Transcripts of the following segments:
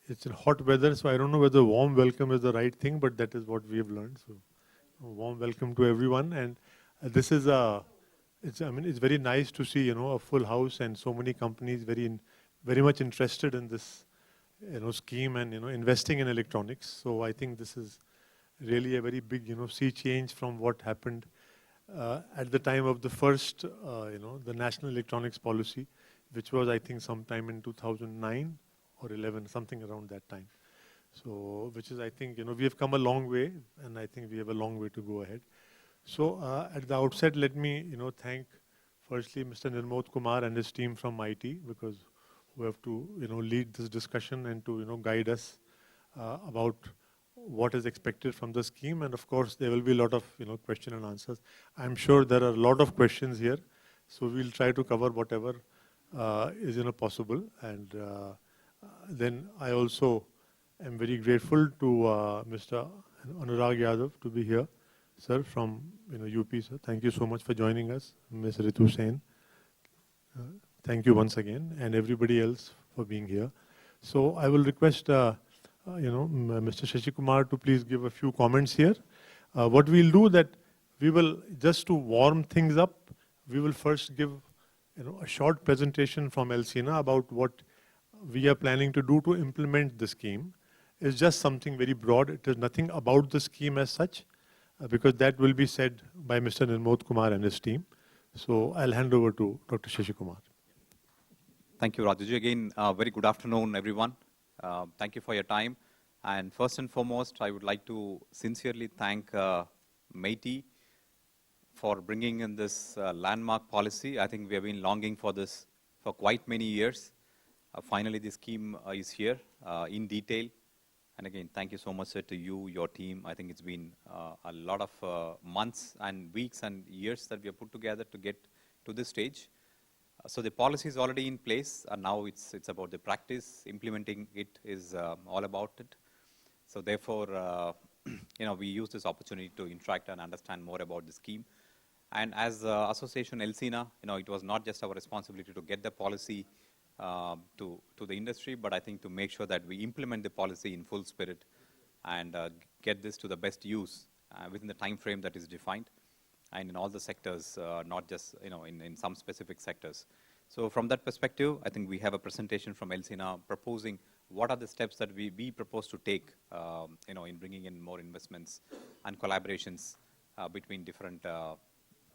it's in hot weather, so I don't know whether warm welcome is the right thing, but that is what we have learned. So, a warm welcome to everyone. And this is it's very nice to see, a full house and so many companies very much interested in this, scheme and, investing in electronics. So I think this is really a very big, sea change from what happened at the time of the first, the National Electronics Policy, which was, I think, sometime in 2009 or 11, something around that time. So, which is, I think, we have come a long way, and I think we have a long way to go ahead. So, at the outset, let me, thank firstly Mr. Nirmod Kumar and his team from MeitY, because who have to, lead this discussion and to, guide us about what is expected from the scheme. And of course, there will be a lot of, question and answers. I'm sure there are a lot of questions here, so we'll try to cover whatever is, possible. And then I also am very grateful to Mr. Anurag Yadav to be here, sir, from UP, sir. Thank you so much for joining us, Ms. Ritu Sen. Thank you once again, and everybody else for being here. So I will request, Mr. Shashi Kumar to please give a few comments here. What we'll do that we will, just to warm things up, we will first give, a short presentation from ELCINA about what we are planning to do to implement the scheme. It's just something very broad. It is nothing about the scheme as such, because that will be said by Mr. Nirmod Kumar and his team. So I'll hand over to Dr. Shashi Kumar. Thank you, Rajuji. Again, very good afternoon, everyone. Thank you for your time. And first and foremost, I would like to sincerely thank MeitY for bringing in this landmark policy. I think we have been longing for this for quite many years. Finally, the scheme is here in detail. And again, thank you so much, sir, to you, your team. I think it's been a lot of months and weeks and years that we have put together to get to this stage. So the policy is already in place, and now it's about the practice. Implementing it is all about it. So therefore, we use this opportunity to interact and understand more about the scheme. And as Association ELCINA, it was not just our responsibility to get the policy to the industry, but I think to make sure that we implement the policy in full spirit and get this to the best use within the time frame that is defined, and in all the sectors, not just in some specific sectors. So from that perspective, I think we have a presentation from ELCINA proposing what are the steps that we propose to take in bringing in more investments and collaborations between different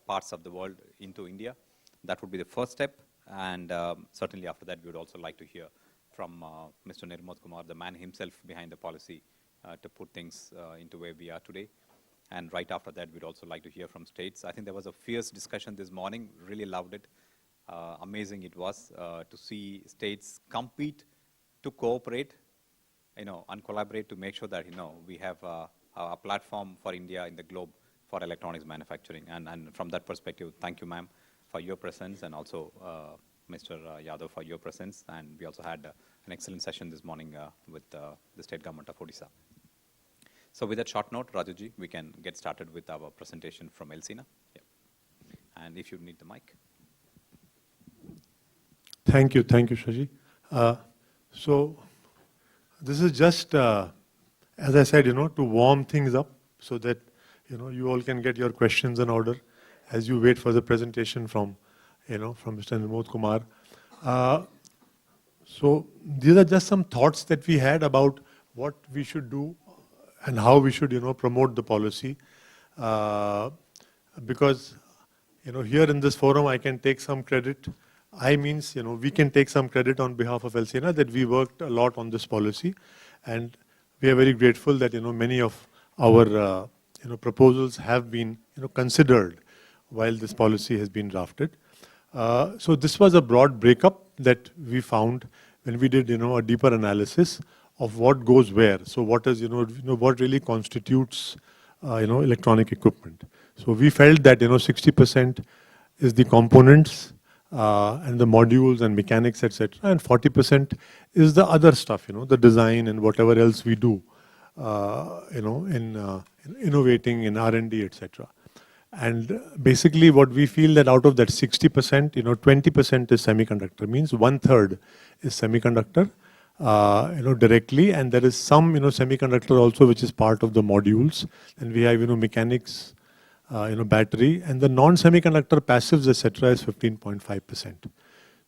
parts of the world into India. That would be the first step. And certainly after that, we would also like to hear from Mr. Nirmod Kumar, the man himself behind the policy, to put things into where we are today. And right after that, we'd also like to hear from states. I think there was a fierce discussion this morning, really loved it. Amazing it was to see states compete to cooperate, and collaborate to make sure that, we have a platform for India in the globe for electronics manufacturing. And from that perspective, thank you, ma'am, for your presence, and also Mr. Yadav for your presence. And we also had an excellent session this morning with the State Government of Odisha. So with that short note, Rajuji, we can get started with our presentation from ELCINA. Yeah. And if you need the mic. Thank you, Shashi. So this is just, as I said, to warm things up so that, you all can get your questions in order as you wait for the presentation from Mr. Nirmod Kumar. So these are just some thoughts that we had about what we should do and how we should, promote the policy. Because, here in this forum, I can take some credit. We can take some credit on behalf of ELCINA that we worked a lot on this policy. And we are very grateful that, many of our, proposals have been, considered while this policy has been drafted. So this was a broad breakup that we found when we did, a deeper analysis of what goes where. So what is, what really constitutes, electronic equipment. So we felt that, 60% is the components and the modules and mechanics, etc. And 40% is the other stuff, the design and whatever else we do, in innovating in R&D, etc. And basically what we feel that out of that 60%, 20% is semiconductor, means 1/3 is semiconductor. directly, and there is some, semiconductor also which is part of the modules. And we have, mechanics, battery, and the non-semiconductor passives, etc., is 15.5%.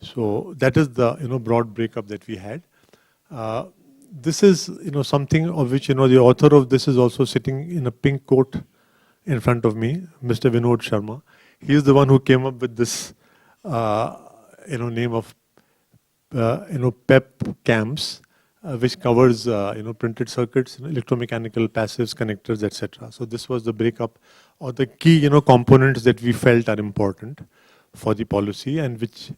So that is the, broad breakup that we had. This is, something of which, the author of this is also sitting in a pink coat in front of me, Mr. Vinod Sharma. He is the one who came up with this, name of, PEP CAMS, which covers, printed circuits, electromechanical passives, connectors, etc. So this was the breakup or the key, components that we felt are important for the policy and which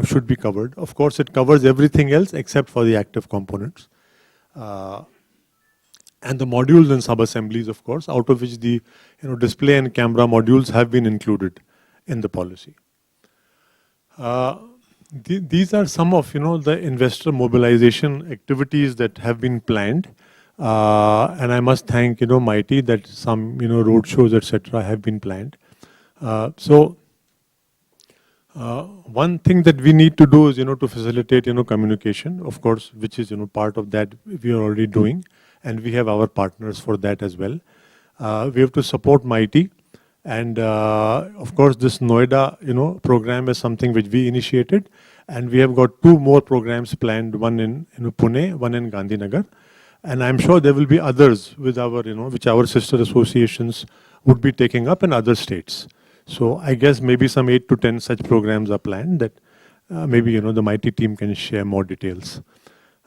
should be covered. Of course, it covers everything else except for the active components. And the modules and sub-assemblies, of course, out of which the display and camera modules have been included in the policy. These are some of the investor mobilization activities that have been planned, and I must thank MeitY that some road shows, etc. have been planned. One thing that we need to do is to facilitate communication, of course, which is part of that we are already doing, and we have our partners for that as well. We have to support MeitY, and of course this Noida program is something which we initiated, and we have got 2 more programs planned, one in Pune, one in Gandhinagar, and I'm sure there will be others with our which our sister associations would be taking up in other states. So I guess maybe some 8 to 10 such programs are planned that maybe the MeitY team can share more details.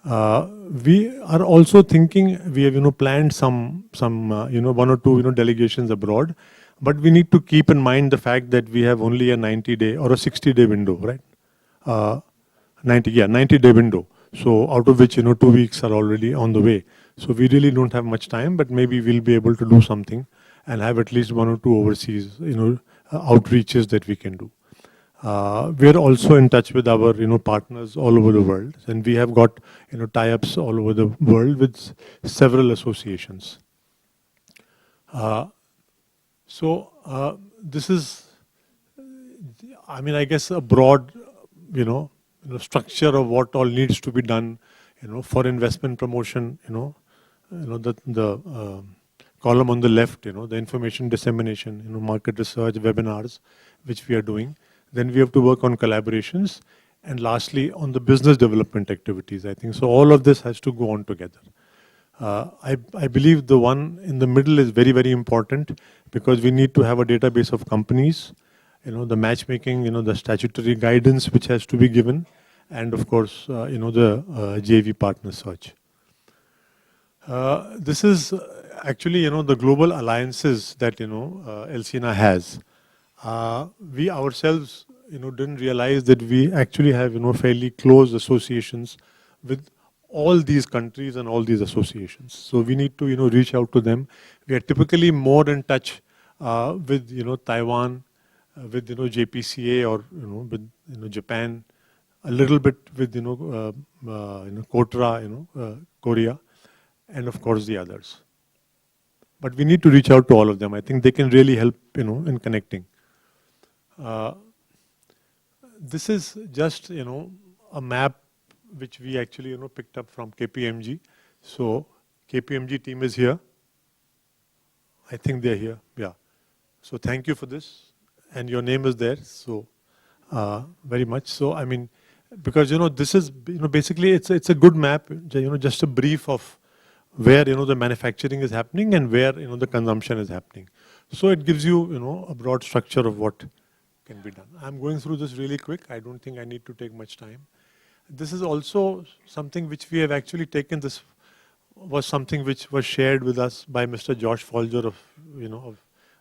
We are also thinking, we have planned some 1 or 2 delegations abroad, but we need to keep in mind the fact that we have only a 90-day or a 60-day window, right? 90-day window. So out of which 2 weeks are already on the way. So we really don't have much time, but maybe we'll be able to do something and have at least 1 or 2 overseas outreaches that we can do. We are also in touch with our partners all over the world, and we have got tie-ups all over the world with several associations. This is, I guess, a broad structure of what all needs to be done for investment promotion. The column on the left, the information dissemination, market research, webinars, which we are doing. Then we have to work on collaborations, and lastly on the business development activities, I think. So all of this has to go on together. I believe the one in the middle is very, very important because we need to have a database of companies, the matchmaking, the statutory guidance which has to be given, and of course, the JV partner search. This is actually, the global alliances that, ELCINA has. We ourselves, didn't realize that we actually have, fairly close associations with all these countries and all these associations. So we need to, reach out to them. We are typically more in touch with, Taiwan, with, JPCA or, with, Japan, a little bit with, KOTRA, Korea, and of course the others. But we need to reach out to all of them. I think they can really help, in connecting. This is just, a map which we actually, picked up from KPMG. So KPMG team is here. I think they're here. Yeah. So thank you for this. And your name is there. So very much. So, because, this is, basically it's a good map, just a brief of where, the manufacturing is happening and where, the consumption is happening. So it gives you, a broad structure of what can be done. I'm going through this really quick. I don't think I need to take much time. This is also something which we have actually taken. This was something which was shared with us by Mr. Josh Folger of,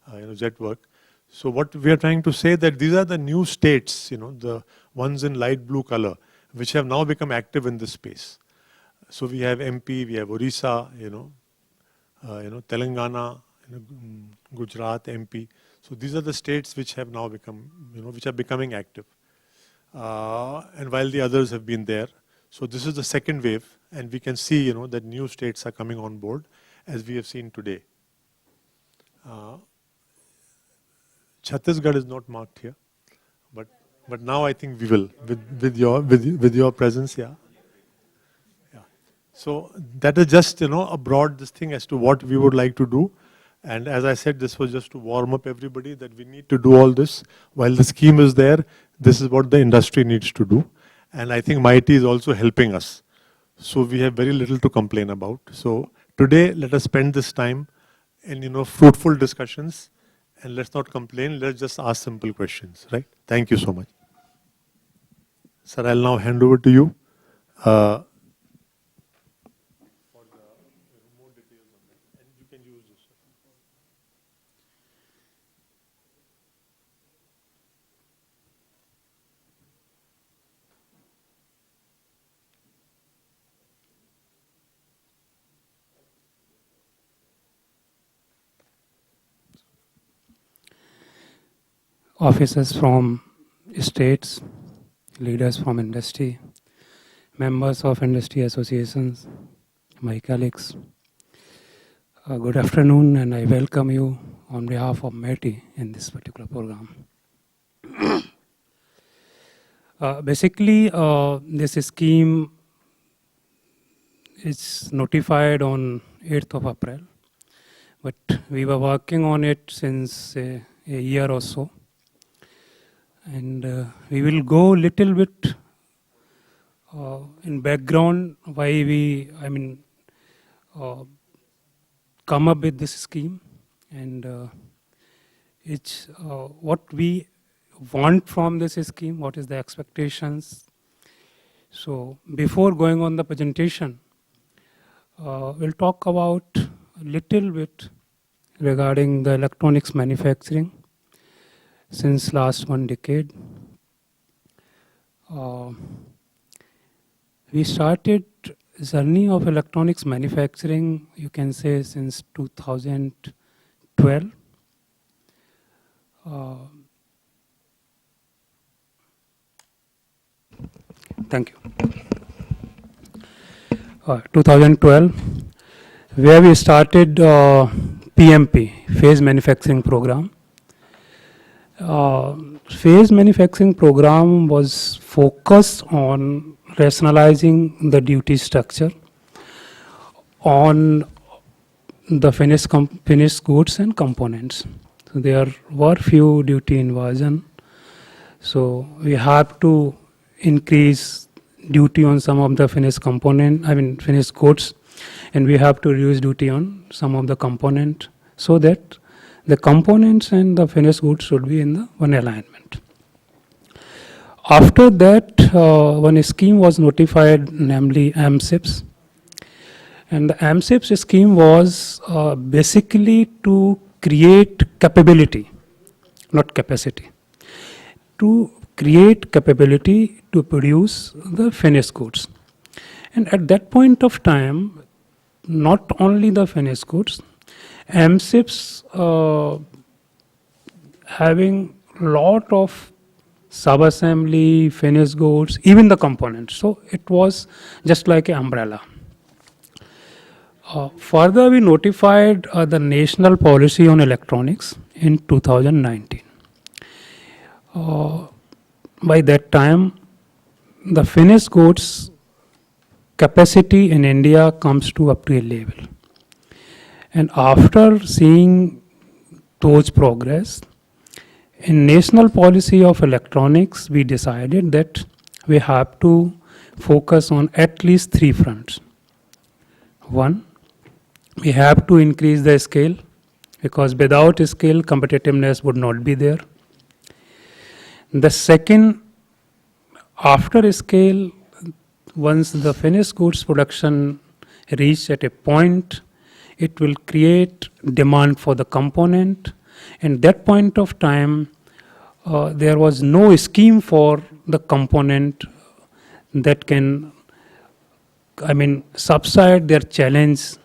ZWork. So what we are trying to say that these are the new states, the ones in light blue color, which have now become active in this space. So we have MP, we have Odisha, Telangana, Gujarat, MP. So these are the states which have now become, which are becoming active. And while the others have been there. So this is the second wave, and we can see, that new states are coming on board, as we have seen today. Chhattisgarh is not marked here, but now I think we will with your presence. Yeah. So that is just, a broad this thing as to what we would like to do. And as I said, this was just to warm up everybody that we need to do all this. While the scheme is there, this is what the industry needs to do. And I think MeitY is also helping us. So we have very little to complain about. So today, let us spend this time in, fruitful discussions. And let's not complain, let's just ask simple questions, right? Thank you so much. Sir, I'll now hand over to you. Officers from states, leaders from industry, members of industry associations, my colleagues. Good afternoon, and I welcome you on behalf of MeitY in this particular program. Basically, this scheme is notified on 8th of April, but we were working on it since a year or so. And we will go little bit in background why we, come up with this scheme, and it's what we want from this scheme, what is the expectations. So before going on the presentation, we'll talk about a little bit regarding the electronics manufacturing. Since last 1 decade, we started journey of electronics manufacturing, you can say, since 2012. Thank you. 2012, where we started PMP, Phase Manufacturing Program. Phase manufacturing program was focused on rationalizing the duty structure on the finished goods and components. So there were few duty inversion. So we have to increase duty on some of the finished goods, and we have to reduce duty on some of the component, so that the components and the finished goods should be in the one alignment. After that, one scheme was notified, namely MSIPS. And the MSIPS scheme was basically to create capability, not capacity, to create capability to produce the finished goods. And at that point of time, not only the finished goods, MSIPS having lot of sub-assembly, finished goods, even the components. So it was just like an umbrella. Further, we notified the National Policy on Electronics in 2019. By that time, the finished goods capacity in India comes to up to a level. And after seeing those progress, in National Policy of Electronics, we decided that we have to focus on at least 3 fronts. One, we have to increase the scale, because without scale, competitiveness would not be there. The second, after scale, once the finished goods production reach at a point, it will create demand for the component. And that point of time, there was no scheme for the component that can, subside their challenge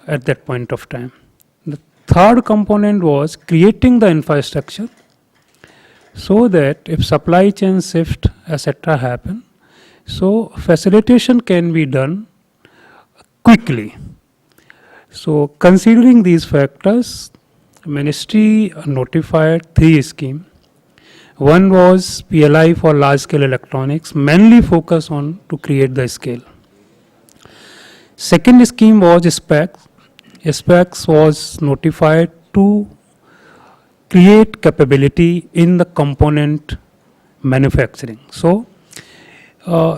at that point of time. The third component was creating the infrastructure so that if supply chain shift, etc. happen, so facilitation can be done quickly. So considering these factors, Ministry notified 3 schemes. One was PLI for large scale electronics, mainly focused on to create the scale. Second scheme was SPECS. SPECS was notified to create capability in the component manufacturing. So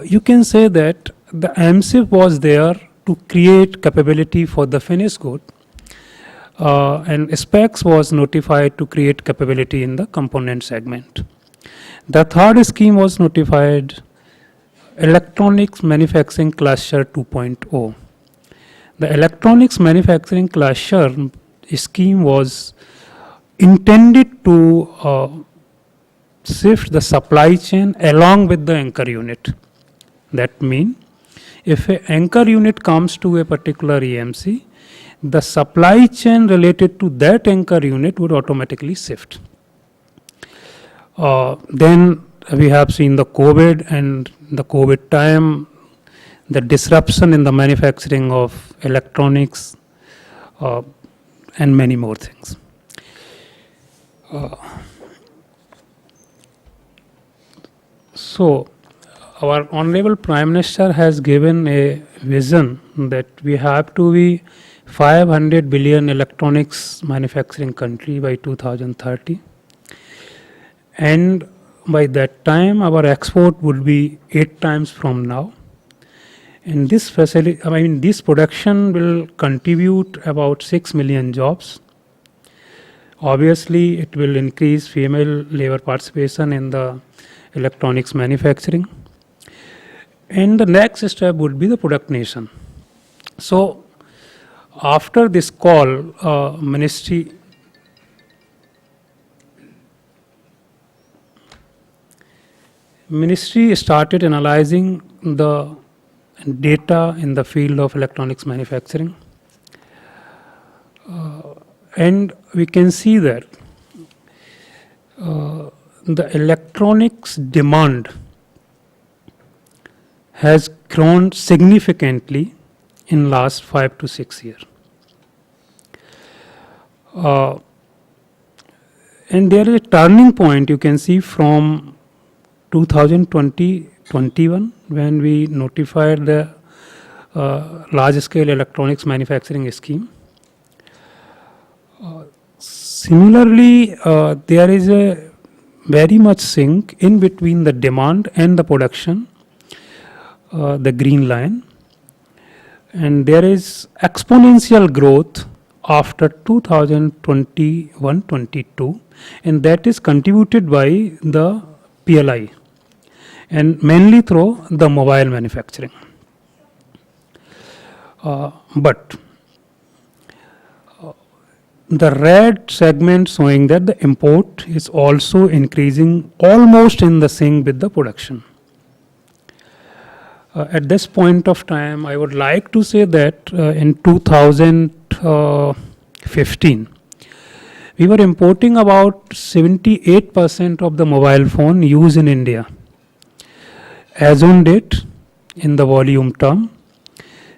you can say that the MSIP was there to create capability for the finished good, and SPECS was notified to create capability in the component segment. The third scheme was notified Electronics Manufacturing Cluster 2.0. The Electronics Manufacturing Cluster scheme was intended to shift the supply chain along with the anchor unit. That means if an anchor unit comes to a particular EMC, the supply chain related to that anchor unit would automatically shift. Then we have seen the COVID, and the COVID time, the disruption in the manufacturing of electronics, and many more things. So, our Honorable Prime Minister has given a vision that we have to be 500 billion electronics manufacturing country by 2030. And by that time, our export would be 8 times from now. And this facility, this production will contribute about 6 million jobs. Obviously, it will increase female labor participation in the electronics manufacturing. And the next step would be the product nation. So, after this call, Ministry started analyzing the data in the field of electronics manufacturing. And we can see that the electronics demand has grown significantly in last 5 to 6 years. And there is a turning point you can see from 2020-21 when we notified the large-scale electronics manufacturing scheme. Similarly, there is a very much sync in between the demand and the production, the green line, and there is exponential growth after 2021-22, and that is contributed by the PLI and mainly through the mobile manufacturing. But the red segment showing that the import is also increasing almost in the sync with the production. At this point of time, I would like to say that in 2015, we were importing about 78% of the mobile phone used in India. As on date, in the volume term,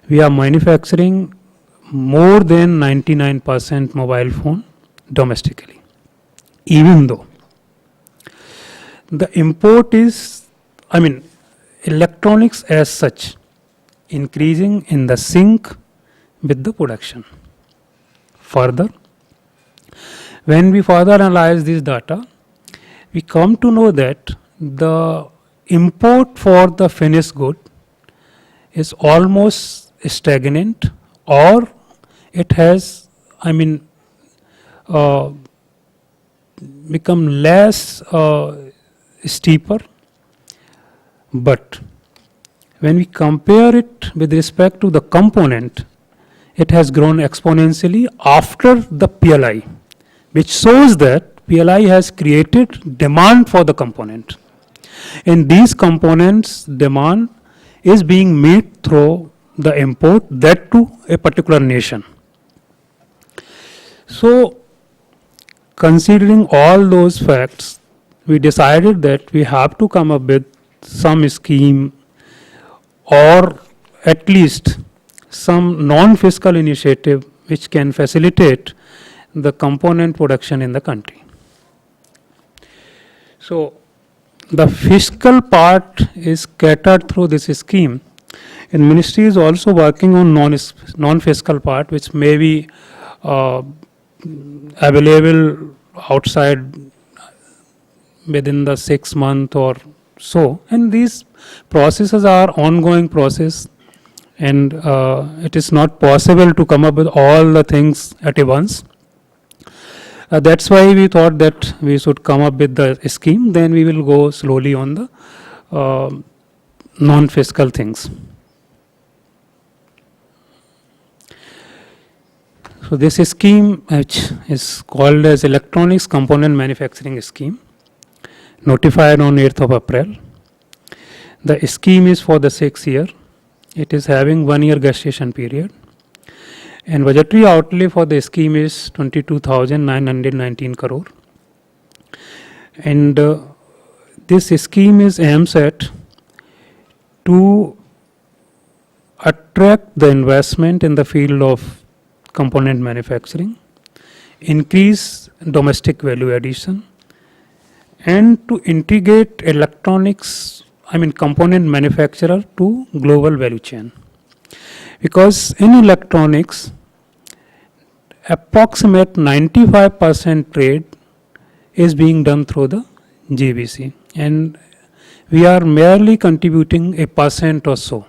we are manufacturing more than 99% mobile phone domestically. Even though the import is, electronics as such, increasing in the sync with the production. Further, when we further analyze this data, we come to know that the import for the finished good is almost stagnant, or it has, become less steeper. But when we compare it with respect to the component, it has grown exponentially after the PLI, which shows that PLI has created demand for the component. And these components demand is being met through the import, that to a particular nation. So, considering all those facts, we decided that we have to come up with some scheme or at least some non-fiscal initiative which can facilitate the component production in the country. So, the fiscal part is catered through this scheme, And ministry is also working on non-fiscal part, which may be available outside within the 6 month or so. And these processes are ongoing process, and it is not possible to come up with all the things at once. That's why we thought that we should come up with the scheme, then we will go slowly on the non-fiscal things. So this scheme, which is called as Electronics Component Manufacturing Scheme, notified on 8th of April. The scheme is for the 6th year. It is having 1 year gestation period. And budgetary outlay for the scheme is 22,919 crore. And this scheme is aims at to attract the investment in the field of component manufacturing, increase domestic value addition, and to integrate component manufacturer to global value chain. Because in electronics, approximate 95% trade is being done through the GBC, and we are merely contributing 1% or so.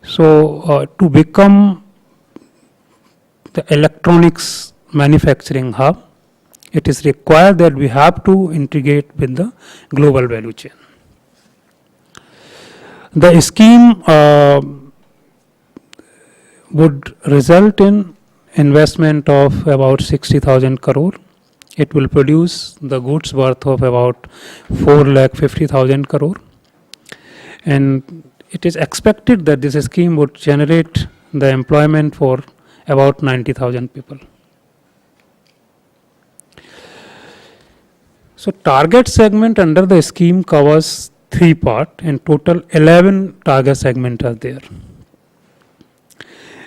So to become the electronics manufacturing hub, it is required that we have to integrate with the global value chain. The scheme would result in investment of about 60,000 crore. It will produce the goods worth of about 4,50,000 crore. And it is expected that this scheme would generate the employment for about 90,000 people. So target segment under the scheme covers 3 parts, and total 11 target segments are there.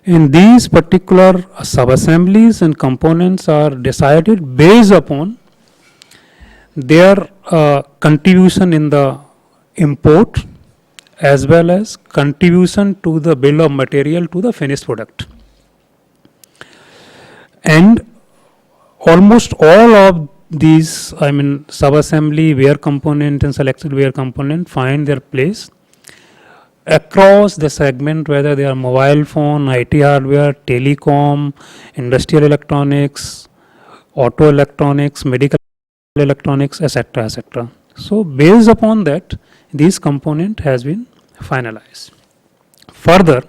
And these particular sub-assemblies and components are decided based upon their contribution in the import as well as contribution to the bill of material to the finished product. And almost all of these, sub-assembly, wear component and selected wear component find their place across the segment, whether they are mobile phone, IT hardware, telecom, industrial electronics, auto electronics, medical electronics, etc., etc. So based upon that, this component has been finalized. Further,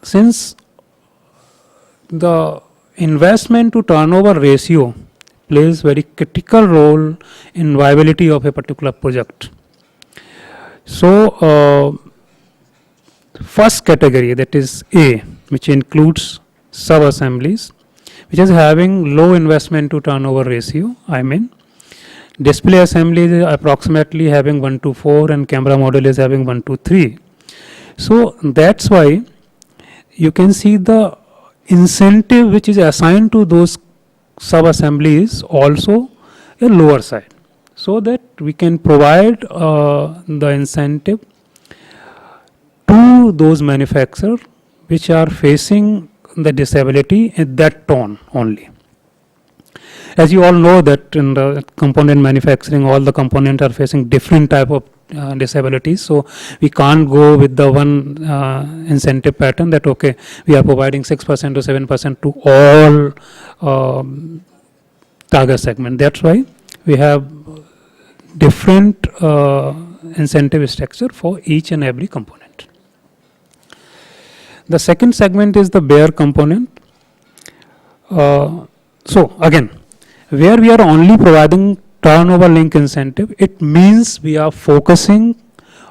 since the investment to turnover ratio plays very critical role in viability of a particular project. So first category, that is A, which includes sub-assemblies, which is having low investment to turnover ratio. Display assembly is approximately having 1:4 and camera module is having 1:3. So that's why you can see the incentive which is assigned to those sub-assemblies also a lower side, so that we can provide the incentive to those manufacturers which are facing the disability at that tone only. As you all know that in the component manufacturing, all the components are facing different type of disabilities. So we can't go with the one incentive pattern that, okay, we are providing 6% or 7% to all target segment. That's why we have different incentive structure for each and every component. The second segment is the bare component. So again, where we are only providing turnover link incentive, it means we are focusing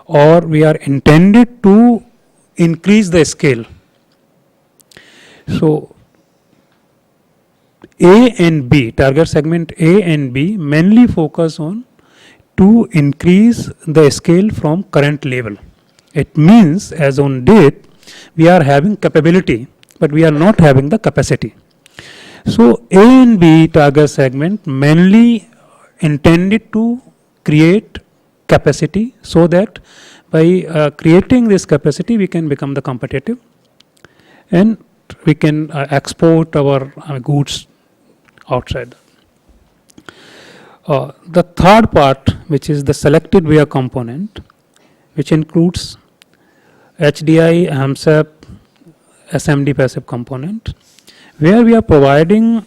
or we are intended to increase the scale. So A and B, target segment A and B mainly focus on to increase the scale from current level. It means as on date, we are having capability, but we are not having the capacity. So A and B target segment mainly intended to create capacity so that by creating this capacity, we can become the competitive, and we can export our goods outside. The third part, which is the selected via component, which includes HDI, HAMSAP, SMD passive component, where we are providing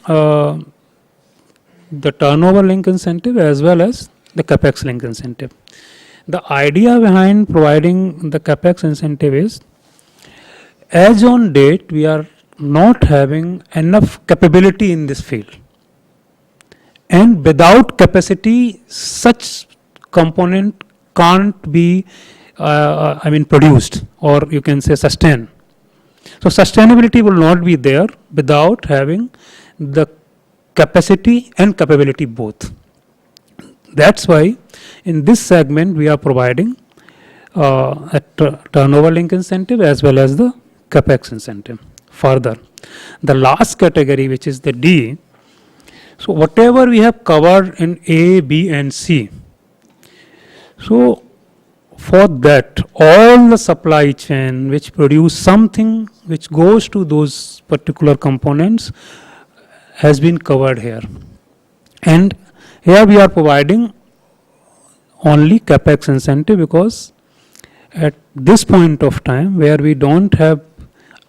the turnover link incentive as well as the capex link incentive. The idea behind providing the capex incentive is, as on date, we are not having enough capability in this field. And without capacity, such component can't be, produced, or you can say sustained. So sustainability will not be there without having the capacity and capability both. That's why in this segment we are providing a turnover link incentive as well as the capex incentive. Further, the last category, which is the D, so whatever we have covered in A, B and C, so for that, all the supply chain which produce something which goes to those particular components has been covered here. And here we are providing only capex incentive, because at this point of time where we don't have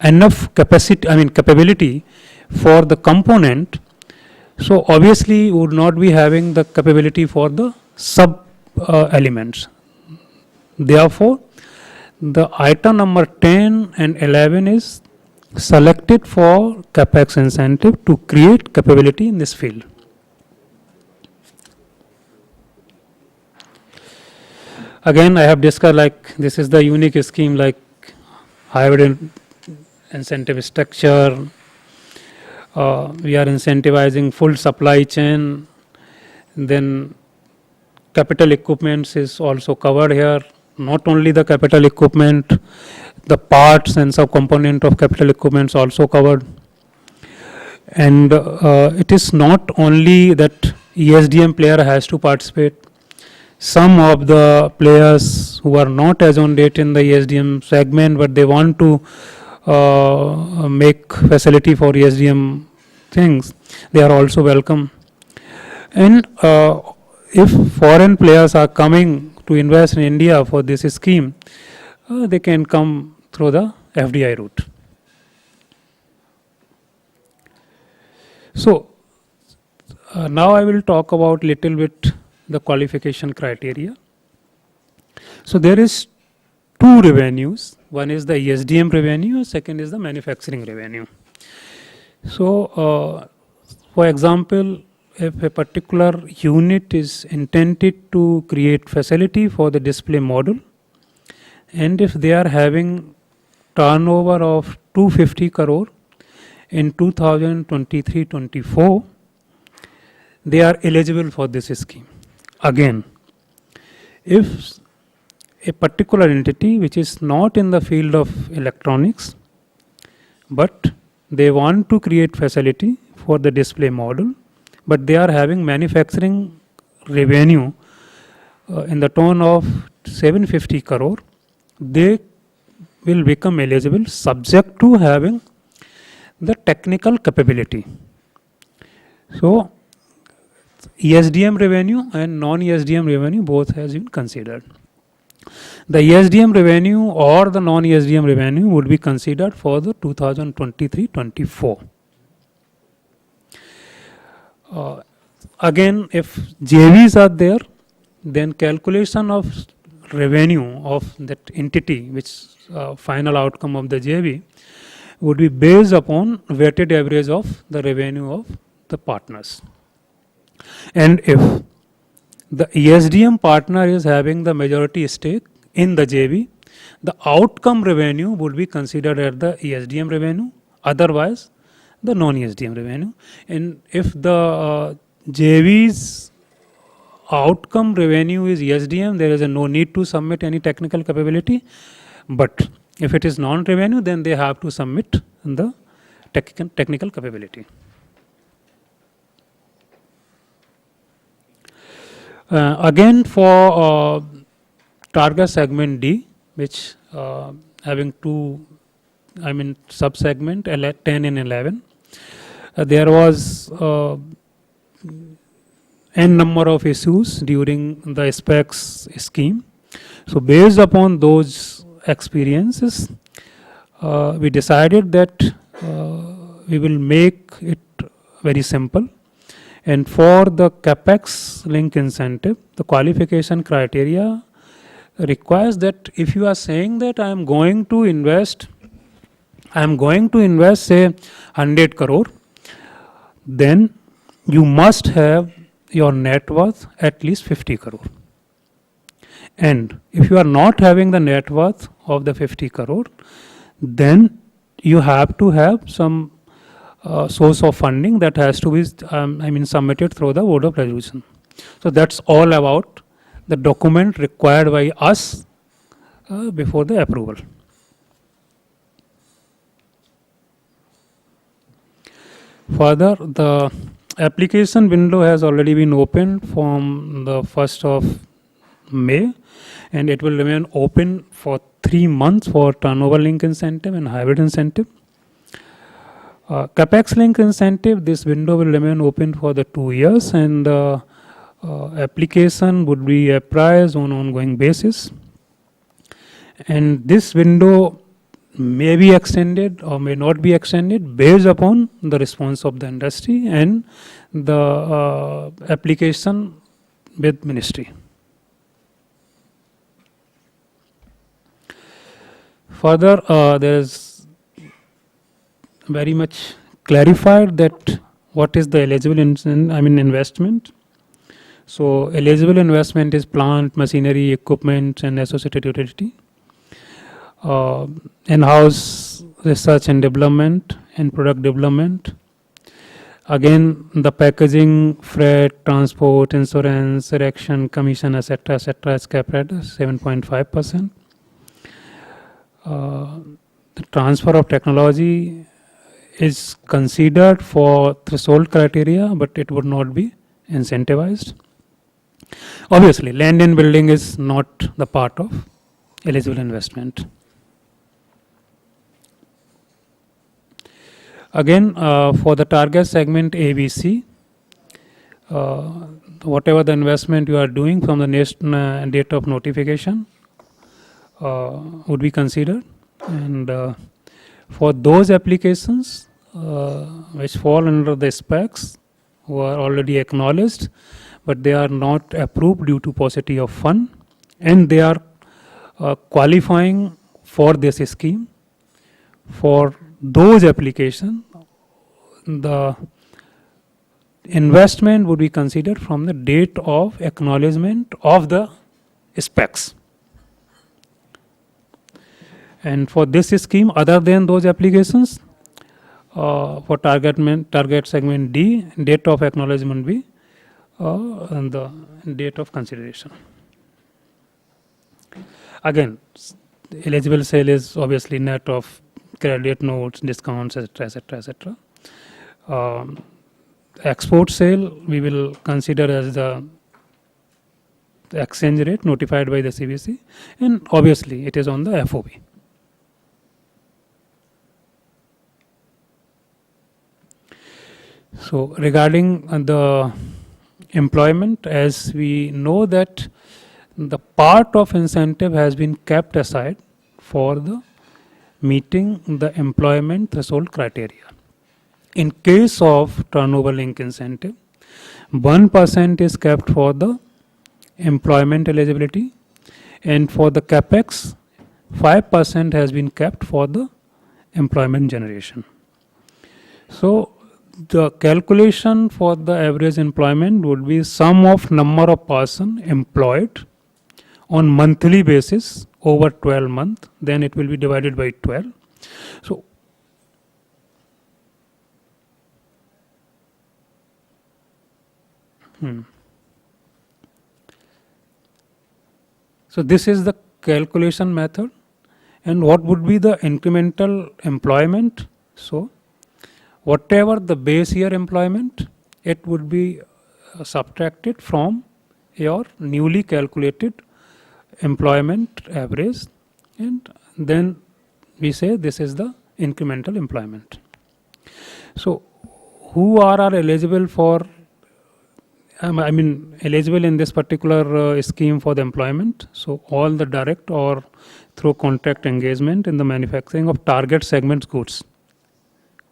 enough capability for the component, so obviously we would not be having the capability for the sub elements. Therefore, the item number 10 and 11 is selected for capex incentive to create capability in this field. Again, I have discussed, like, this is the unique scheme, like hybrid incentive structure. We are incentivizing full supply chain. Then capital equipments is also covered here. Not only the capital equipment, the parts and sub-component of capital equipments also covered. And it is not only that ESDM player has to participate. Some of the players who are not as on date in the ESDM segment, but they want to make facility for ESDM things, they are also welcome. And if foreign players are coming to invest in India for this scheme, they can come through the FDI route. So now I will talk about little bit the qualification criteria. So there is two revenues. One is the ESDM revenue, second is the manufacturing revenue. So for example, if a particular unit is intended to create facility for the display module, and if they are having turnover of 250 crore in 2023-24, they are eligible for this scheme. Again, if a particular entity which is not in the field of electronics, but they want to create facility for the display module, but they are having manufacturing revenue in the tone of 750 crore, they will become eligible subject to having the technical capability. So ESDM revenue and non-ESDM revenue both has been considered. The ESDM revenue or the non-ESDM revenue would be considered for the 2023-24. Again, if JVs are there, then calculation of revenue of that entity, which final outcome of the JV, would be based upon weighted average of the revenue of the partners. And if the ESDM partner is having the majority stake in the JV, the outcome revenue would be considered as the ESDM revenue, otherwise the non-ESDM revenue. And if the JV's outcome revenue is ESDM, there is no need to submit any technical capability. But if it is non-revenue, then they have to submit the technical capability. Again, for target segment D, which having two, sub-segment 10 and 11. There was n number of issues during the specs scheme. So based upon those experiences, we decided that we will make it very simple. And for the capex link incentive, the qualification criteria requires that if you are saying that I am going to invest say 100 crore, then you must have your net worth at least 50 crore. And if you are not having the net worth of the 50 crore, then you have to have some source of funding that has to be submitted through the board of resolution. So that's all about the document required by us before the approval. Further, the application window has already been opened from the 1st of May, and it will remain open for 3 months for turnover link incentive and hybrid incentive. Capex link incentive, this window will remain open for the 2 years, and application would be appraised on ongoing basis. And this window may be extended or may not be extended based upon the response of the industry and the application with ministry. Further, there is very much clarified that what is the eligible investment. So eligible investment is plant, machinery, equipment and associated utility. In-house research and development and product development. Again, the packaging, freight, transport, insurance, erection, commission, etc., is capped at 7.5%. The transfer of technology is considered for threshold criteria, but it would not be incentivized. Obviously, land and building is not the part of eligible investment. Again, for the target segment ABC, whatever the investment you are doing from the next date of notification would be considered. And for those applications which fall under the specs who are already acknowledged, but they are not approved due to paucity of fund, and they are qualifying for this scheme, for those applications, the investment would be considered from the date of acknowledgement of the specs. And for this scheme, other than those applications, for target segment D, date of acknowledgement B, and the date of consideration. Again, eligible sale is obviously net of credit notes, discounts, etc., etc., etc. Export sale we will consider as the exchange rate notified by the CBC, and obviously it is on the FOB. So regarding the employment, as we know that the part of incentive has been kept aside for the meeting the employment threshold criteria. In case of turnover link incentive, 1% is kept for the employment eligibility, and for the capex, 5% has been kept for the employment generation. So the calculation for the average employment would be sum of number of person employed on monthly basis over 12 months, then it will be divided by 12. So this is the calculation method, and what would be the incremental employment? So whatever the base year employment, it would be subtracted from your newly calculated employment average, and then we say this is the incremental employment. So who are eligible for, eligible in this particular scheme for the employment? So all the direct or through contract engagement in the manufacturing of target segment goods.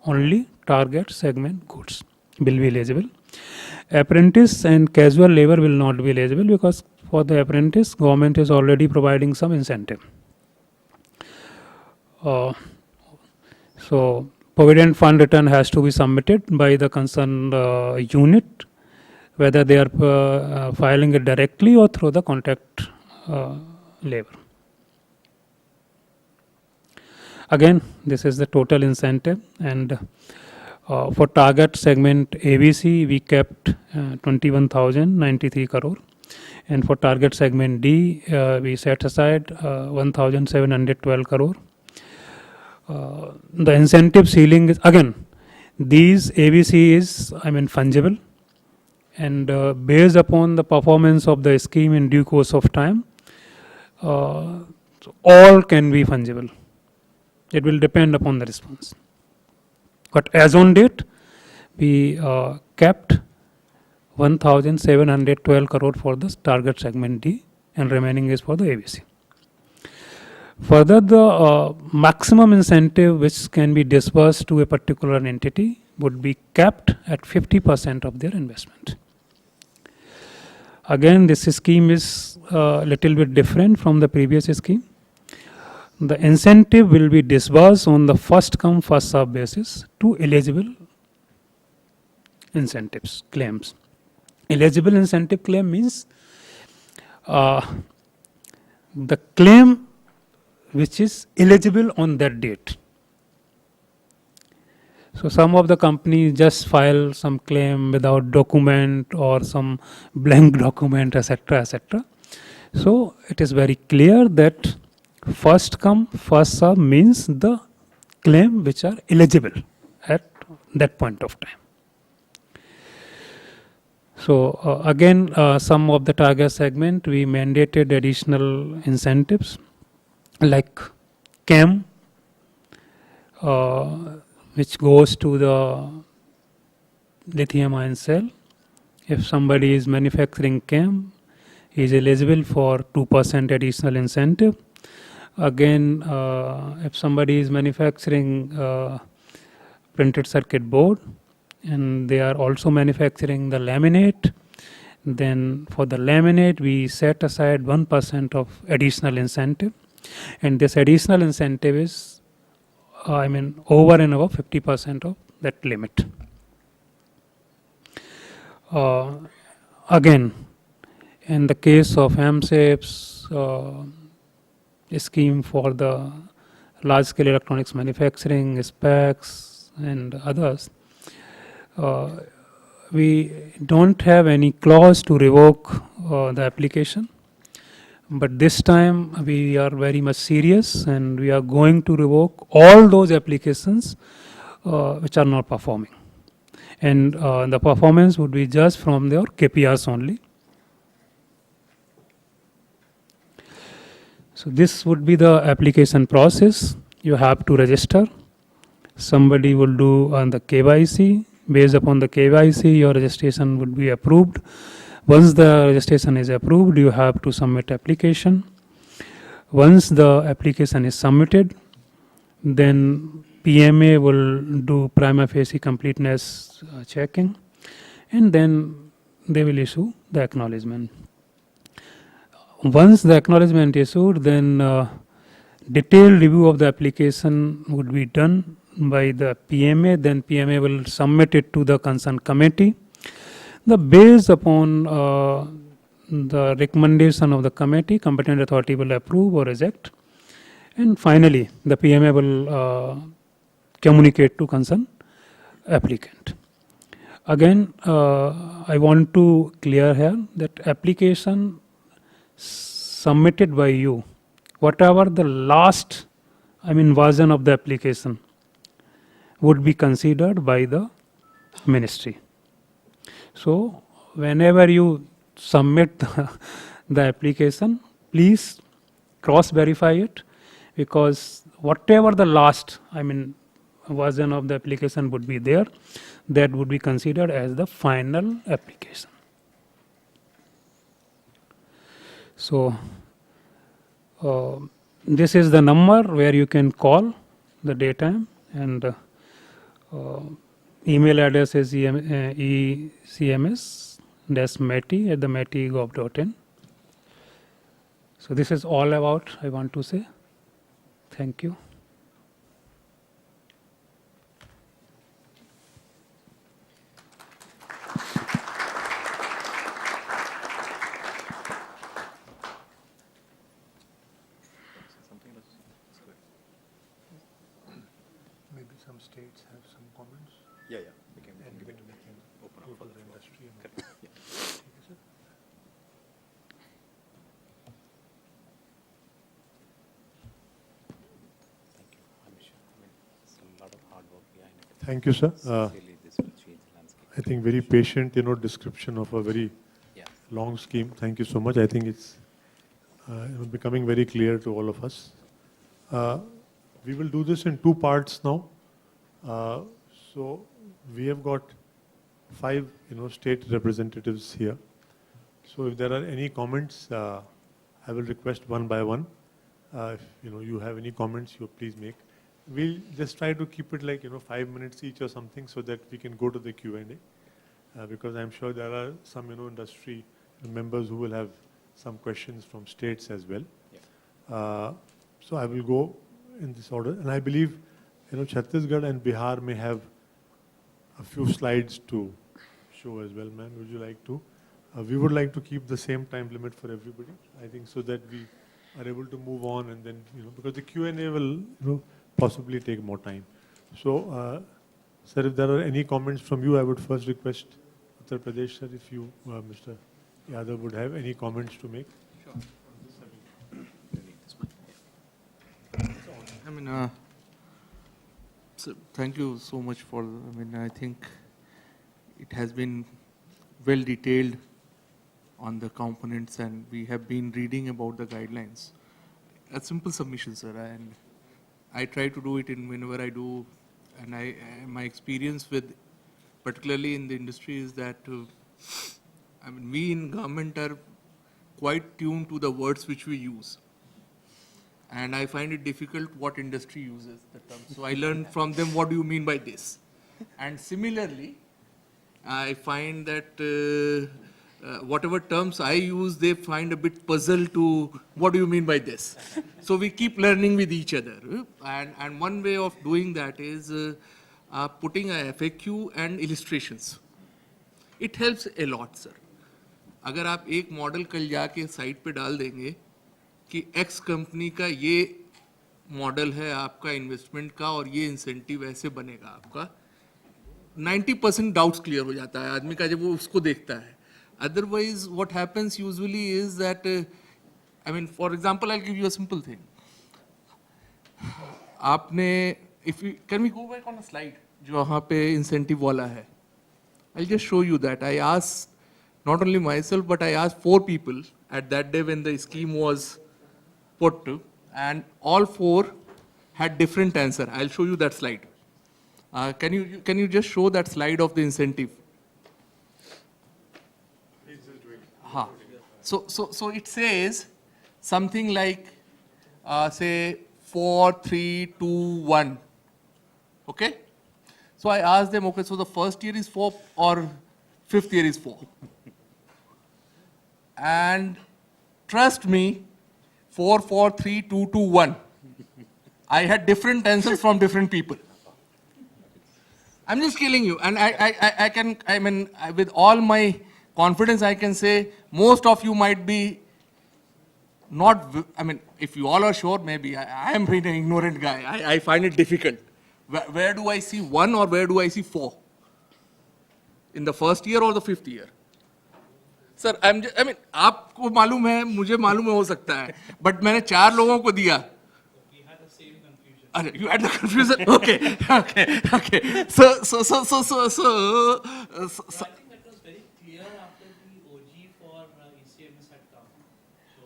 Only target segment goods will be eligible. Apprentice and casual labor will not be eligible, because for the apprentice, government is already providing some incentive. So provident fund return has to be submitted by the concerned unit, whether they are filing it directly or through the contract labor. Again, this is the total incentive, and for target segment ABC, we kept 21,093 crore, and for target segment D, we set aside 1,712 crore. The incentive ceiling is, again, these ABC is, fungible, and based upon the performance of the scheme in due course of time, all can be fungible. It will depend upon the response. But as on date, we kept 1,712 crore for the target segment D, and remaining is for the ABC. Further, the maximum incentive which can be disbursed to a particular entity would be capped at 50% of their investment. Again, this scheme is a little bit different from the previous scheme. The incentive will be disbursed on the first come, first serve basis to eligible incentives claims. Eligible incentive claim means the claim which is eligible on that date. So some of the companies just file some claim without document or some blank document, etc., etc. So it is very clear that first come, first serve means the claim which are eligible at that point of time. So again, some of the target segment, we mandated additional incentives like CAM, which goes to the lithium ion cell. If somebody is manufacturing CAM, he is eligible for 2% additional incentive. Again, if somebody is manufacturing printed circuit board and they are also manufacturing the laminate, then for the laminate we set aside 1% of additional incentive, and this additional incentive is over and above 50% of that limit. Again, in the case of AMSAP's scheme for the large scale electronics manufacturing, specs and others, we don't have any clause to revoke the application. But this time we are very much serious, and we are going to revoke all those applications which are not performing. And the performance would be judged from their KPIs only. So this would be the application process. You have to register. Somebody will do the KYC. Based upon the KYC, your registration would be approved. Once the registration is approved, you have to submit application. Once the application is submitted, then PMA will do prima facie completeness checking, and then they will issue the acknowledgement. Once the acknowledgement is issued, then detailed review of the application would be done by the PMA. Then PMA will submit it to the concerned committee. Based upon the recommendation of the committee, competent authority will approve or reject, and finally the PMA will communicate to concerned applicant. Again, I want to clear here that application submitted by you, whatever the last version of the application, would be considered by the ministry. So whenever you submit the application, please cross-verify it, because whatever the last, version of the application would be there, that would be considered as the final application. So, this is the number where you can call the daytime, and email address is ecms-meity@meity.gov.in. So this is all about I want to say. Thank you. Maybe some states have some comments. Yeah, we can And give it then we can open go up for to the the floor. industry. and- Correct. Yeah. Okay, sir. Thank you. I'm sure. It's a lot of hard work behind it. Thank you, sir. Sincerely, this will change the landscape. I think very patient, description of a very Yeah. long scheme. Thank you so much. I think it's becoming very clear to all of us. We will do this in two parts now. So we have got 5, state representatives here. So if there are any comments, I will request one by one. If you have any comments, you please make. We'll just try to keep it like 5 minutes each or something, so that we can go to the Q&A. Because I'm sure there are some industry members who will have some questions from states as well. Yeah. So I will go in this order, and I believe Chhattisgarh and Bihar may have a few slides to show as well. Ma'am, would you like to? We would like to keep the same time limit for everybody, I think, so that we are able to move on, and then because the Q&A will possibly take more time. So, sir, if there are any comments from you, I would first request Uttar Pradesh, sir, if you, Mr. Yadav, would have any comments to make. Sure. You need this mic. Yeah. So thank you so much for, I think it has been well detailed on the components, and we have been reading about the guidelines. A simple submission, sir, and I try to do it in whenever I do, and my experience with, particularly in the industry, is that we in government are quite tuned to the words which we use. And I find it difficult what industry uses the term. So I learn from them, what do you mean by this? And similarly, I find that whatever terms I use, they find a bit puzzled to, what do you mean by this? So we keep learning with each other. And one way of doing that is putting a FAQ and illustrations. It helps a lot, sir. अगर आप एक model कल जाके site पे डाल देंगे कि x company का ये मॉडल है आपका इन्वेस्टमेंट का और ये इंसेंटिव ऐसे बनेगा आपका, 90% डाउट्स क्लियर हो जाता है आदमी का जब वो उसको देखता है. Otherwise, what happens usually is that, for example, I'll give you a simple thing. आपने, can we go back on a slide जो वहाँ पे incentive वाला है? I'll just show you that. I asked not only myself, but I asked 4 people at that day when the scheme was put to, and all 4 had different answer. I'll show you that slide. Can you just show that slide of the incentive? So it says something like, say 4, 3, 2, 1. Okay? So I asked them, okay, so the first year is 4 or 5th year is 4? And trust me, 4, 4, 3, 2, 2, 1. I had different answers from different people. I'm just killing you. And I can, with all my confidence, I can say most of you might be not, if you all are sure, maybe. I am really an ignorant guy. I find it difficult. Where do I see 1 or where do I see 4? In the first year or the 5th year? Sir, आपको मालूम है, मुझे मालूम है हो सकता है, but मैंने 4 लोगों को दिया. We had the same confusion. You had the confusion? Okay. So. I think that was very clear after the OG for ECMS had come. So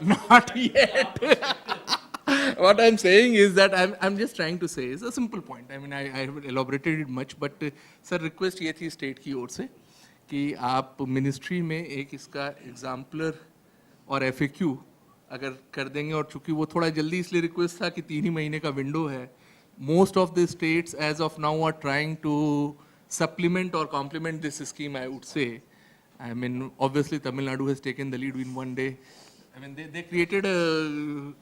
Not yet. What I'm saying is that I'm just trying to say is a simple point. I mean, I haven't elaborated it much, but sir, request ये थी state की ओर से कि आप ministry में एक इसका exemplar और FAQ अगर कर देंगे, और चूंकि वो थोड़ा जल्दी इसलिए request था कि 3 ही महीने का window है. Most of the states as of now are trying to supplement or complement this scheme, I would say. I mean, obviously Tamilnadu has taken the lead in one day. I mean, they created a,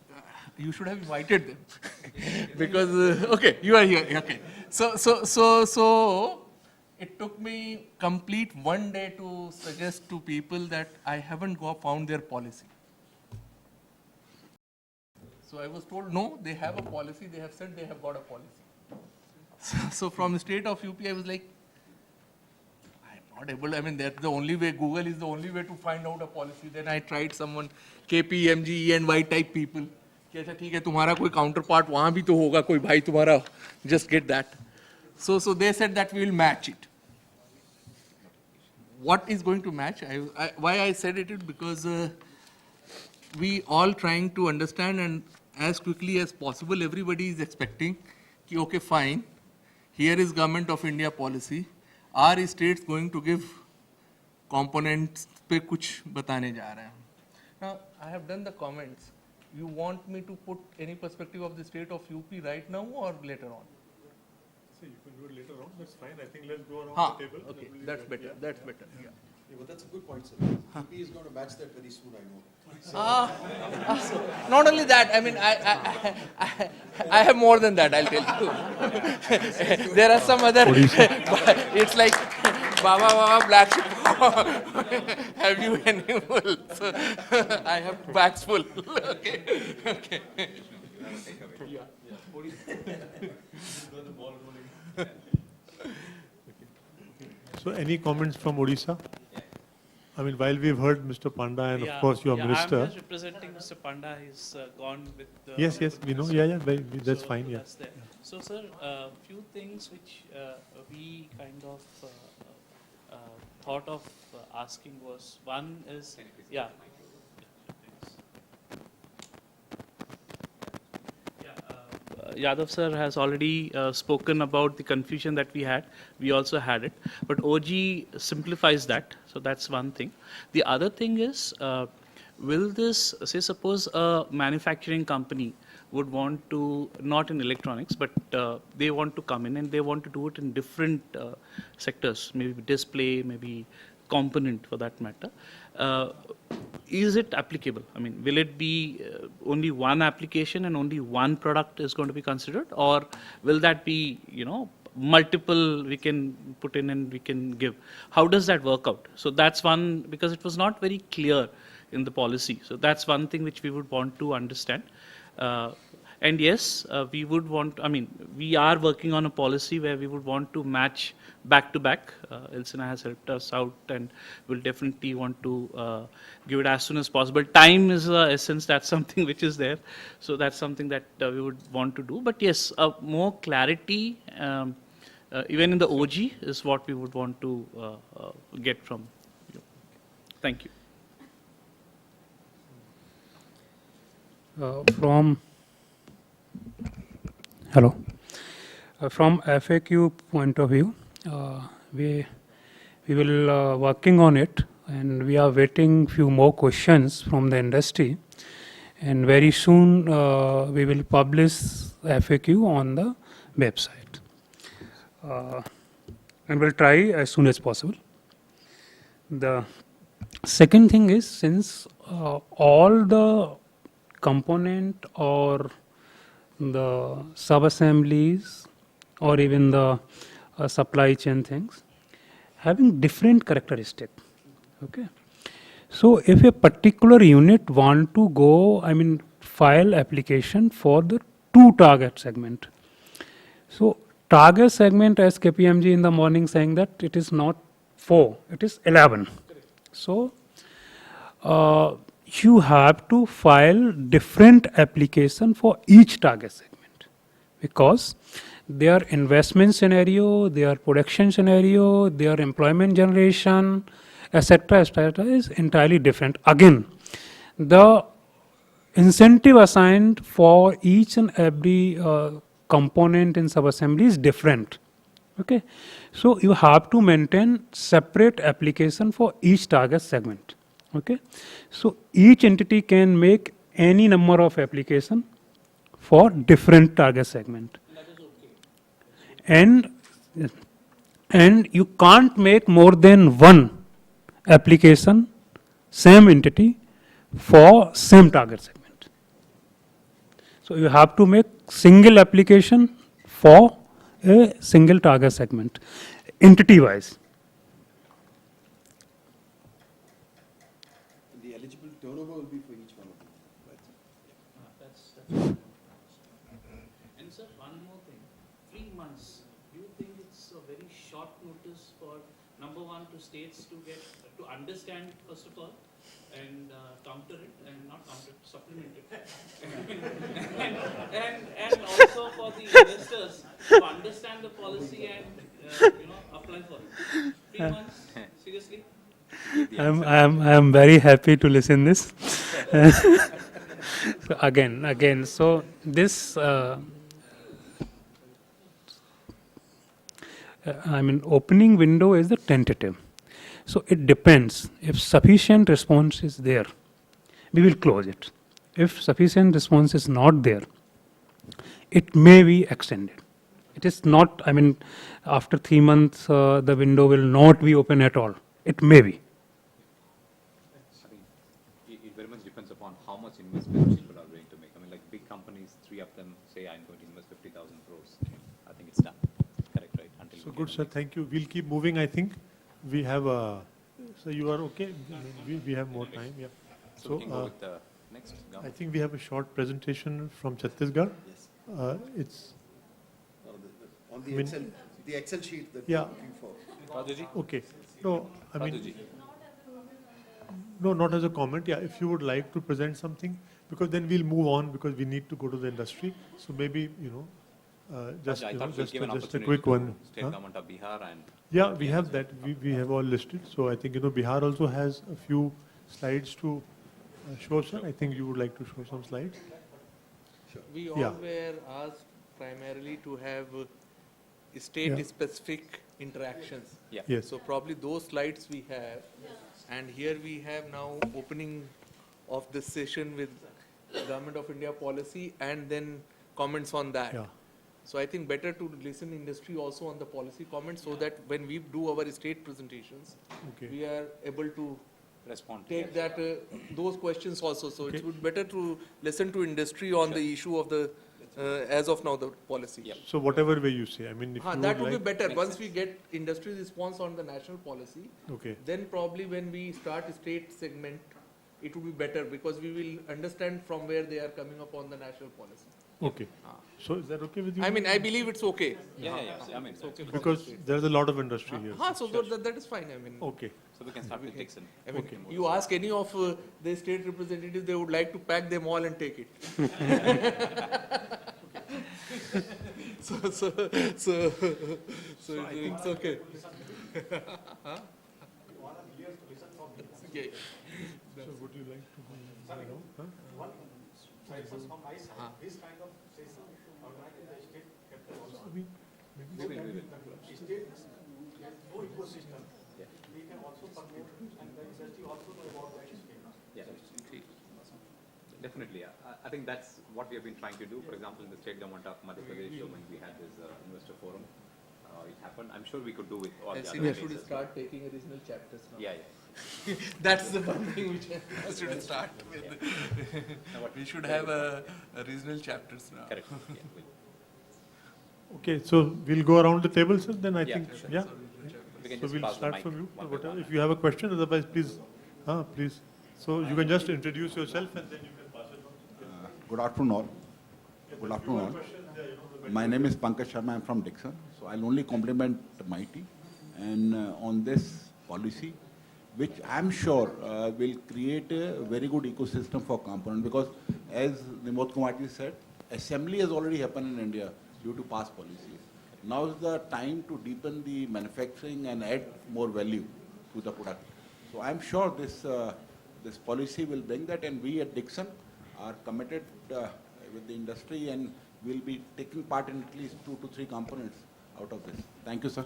you should have invited them because, okay, you are here, okay. So, it took me complete one day to suggest to people that I haven't found their policy. So I was told, no, they have a policy, they have said they have got a policy. So from the state of UP, I was like, I'm not able, I mean, that's the only way, Google is the only way to find out a policy. Then I tried someone, KP, MG, E and Y type people. कि अच्छा ठीक है, तुम्हारा कोई counterpart वहाँ भी तो होगा, कोई भाई तुम्हारा, just get that. So they said that we will match it. What is going to match? Why I said it is because we all trying to understand, and as quickly as possible, everybody is expecting कि okay, fine, here is Government of India policy. Are states going to give components पे कुछ बताने जा रहे हैं? Now, I have done the comments. You want me to put any perspective of the state of UP right now or later on? So you can do it later on, that's fine. I think let's go around Haan, the table. okay, that's better, that's better, yeah. Yeah, but that's a good point, sir. UP is going to match that very soon, I know. Not only that, I mean, I have more than that, I'll tell you. There are some other, it's like, Baba, black sheep, have you any wool? So, I have bags full, okay. So any comments from Odisha? I mean, while we've heard Mr. Panda and of course your minister. I'm just representing Mr. Panda. He's gone with the. Yes, we know. Yeah, that's So fine. Yeah. that's there. So, sir, few things which we kind of thought of asking was, one is, yeah. Yadav sir has already spoken about the confusion that we had. We also had it. But OG simplifies that. So that's one thing. The other thing is, will this, say suppose a manufacturing company would want to, not in electronics, but they want to come in and they want to do it in different sectors, maybe display, maybe component for that matter. Is it applicable? I mean, will it be only one application and only one product is going to be considered, or will that be, multiple we can put in and we can give? How does that work out? So that's one, because it was not very clear in the policy. So that's one thing which we would want to understand. And yes, we would want, we are working on a policy where we would want to match back to back. ELCINA has helped us out and we'll definitely want to give it as soon as possible. Time is the essence, that's something which is there. So that's something that we would want to do. But yes, more clarity, even in the OG, is what we would want to get from you. Thank you. From FAQ point of view, we will working on it, and we are waiting few more questions from the industry, and very soon we will publish FAQ on the website, and we'll try as soon as possible. The second thing is, since all the component or the sub-assemblies or even the supply chain things having different characteristic, okay? So if a particular unit want to go, file application for the 2 target segment. So target segment, as KPMG in the morning saying that it is not 4, it is 11. So you have to file different application for each target segment, because their investment scenario, their production scenario, their employment generation, etc., is entirely different. Again, the incentive assigned for each and every component in subassembly is different. Okay, so you have to maintain separate application for each target segment. Okay, so each entity can make any number of application for different target segment. And and you can't make more than one application, same entity, for same target segment. So you have to make single application for a single target segment, entity wise. The eligible turnover will be for each one of them. Right. And sir, one more thing, 3 months, do you think it's a very short notice for, number one, to states to get, to understand it first of all, and counter it, and not counter it, supplement it. and also for the investors to understand the policy and, apply for it. 3 months, seriously? I am very happy to listen this. So again, so this, opening window is the tentative. So it depends. If sufficient response is there, we will close it. If sufficient response is not there, it may be extended. It is not, after 3 months, the window will not be open at all. It may be. I think it very much depends upon how much investment people are willing to make. Like big companies, 3 of them say, I'm going to invest 50,000 crores. I think it's done. Correct, right? Until So we good, get sir. Thank you. We'll keep moving. I think we have. So you are okay? We have more time. Yeah. So we can go with the next. I think we have a short presentation from Chhattisgarh. Yes. It's On I mean- the Excel sheet that Yeah. we're looking for. Rajuji? okay. No, I mean, Rajuji. no, not as a comment. Yeah, if you would like to present something, because then we'll move on because we need to go to the industry. So maybe just I thought we'll give an just a opportunity quick to one. State Huh? Government of Bihar and Yeah, we have that. We have all listed. So I think Bihar also has a few slides to show, sir. I think you would like to show some slides. We all Yeah. were asked primarily to have state-specific interactions. yeah. Yes. So probably those slides we have, and here we have now opening of this session with Government of India policy and then comments on that. Yeah. So I think better to listen industry also on the policy comments so that when we do our state presentations, Okay. we are able to Respond. take that, those questions also. So Okay. it would better to listen to industry on the issue of the, as of now, the policy. Yep. So whatever way you say, I mean, if you That would would be like. better. Once we get industry response on the national policy, Okay. then probably when we start state segment, it would be better because we will understand from where they are coming up on the national policy. Okay. So is that okay with you? I mean, I believe it's okay. Yeah. I mean, It's okay for Because the state. there's a lot of industry here. So that is fine. I mean, Okay. so we can start with Dixon. I mean, Okay. you ask any of the state representatives, they would like to pack them all and take it. so it's okay. Okay. So would you like to go around? Huh? Yeah. Definitely. I think that's what we have been trying to do. For example, in the State Government of Madhya Pradesh, when we had this investor forum, it happened. I'm sure we could do with all the other ELCINA places. should start taking regional chapters now. Yeah. That's the one thing which I should start with. We should have a regional chapters now. Correct. Yeah. Okay, so we'll go around the table, sir, then I Yeah, think, sure. yeah. We can So just we'll pass the start mic from you, one by whatever. one. If you have a question, otherwise, please, please. So you can just introduce yourself and then you can pass it on. Good afternoon all. Good afternoon all. My name is Pankaj Sharma. I'm from Dixon. So I'll only compliment MeitY and on this policy, which I'm sure will create a very good ecosystem for component because as Nirmod Kumar ji said, assembly has already happened in India due to past policies. Now is the time to deepen the manufacturing and add more value to the product. So I'm sure this policy will bring that, and we at Dixon are committed with the industry and will be taking part in at least 2 to 3 components out of this. Thank you, sir.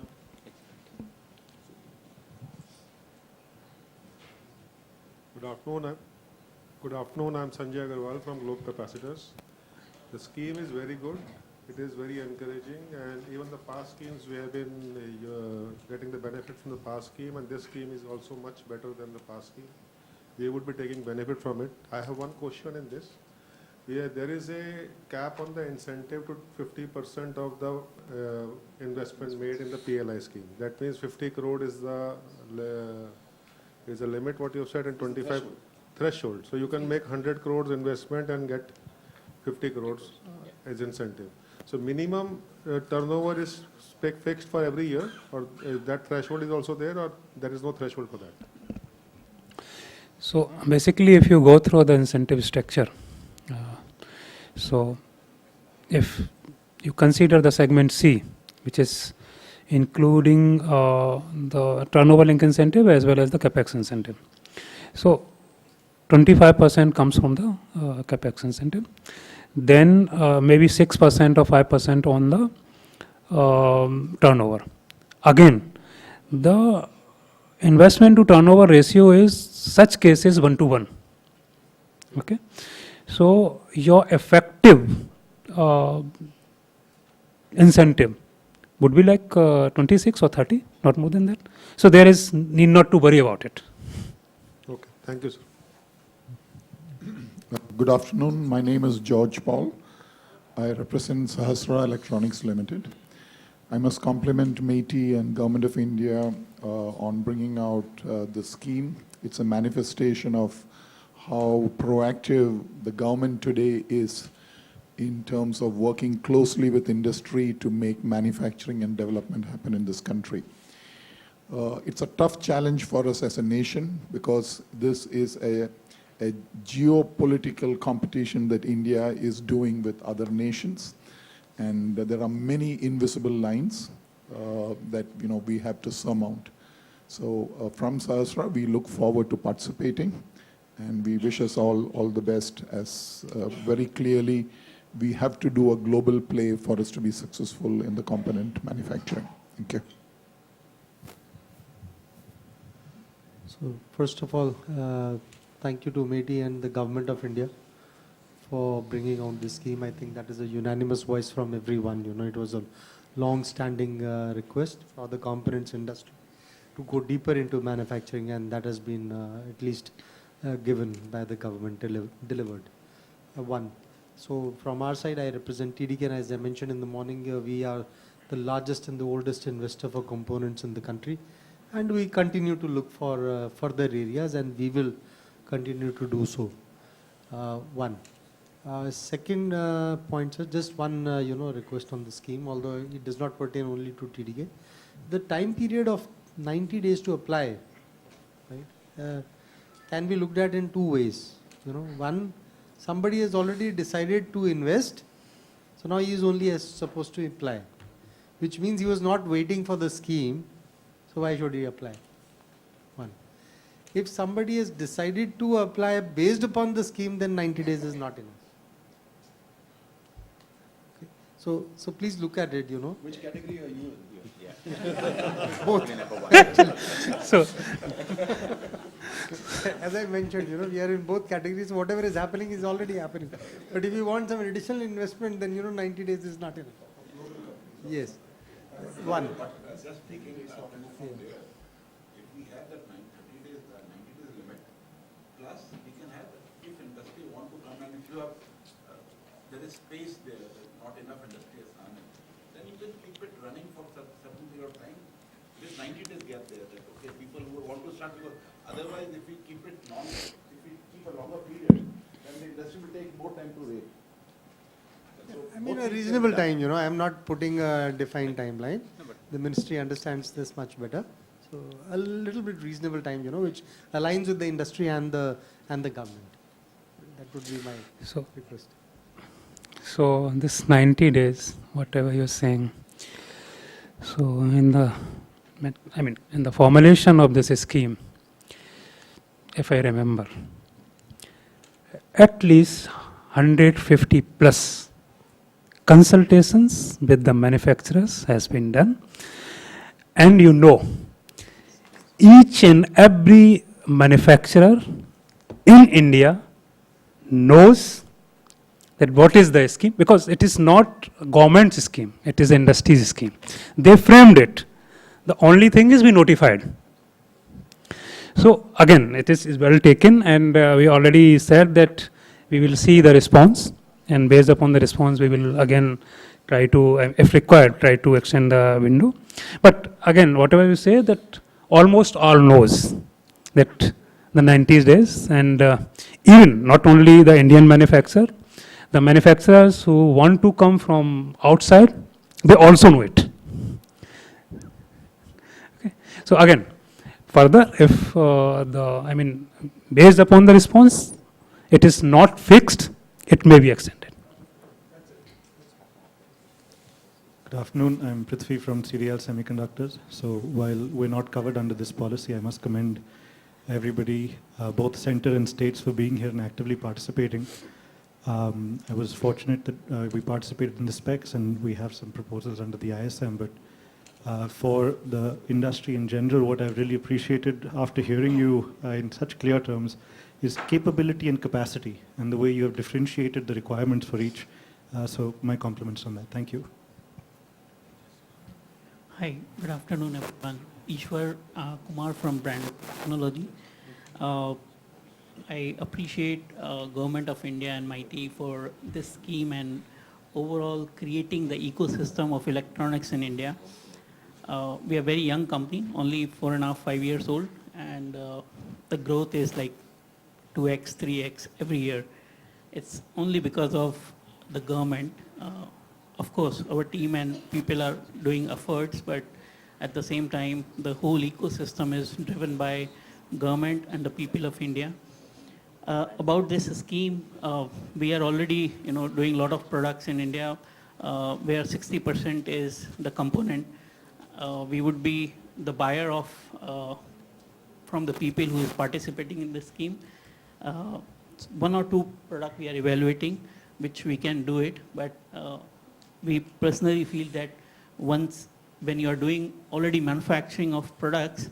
Good afternoon. Good afternoon. I'm Sanjay Agarwal from Globe Capacitors. The scheme is very good. It is very encouraging, and even the past schemes we have been getting the benefit from the past scheme, and this scheme is also much better than the past scheme. We would be taking benefit from it. I have one question in this. There is a cap on the incentive to 50% of the investment made in the PLI scheme. That means 50 crore is the limit, what you have said, and 25 threshold. So you can make 100 crores investment and get 50 crores as incentive. So minimum turnover is fixed for every year, or that threshold is also there, or there is no threshold for that? So basically, if you go through the incentive structure, so if you consider the segment C, which is including the turnover link incentive as well as the capex incentive. So 25% comes from the capex incentive. Then maybe 6% or 5% on the turnover. Again, the investment to turnover ratio is such cases 1:1. Okay, so your effective incentive would be like 26 or 30, not more than that. So there is need not to worry about it. Okay, thank you, sir. Good afternoon. My name is George Paul. I represent Sahasra Electronics Limited. I must compliment MeitY and Government of India on bringing out the scheme. It's a manifestation of how proactive the government today is in terms of working closely with industry to make manufacturing and development happen in this country. It's a tough challenge for us as a nation because this is a geopolitical competition that India is doing with other nations, and there are many invisible lines that we have to surmount. So from Sahasra, we look forward to participating, and we wish us all the best, as very clearly we have to do a global play for us to be successful in the component manufacturing. Thank you. So first of all, thank you to MeitY and the Government of India for bringing out this scheme. I think that is a unanimous voice from everyone. It was a long-standing request for the components industry to go deeper into manufacturing, and that has been at least given by the government, delivered. One. So from our side, I represent TDK, and as I mentioned in the morning, we are the largest and the oldest investor for components in the country, and we continue to look for further areas, and we will continue to do so. One. Second point, sir, just one request on the scheme, although it does not pertain only to TDK. The time period of 90 days to apply, right, can be looked at in two ways. One, somebody has already decided to invest, so now he is only supposed to apply, which means he was not waiting for the scheme, so why should he apply? One. If somebody has decided to apply based upon the scheme, then 90 days is not enough. Okay. So please look at it, Which category are you in? Both. So As I mentioned, we are in both categories. Whatever is happening is already happening. But if you want some additional investment, then 90 days is not enough. Yes. One. Just taking it out and from there, if we have that 90 days limit, plus we can have, if industry want to come and if you have, there is space there, not enough industry is running, then you can keep it running for a certain period of time. This 90 days gap there, that okay, people who want to start, because otherwise if we keep it if we keep a longer period, then the industry will take more time to wait. So I mean, both a things reasonable can be done. time, I am not putting a defined timeline. The ministry understands this much better. So a little bit reasonable time, which aligns with the industry and the government. That would be my request. So this 90 days, whatever you're saying. So in the formulation of this scheme, if I remember, at least 150 plus consultations with the manufacturers has been done. And you know, each and every manufacturer in India knows that what is the scheme, because it is not government's scheme, it is industry's scheme. They framed it. The only thing is we notified. So again, it is well taken, and we already said that we will see the response, and based upon the response, we will again try to, if required, try to extend the window. But again, whatever you say, that almost all knows that the 90 days, and even not only the Indian manufacturer, the manufacturers who want to come from outside, they also know it. Okay. So again, further, if based upon the response, it is not fixed, it may be extended. Good afternoon, I'm Prithvi from CDL Semiconductors. So while we're not covered under this policy, I must commend everybody, both center and states, for being here and actively participating. I was fortunate that we participated in the specs and we have some proposals under the ISM, but for the industry in general, what I've really appreciated after hearing you in such clear terms is capability and capacity, and the way you have differentiated the requirements for each. So my compliments on that. Thank you. Hi, good afternoon, everyone. Ishwar Kumar from Brand Technology. I appreciate Government of India and MeitY for this scheme and overall creating the ecosystem of electronics in India. We are a very young company, only 4.5, 5 years old, and the growth is like 2x, 3x every year. It's only because of the government. Of course, our team and people are doing efforts, but at the same time, the whole ecosystem is driven by government and the people of India. About this scheme, we are already doing a lot of products in India where 60% is the component. We would be the buyer of from the people who is participating in this scheme. 1 or 2 products we are evaluating, which we can do it, but we personally feel that when you are doing already manufacturing of products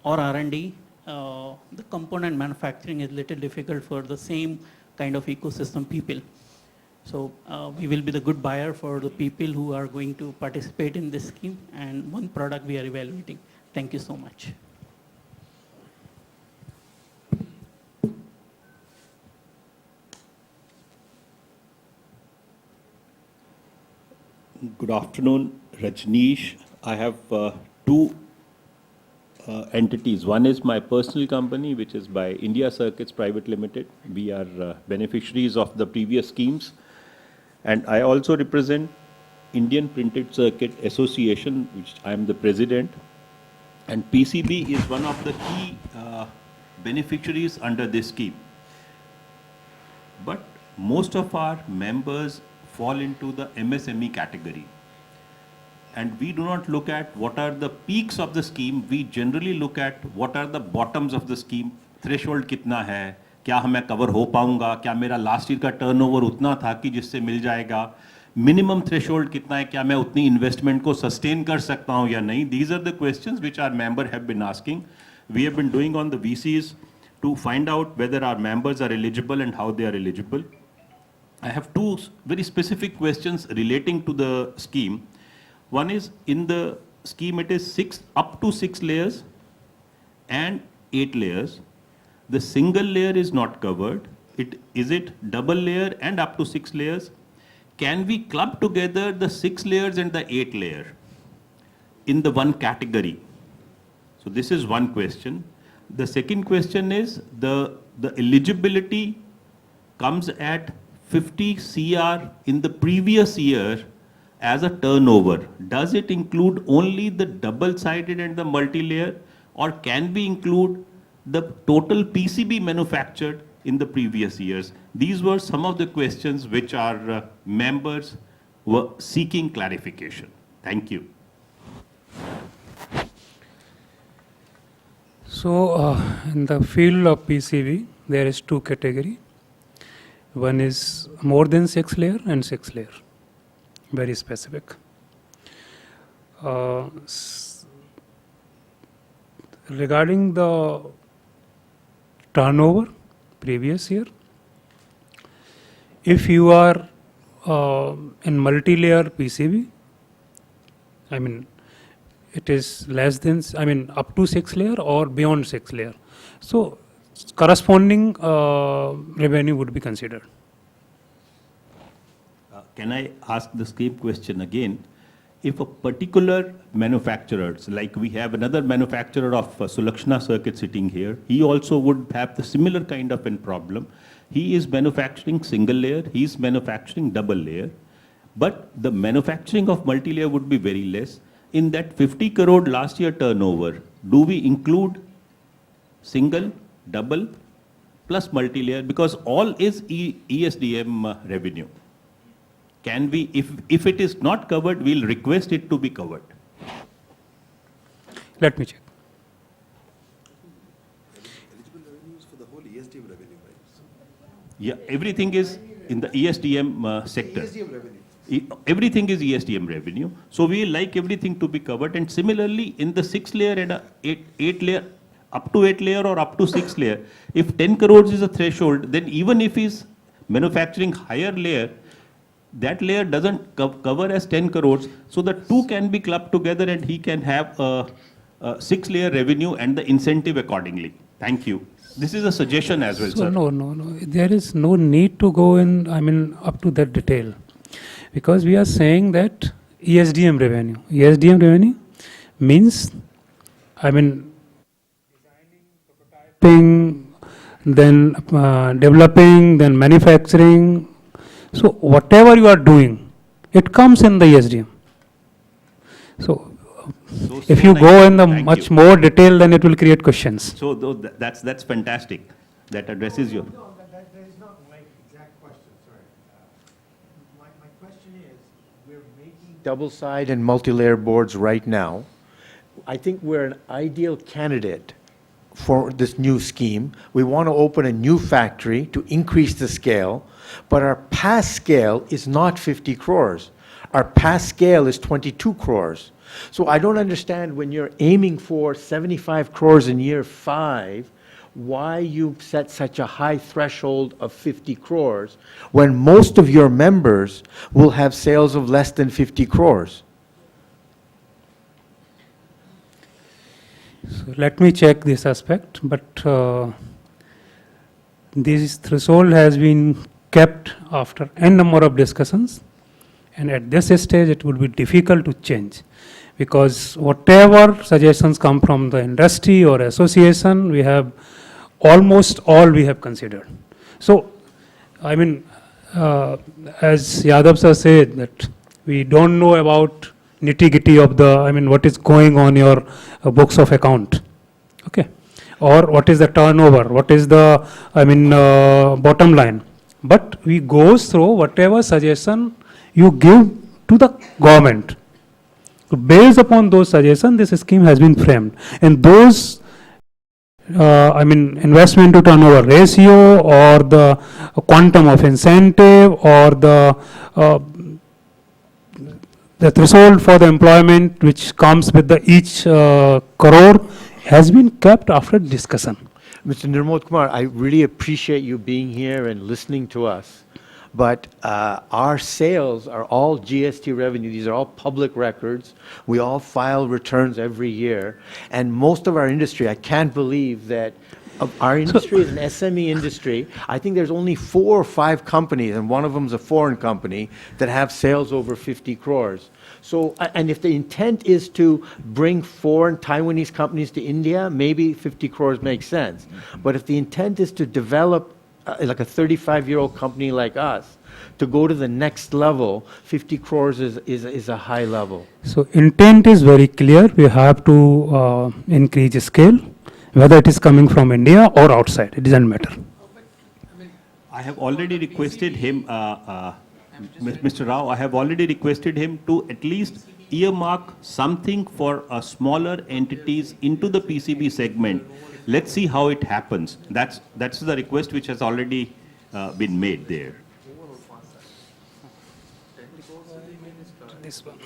or R&D, the component manufacturing is little difficult for the same kind of ecosystem people. So we will be the good buyer for the people who are going to participate in this scheme, and 1 product we are evaluating. Thank you so much. Good afternoon, Rajneesh. I have 2 entities. One is my personal company, which is by India Circuits Private Limited. We are beneficiaries of the previous schemes. And I also represent Indian Printed Circuit Association, which I am the president. And PCB is one of the key beneficiaries under this scheme. But most of our members fall into the MSME category. And we do not look at what are the peaks of the scheme. We generally look at what are the bottoms of the scheme. Threshold कितना है, क्या हमें cover हो पाऊंगा, क्या मेरा last year का turnover उतना था कि जिससे मिल जाएगा, minimum threshold कितना है, क्या मैं उतनी investment को sustain कर सकता हूँ या नहीं. These are the questions which our member have been asking. We have been doing on the VCs to find out whether our members are eligible and how they are eligible. I have 2 very specific questions relating to the scheme. One is, in the scheme it is up to 6 layers and 8 layers. The single layer is not covered. Is it double layer and up to 6 layers? Can we club together the 6 layers and the 8 layer in the one category? So this is one question. The second question is, the eligibility comes at 50 CR in the previous year as a turnover. Does it include only the double-sided and the multi-layer, or can we include the total PCB manufactured in the previous years? These were some of the questions which our members were seeking clarification. Thank you. So in the field of PCB, there is 2 categories. One is more than 6 layer and 6 layer, very specific. Regarding the turnover previous year, if you are in multi-layer PCB, I mean, it is less than, I mean, up to 6 layer or beyond 6 layer. So corresponding revenue would be considered. Can I ask the same question again? If a particular manufacturer, like we have another manufacturer of Sulakshana circuit sitting here, he also would have the similar kind of a problem. He is manufacturing single layer, he is manufacturing double layer, but the manufacturing of multi-layer would be very less. In that 50 crore last year turnover, do we include single, double, plus multi-layer? Because all is ESDM revenue. Can we, if it is not covered, we'll request it to be covered. Let me check. Eligible revenues for the whole ESDM revenue, right? Yeah, everything is in the ESDM sector. ESDM revenue. Everything is ESDM revenue. So we like everything to be covered. And similarly, in the 6 layer and 8 layer, up to 8 layer or up to 6 layer, if 10 crores is a threshold, then even if he's manufacturing higher layer, that layer doesn't cover as 10 crores. So the two can be clubbed together and he can have a 6 layer revenue and the incentive accordingly. Thank you. This is a suggestion as well, So sir. no. There is no need to go in, I mean, up to that detail. Because we are saying that ESDM revenue. ESDM revenue means, I mean, designing, then developing, then manufacturing. So whatever you are doing, it comes in the ESDM. So if you go in the much more detail, then it will create questions. So that's fantastic. That addresses your. No, that is not my exact question, sorry. My question is, we're making double-side and multi-layer boards right now. I think we're an ideal candidate for this new scheme. We want to open a new factory to increase the scale, but our past scale is not 50 crores. Our past scale is 22 crores. So I don't understand when you're aiming for 75 crores in year 5, why you set such a high threshold of 50 crores when most of your members will have sales of less than 50 crores. So let me check this aspect, but this threshold has been kept after n number of discussions, and at this stage it would be difficult to change, because whatever suggestions come from the industry or association, we have almost all we have considered. So, I mean, as Yadav sir said, that we don't know about nitty-gritty of the, I mean, what is going on your books of account, okay, or what is the turnover, what is the, I mean, bottom line. But we go through whatever suggestion you give to the government. So based upon those suggestions, this scheme has been framed, and those I mean, investment to turnover ratio or the quantum of incentive or the threshold for the employment which comes with the each crore has been kept after discussion. Mr. Nirmod Kumar, I really appreciate you being here and listening to us. But our sales are all GST revenue. These are all public records. We all file returns every year. And most of our industry, I can't believe that our industry is an SME industry. I think there's only 4 or 5 companies, and one of them is a foreign company, that have sales over 50 crores. So, and if the intent is to bring foreign Taiwanese companies to India, maybe 50 crores makes sense. But if the intent is to develop like a 35-year-old company like us, to go to the next level, 50 crores is a high level. So intent is very clear. We have to increase scale, whether it is coming from India or outside. It doesn't matter. I have already requested him, Mr. Rao, I have already requested him to at least earmark something for smaller entities into the PCB segment. Let's see how it happens. That's the request which has already been made there. This one.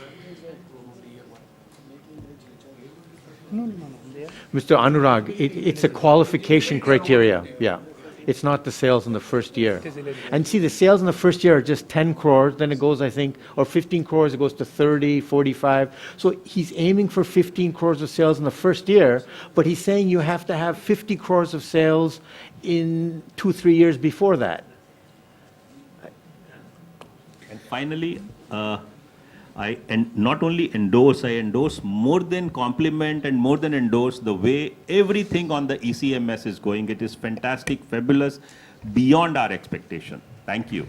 Mr. Anurag, it's a qualification criteria, yeah. It's not the sales in the first year. And see, the sales in the first year are just 10 crores, then it goes, I think, or 15 crores, it goes to 30, 45. So he's aiming for 15 crores of sales in the first year, but he's saying you have to have 50 crores of sales in 2-3 years before that. And finally, I not only endorse, I endorse more than compliment and more than endorse the way everything on the ECMS is going. It is fantastic, fabulous, beyond our expectation. Thank you.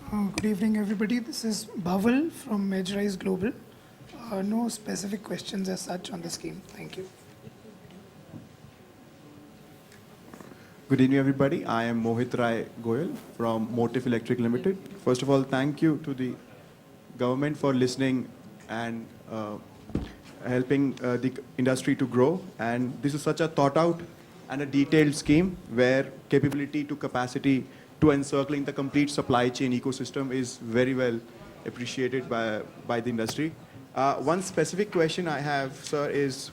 Good evening, everybody. This is Bhaval from MeitY Global. No specific questions as such on the scheme. Thank you. Good evening, everybody. I am Mohit Rai Goyal from Motive Electric Limited. First of all, thank you to the government for listening and helping the industry to grow. And this is such a thought out and a detailed scheme where capability to capacity to encircling the complete supply chain ecosystem is very well appreciated by the industry. One specific question I have, sir, is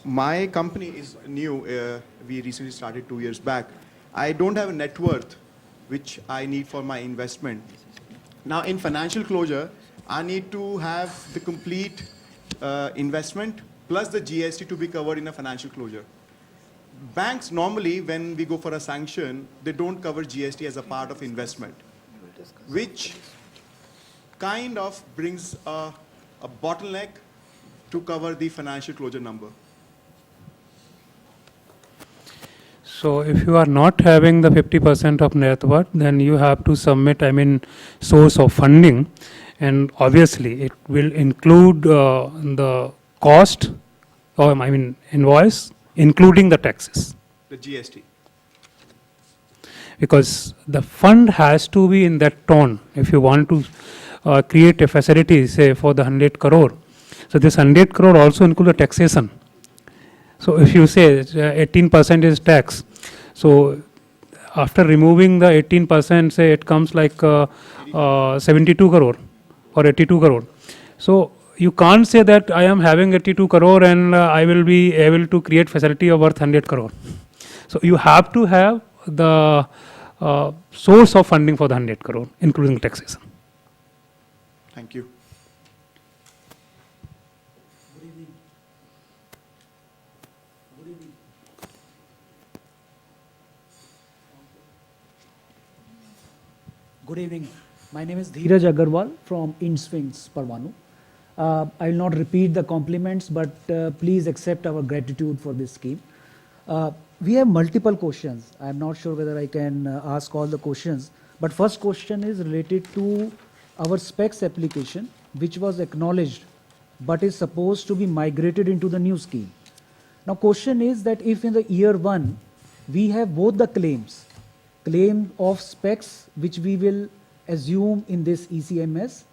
my company is new. We recently started 2 years back. I don't have a net worth which I need for my investment. Now, in financial closure, I need to have the complete investment plus the GST to be covered in a financial closure. Banks normally, when we go for a sanction, they don't cover GST as a part of investment, which kind of brings a bottleneck to cover the financial closure number. So if you are not having the 50% of net worth, then you have to submit, source of funding, and obviously it will include the cost, or invoice, including the taxes. The GST. Because the fund has to be in that tone. If you want to create a facility, say for the 100 crore, so this 100 crore also include the taxation. So if you say 18% is tax, so after removing the 18%, say it comes like 72 crore or 82 crore. So you can't say that I am having 82 crore and I will be able to create facility of worth 100 crore. So you have to have the source of funding for the 100 crore, including taxation. Thank you. Good evening. My name is Dheeraj Agarwal from InSwings, Parvanu. I will not repeat the compliments, but please accept our gratitude for this scheme. We have multiple questions. I am not sure whether I can ask all the questions, but first question is related to our specs application, which was acknowledged, but is supposed to be migrated into the new scheme. Now, question is that if in the year 1, we have both the claims, claim of specs, which we will assume in this ECMS,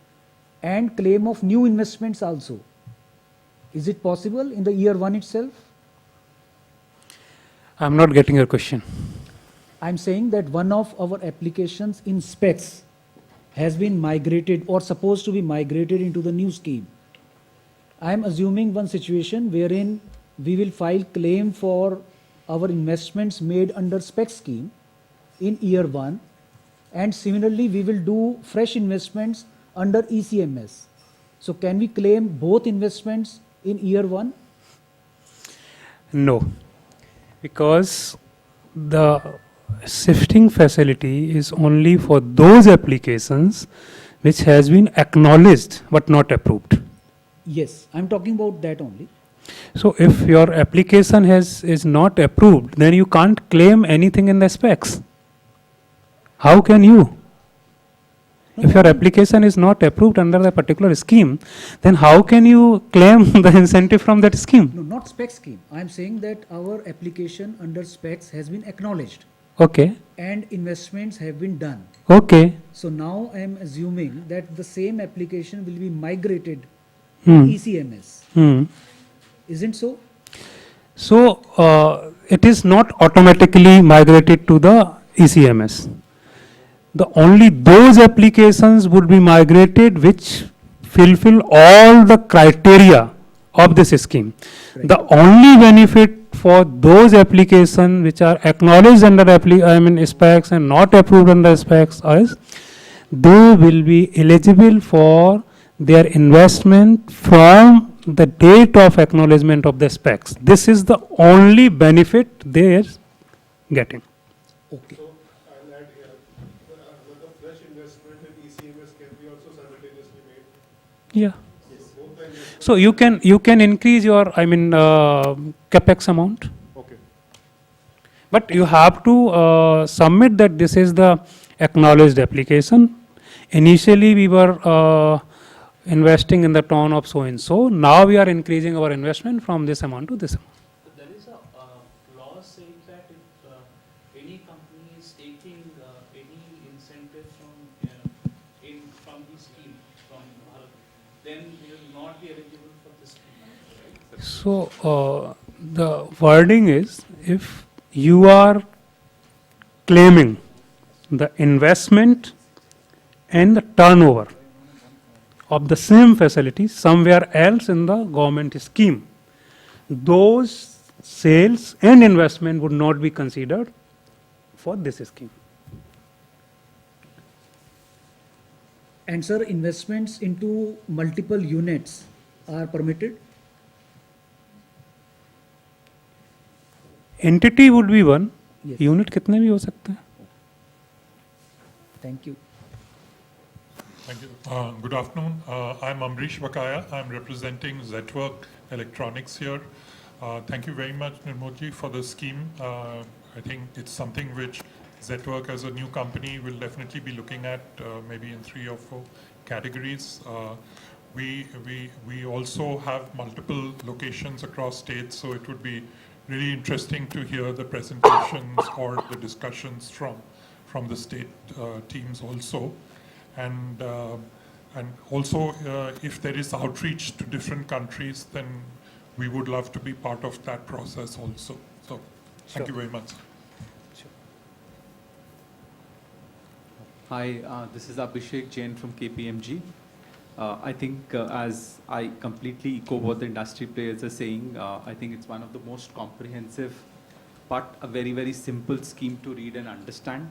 and claim of new investments also. Is it possible in the year 1 itself? I'm not getting your question. I'm saying that one of our applications in specs has been migrated or supposed to be migrated into the new scheme. I'm assuming one situation wherein we will file claim for our investments made under spec scheme in year 1, and similarly we will do fresh investments under ECMS. So can we claim both investments in year 1? No, because the shifting facility is only for those applications which has been acknowledged but not approved. Yes, I'm talking about that only. So if your application is not approved, then you can't claim anything in the specs. How can you? If your application is not approved under the particular scheme, then how can you claim the incentive from that scheme? No, not spec scheme. I am saying that our application under specs has been acknowledged. Okay. And investments have been done. Okay. So now I am assuming that the same application will be migrated to Hmm. ECMS. Hmm. Isn't so? So it is not automatically migrated to the ECMS. The only those applications would be migrated which fulfill all the criteria of this scheme. The only benefit for those applications which are acknowledged under specs and not approved under specs is they will be eligible for their investment from the date of acknowledgement of the specs. This is the only benefit they are getting. Okay. So I'll add here, the fresh investment in ECMS can be also simultaneously made. Yeah. Yes. Both the investment So you can increase your capex amount. Okay. But you have to submit that this is the acknowledged application. Initially we were investing in the tone of so and so. Now we are increasing our investment from this amount to this amount. But there is a clause saying that if any company is taking any incentive from the scheme, from Bharat, then they will not be eligible for this scheme. Right? So the wording is, if you are claiming the investment and the turnover of the same facility somewhere else in the government scheme, those sales and investment would not be considered for this scheme. And sir, investments into multiple units are permitted? Entity would be one, Yes. unit कितने भी हो सकते हैं. Thank you. Thank you. Good afternoon. I'm Amrish Vakaya. I'm representing Zetwork Electronics here. Thank you very much, Nirmodji, for the scheme. I think it's something which Zetwork as a new company will definitely be looking at maybe in 3 or 4 categories. We also have multiple locations across states, so it would be really interesting to hear the presentations or the discussions from the state teams also. And also, if there is outreach to different countries, then we would love to be part of that process also. So, thank you very much. Hi, this is Abhishek Jain from KPMG. I think as I completely echo what the industry players are saying, I think it's one of the most comprehensive, but a very, very simple scheme to read and understand.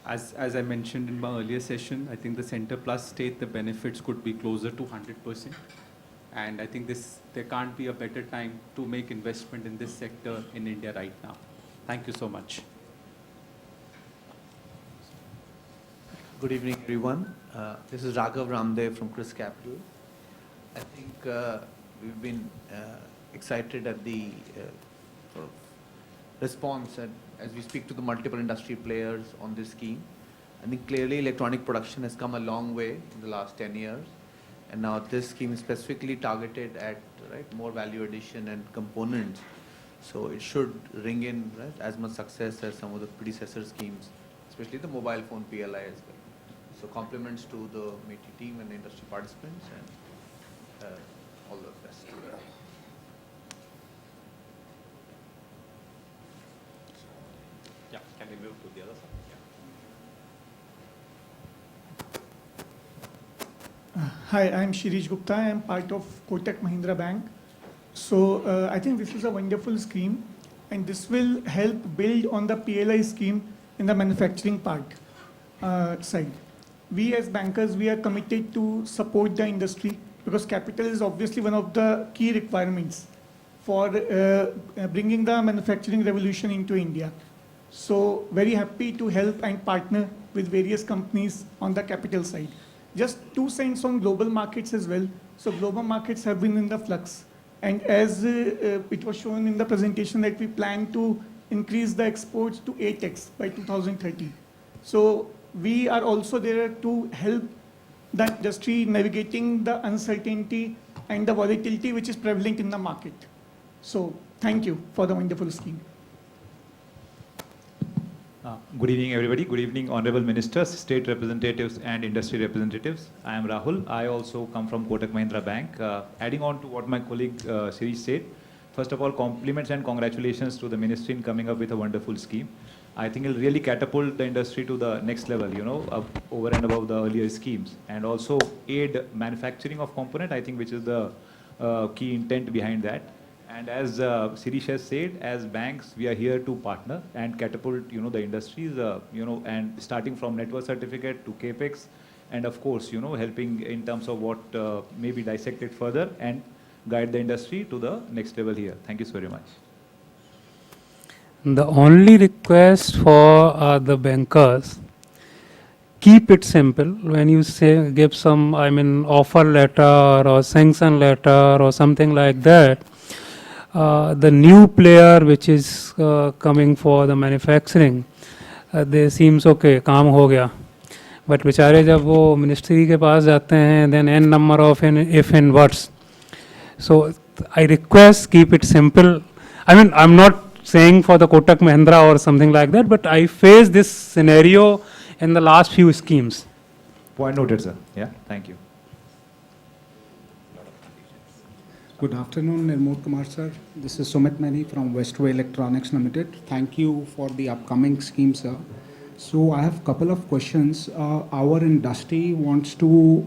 As I mentioned in my earlier session, I think the center plus state, the benefits could be closer to 100%. And I think there can't be a better time to make investment in this sector in India right now. Thank you so much. Good evening, everyone. This is Raghav Ramdev from Chris Capital. I think we've been excited at the response as we speak to the multiple industry players on this scheme. I think clearly electronic production has come a long way in the last 10 years. And now this scheme is specifically targeted at more value addition and components. So it should ring in as much success as some of the predecessor schemes, especially the mobile phone PLI as well. So compliments to the MeitY team and the industry participants, and all the best. Yeah, can we move to the other side? Hi, I'm Shirish Gupta. I'm part of Kotak Mahindra Bank. So I think this is a wonderful scheme, and this will help build on the PLI scheme in the manufacturing part side. We as bankers, we are committed to support the industry because capital is obviously one of the key requirements for bringing the manufacturing revolution into India. So very happy to help and partner with various companies on the capital side. Just 2 cents on global markets as well. So global markets have been in the flux. And as it was shown in the presentation that we plan to increase the exports to 8x by 2030. So we are also there to help the industry navigating the uncertainty and the volatility which is prevalent in the market. So thank you for the wonderful scheme. Good evening, everybody. Good evening, honorable ministers, state representatives, and industry representatives. I am Rahul. I also come from Kotak Mahindra Bank. Adding on to what my colleague Shirish said, first of all, compliments and congratulations to the ministry in coming up with a wonderful scheme. I think it'll really catapult the industry to the next level, you know, over and above the earlier schemes, and also aid manufacturing of component, I think, which is the key intent behind that. And as Sirish has said, as banks, we are here to partner and catapult, you know, the industries, you know, and starting from network certificate to CAPEX, and of course, you know, helping in terms of what may be dissected further and guide the industry to the next level here. Thank you so very much. The only request for the bankers, keep it simple. When you say give some, I mean, offer letter or sanction letter or something like that, the new player which is coming for the manufacturing, they seems okay, काम हो गया. But बेचारे जब वो ministry के पास जाते हैं, then n number of if and buts. So I request keep it simple. I mean, I'm not saying for the Kotak Mahindra or something like that, but I faced this scenario in the last few schemes. Point noted, sir. Yeah, thank you. Good afternoon, Nirmod Kumar, sir. This is Sumit Mani from Westway Electronics Limited. Thank you for the upcoming scheme, sir. So I have a couple of questions. Our industry wants to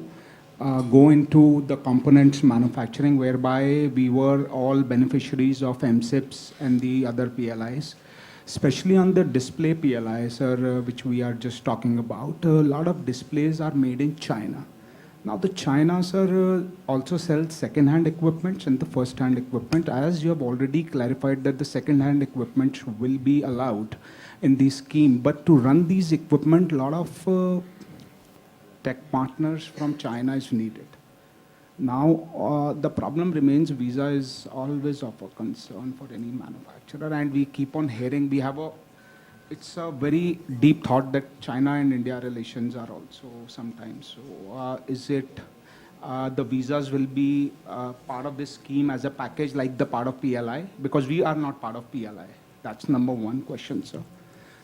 go into the components manufacturing, whereby we were all beneficiaries of MSIPs and the other PLIs, especially on the display PLI, sir, which we are just talking about. A lot of displays are made in China. Now the China, sir, also sells second-hand equipment and the first-hand equipment. As you have already clarified that the second-hand equipment will be allowed in this scheme, but to run these equipment, a lot of tech partners from China is needed. Now the problem remains, visa is always of a concern for any manufacturer, and we keep on hearing, it's a very deep thought that China and India relations are also sometimes. So is it the visas will be part of this scheme as a package like the part of PLI? Because we are not part of PLI. That's number one question, sir.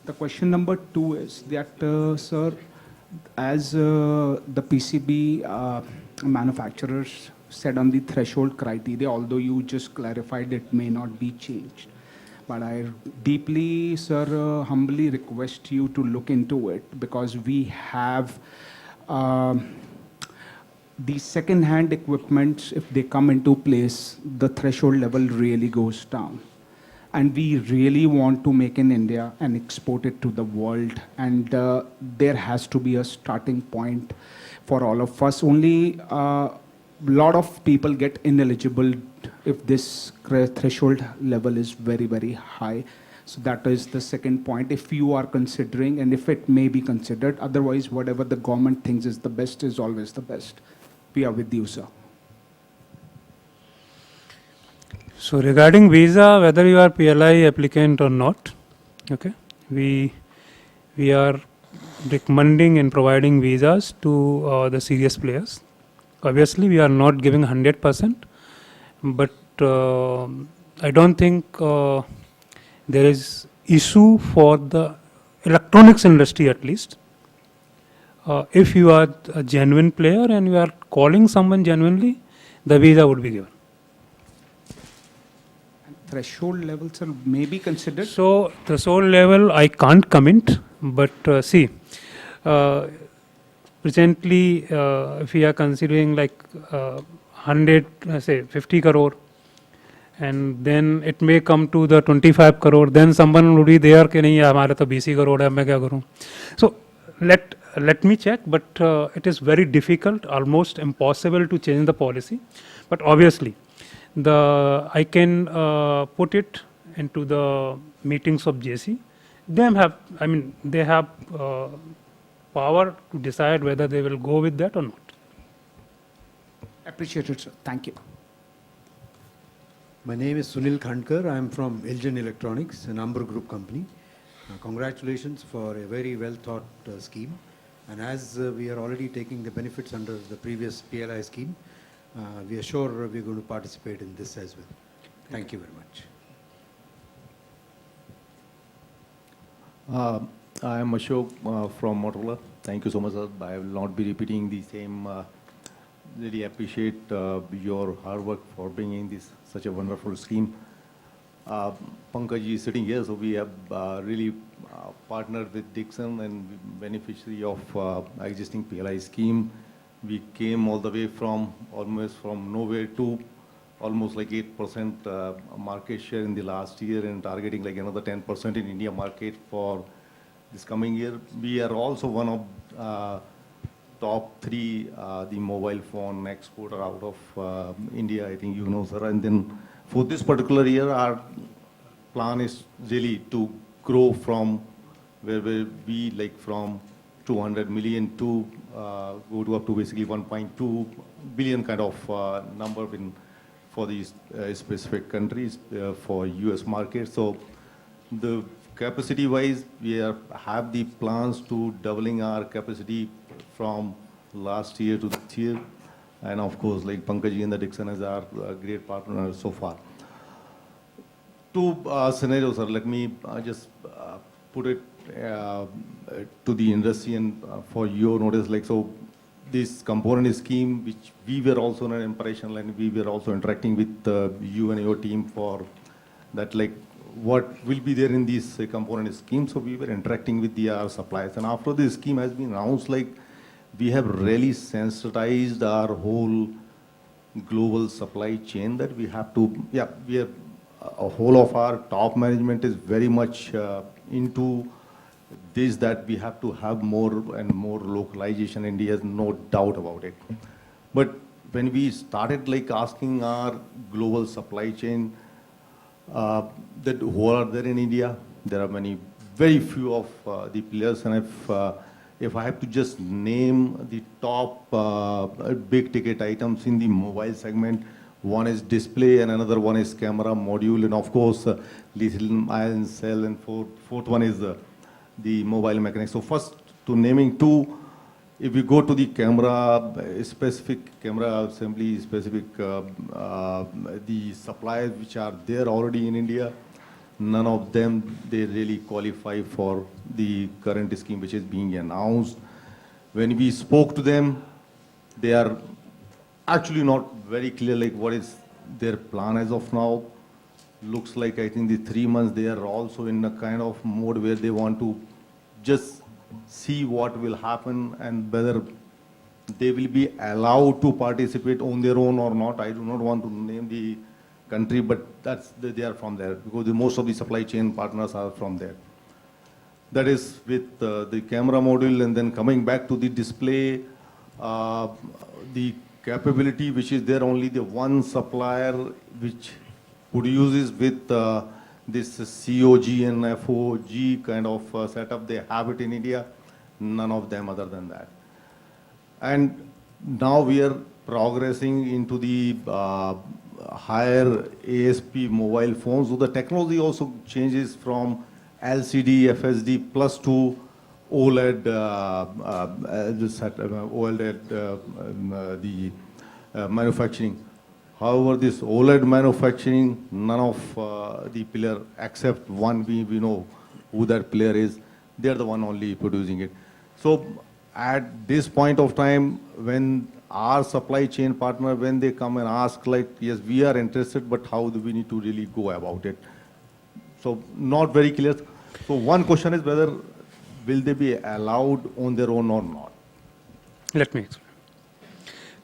The question number two is that, sir, as the PCB manufacturers said on the threshold criteria, although you just clarified it may not be changed, but I deeply, sir, humbly request you to look into it, because we have the second-hand equipment, if they come into place, the threshold level really goes down. And we really want to make in India and export it to the world. And there has to be a starting point for all of us. Only a lot of people get ineligible if this threshold level is very, very high. So that is the second point, if you are considering and if it may be considered. Otherwise, whatever the government thinks is the best is always the best. We are with you, sir. So regarding visa, whether you are PLI applicant or not, okay, we are recommending and providing visas to the serious players. Obviously, we are not giving 100%, but I don't think there is issue for the electronics industry at least. If you are a genuine player and you are calling someone genuinely, the visa would be given. Threshold levels are maybe considered? So threshold level I can't comment, but see, presently if we are considering like 100, say 50 crore, and then it may come to the 25 crore, then someone would be there कि नहीं हमारा तो 20 crore है मैं क्या करूँ? So let me check, but it is very difficult, almost impossible to change the policy, but obviously I can put it into the meetings of JC. They have power to decide whether they will go with that or not. Appreciate it, sir. Thank you. My name is Sunil Khandkar. I am from Elgin Electronics, an Amber Group company. Congratulations for a very well thought scheme. And as we are already taking the benefits under the previous PLI scheme, we are sure we are going to participate in this as well. Thank you very much. I am Ashok from Motorola. Thank you so much, sir. I will not be repeating the same. Really appreciate your hard work for bringing this such a wonderful scheme. Pankaj is sitting here, so we have really partnered with Dixon and beneficiary of existing PLI scheme. We came all the way from almost from nowhere to almost like 8% market share in the last year and targeting like another 10% in India market for this coming year. We are also one of top 3 the mobile phone exporter out of India, I think you know, sir. And then for this particular year, our plan is really to grow from where we like from 200 million to go to up to basically 1.2 billion kind of number for these specific countries for US market. So the capacity wise, we have the plans to doubling our capacity from last year to this year. And of course, like Pankaj and the Dixon is our great partner so far. 2 scenarios, sir. Let me just put it to the industry and for your notice. Like, so this component scheme, which we were also in an impression and we were also interacting with you and your team for that, like what will be there in this component scheme. So we were interacting with our suppliers. And after this scheme has been announced, like we have really sensitized our whole global supply chain that we have to, we have a whole of our top management is very much into this, that we have to have more and more localization in India, no doubt about it. But when we started like asking our global supply chain that who are there in India, there are very few of the players. And if I have to just name the top big ticket items in the mobile segment, one is display and another one is camera module, and of course lithium ion cell, and fourth one is the mobile mechanics. So first to naming 2, if we go to the camera specific, camera assembly specific, the suppliers which are there already in India, none of them, they really qualify for the current scheme which is being announced. When we spoke to them, they are actually not very clear like what is their plan as of now. Looks like I think the 3 months they are also in a kind of mode where they want to just see what will happen and whether they will be allowed to participate on their own or not. I do not want to name the country, but they are from there because most of the supply chain partners are from there. That is with the camera module. And then coming back to the display, the capability which is there, only the one supplier which produces with this COG and FOG kind of setup, they have it in India, none of them other than that. And now we are progressing into the higher ASP mobile phones. So the technology also changes from LCD, FSD plus to OLED, the manufacturing. However, this OLED manufacturing, none of the player except one, we know who that player is. They are the one only producing it. So at this point of time, when our supply chain partner, when they come and ask like, yes, we are interested, but how do we need to really go about it? So not very clear. So one question is whether will they be allowed on their own or not? Let me explain.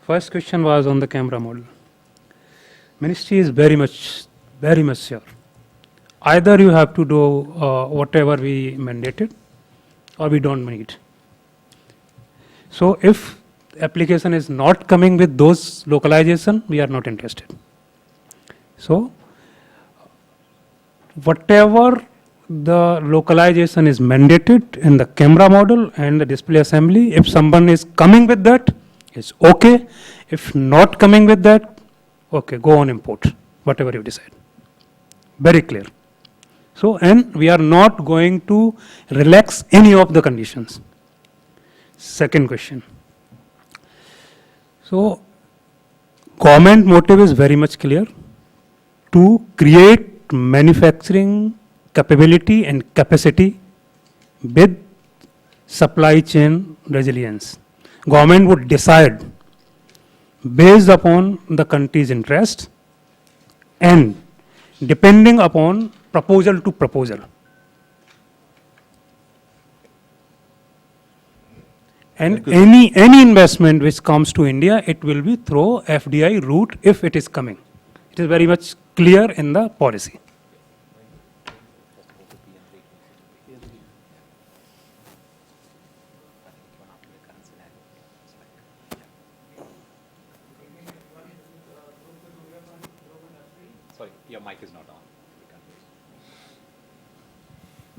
First question was on the camera model. Ministry is very much sure. Either you have to do whatever we mandated or we don't need. So if application is not coming with those localization, we are not interested. So whatever the localization is mandated in the camera model and the display assembly, if someone is coming with that, it's okay. If not coming with that, okay, go on import, whatever you decide. Very clear. So, and we are not going to relax any of the conditions. Second question. So, government motive is very much clear to create manufacturing capability and capacity with supply chain resilience. Government would decide based upon the country's interest and depending upon proposal to proposal. And any investment which comes to India, it will be through FDI route if it is coming. It is very much clear in the policy. Sorry, your mic is not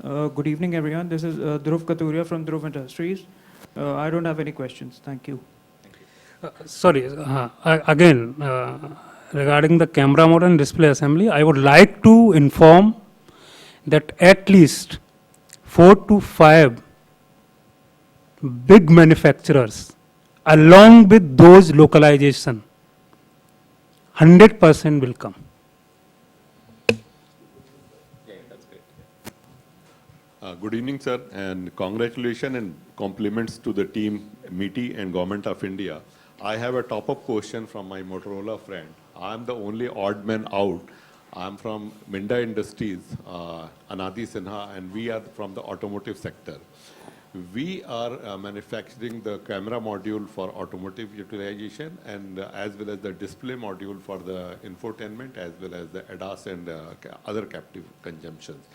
on. Good evening, everyone. This is Dhruv Katuria from Dhruv Industries. I don't have any questions. Thank you. Again, regarding the camera module and display assembly, I would like to inform that at least 4 to 5 big manufacturers, along with those localization, 100% will come. Good evening, sir, and congratulations and compliments to the team, MeitY and Government of India. I have a top-up question from my Motorola friend. I'm the only odd man out. I'm from Minda Industries, Anadi Sinha, and we are from the automotive sector. We are manufacturing the camera module for automotive utilization and as well as the display module for the infotainment as well as the ADAS and other captive consumptions.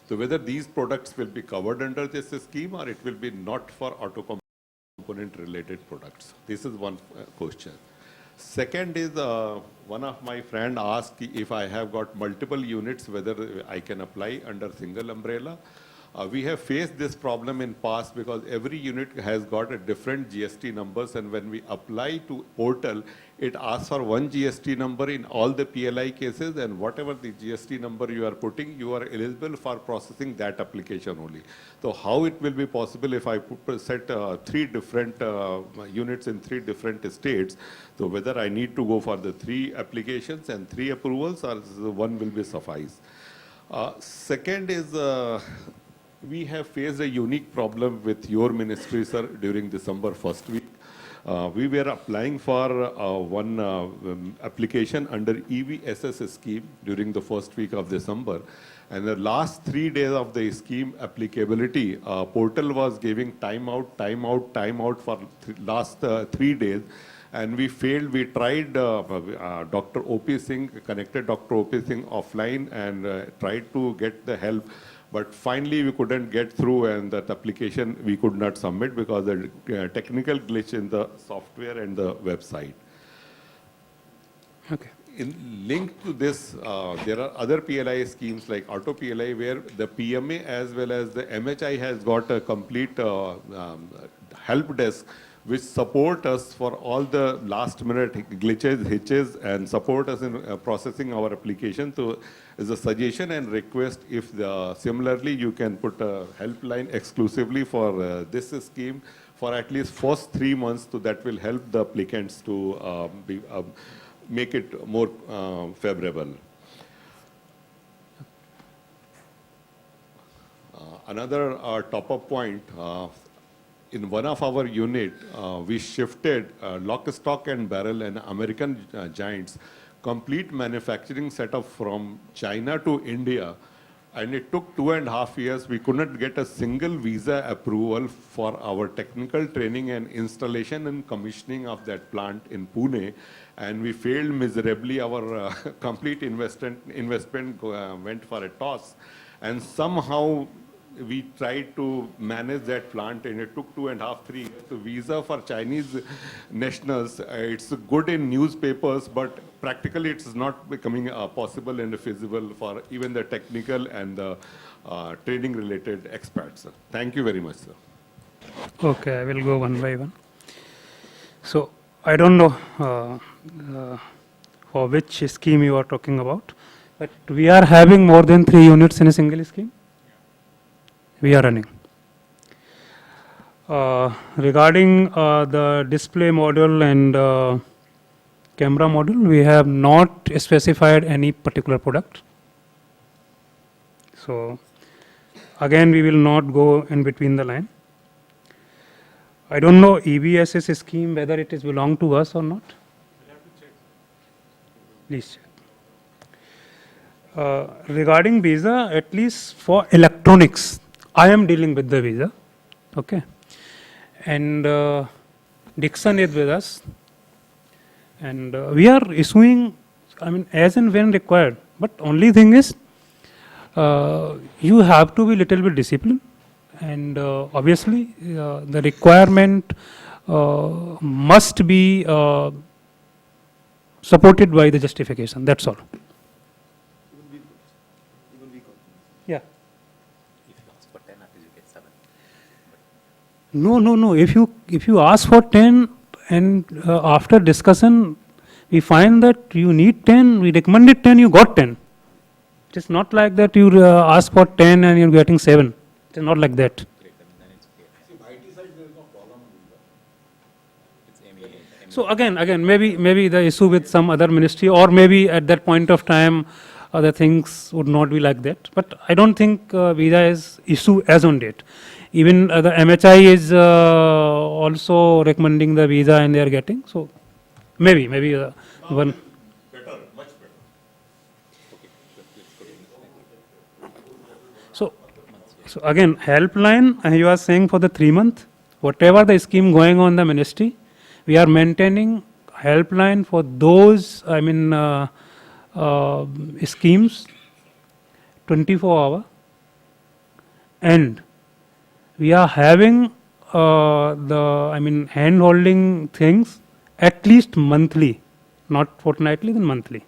So whether these products will be covered under this scheme or it will be not for auto component related products. This is one question. Second is one of my friend asked if I have got multiple units, whether I can apply under single umbrella. We have faced this problem in past because every unit has got a different GST numbers, and when we apply to portal, it asks for one GST number in all the PLI cases, and whatever the GST number you are putting, you are eligible for processing that application only. So how it will be possible if I set 3 different units in 3 different states? So whether I need to go for the 3 applications and 3 approvals, or one will be suffice. Second is we have faced a unique problem with your ministry, sir, during December first week. We were applying for one application under EVSS scheme during the first week of December. And the last 3 days of the scheme applicability, portal was giving timeout for last 3 days. And we failed. We tried Dr. O.P. Singh, connected Dr. O.P. Singh offline and tried to get the help. But finally, we couldn't get through, and that application we could not submit because of the technical glitch in the software and the website. Okay. In link to this, there are other PLI schemes like Auto PLI, where the PMA as well as the MHI has got a complete help desk which support us for all the last minute glitches, hitches, and support us in processing our application. So as a suggestion and request, if similarly you can put a helpline exclusively for this scheme for at least first 3 months, so that will help the applicants to make it more favorable. Another top-up point, in one of our unit, we shifted lock, stock and barrel and American giants complete manufacturing setup from China to India, and it took 2.5 years. We could not get a single visa approval for our technical training and installation and commissioning of that plant in Pune, and we failed miserably. Our complete investment went for a toss, and somehow we tried to manage that plant, and it took 2.5, 3 years. The visa for Chinese nationals, it's good in newspapers, but practically it's not becoming possible and feasible for even the technical and the training related experts. Thank you very much, sir. Okay, I will go one by one. So I don't know for which scheme you are talking about, but we are having more than 3 units in a single scheme. We are running. Regarding the display module and camera module, we have not specified any particular product. So again, we will not go in between the line. I don't know EVSS scheme, whether it is belong to us or not. Please check. Regarding visa, at least for electronics, I am dealing with the visa. Okay. And Dixon is with us. And we are issuing, I mean, as and when required. But only thing is, you have to be little bit disciplined. And obviously, the requirement must be supported by the justification. That's all. Yeah. No. If you ask for 10 and after discussion we find that you need 10, we recommended 10, you got 10. It is not like that you ask for 10 and you're getting 7. It is not like that. So again, maybe the issue with some other ministry, or maybe at that point of time, other things would not be like that. But I don't think visa is issue as on date. Even the MHI is also recommending the visa and they are getting. So maybe one. Better, much better. So again, helpline, you are saying for the 3 month, whatever the scheme going on in the ministry, we are maintaining helpline for those, schemes 24 hour, and we are having hand holding things at least monthly, not fortnightly, then monthly.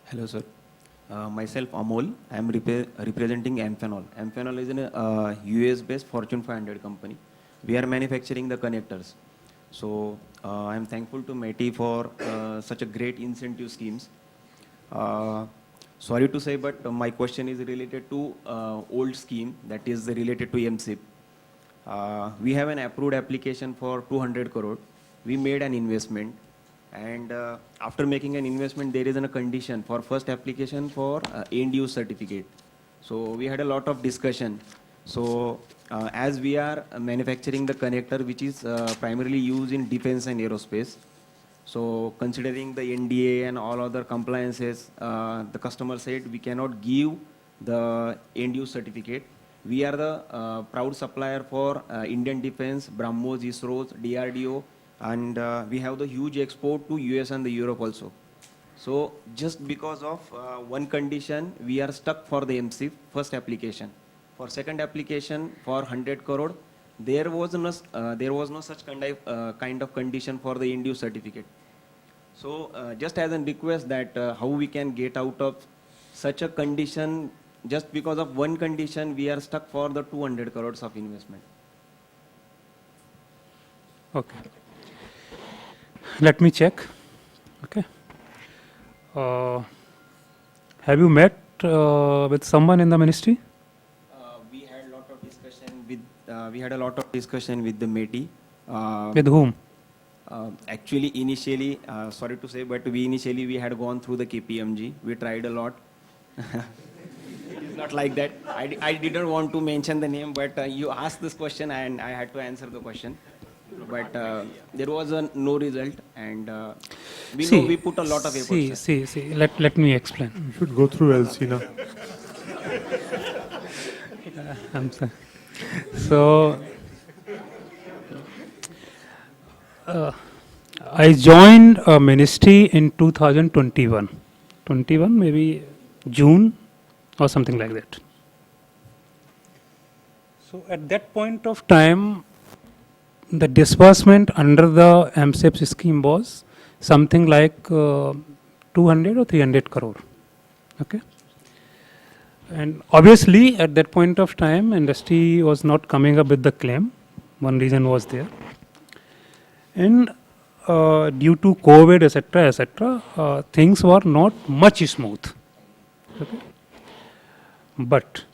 Hello, sir. Myself, Amol. I am representing Amphenol. Amphenol is a US-based Fortune 500 company. We are manufacturing the connectors. So I am thankful to MeitY for such a great incentive schemes. Sorry to say, but my question is related to old scheme that is related to MSIP. We have an approved application for 200 crore. We made an investment. And after making an investment, there is a condition for first application for end use certificate. So we had a lot of discussion. So as we are manufacturing the connector, which is primarily used in defense and aerospace, so considering the NDA and all other compliances, the customer said we cannot give the end use certificate. We are the proud supplier for Indian Defense, BrahMos, ISROs, DRDO, and we have the huge export to US and the Europe also. So just because of one condition, we are stuck for the MSIP first application. For second application for 100 crore, there was no such kind of condition for the end use certificate. So just as a request that how we can get out of such a condition, just because of one condition, we are stuck for the 200 crores of investment. Okay. Let me check. Okay. Have you met with someone in the ministry? We had a lot of discussion with the MeitY. With whom? Actually, initially, sorry to say, but we had gone through the KPMG. We tried a lot. It is not like that. I didn't want to mention the name, but you asked this question and I had to answer the question. But there was no result, and we put a lot of effort. See. Let me explain. You should go through ELCINA. I'm sorry. So I joined a ministry in 2021. 21, maybe June or something like that. So at that point of time, the disbursement under the MSIP scheme was something like 200 or 300 crore. Okay. And obviously, at that point of time, industry was not coming up with the claim. One reason was there. And due to COVID, etc., things were not much smooth. Okay. But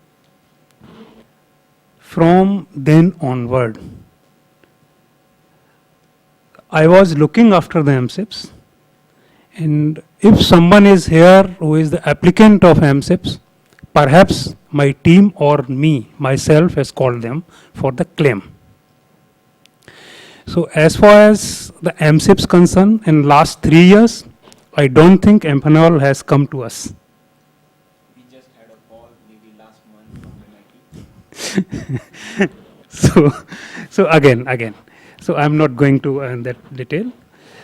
from then onward, I was looking after the MSIPs, and if someone is here who is the applicant of MSIPs, perhaps my team or myself has called them for the claim. So as far as the MSIP's concerned, in last 3 years, I don't think ethanol has come to us. We just had a call maybe last month from MeitY. So again, so I'm not going to that detail.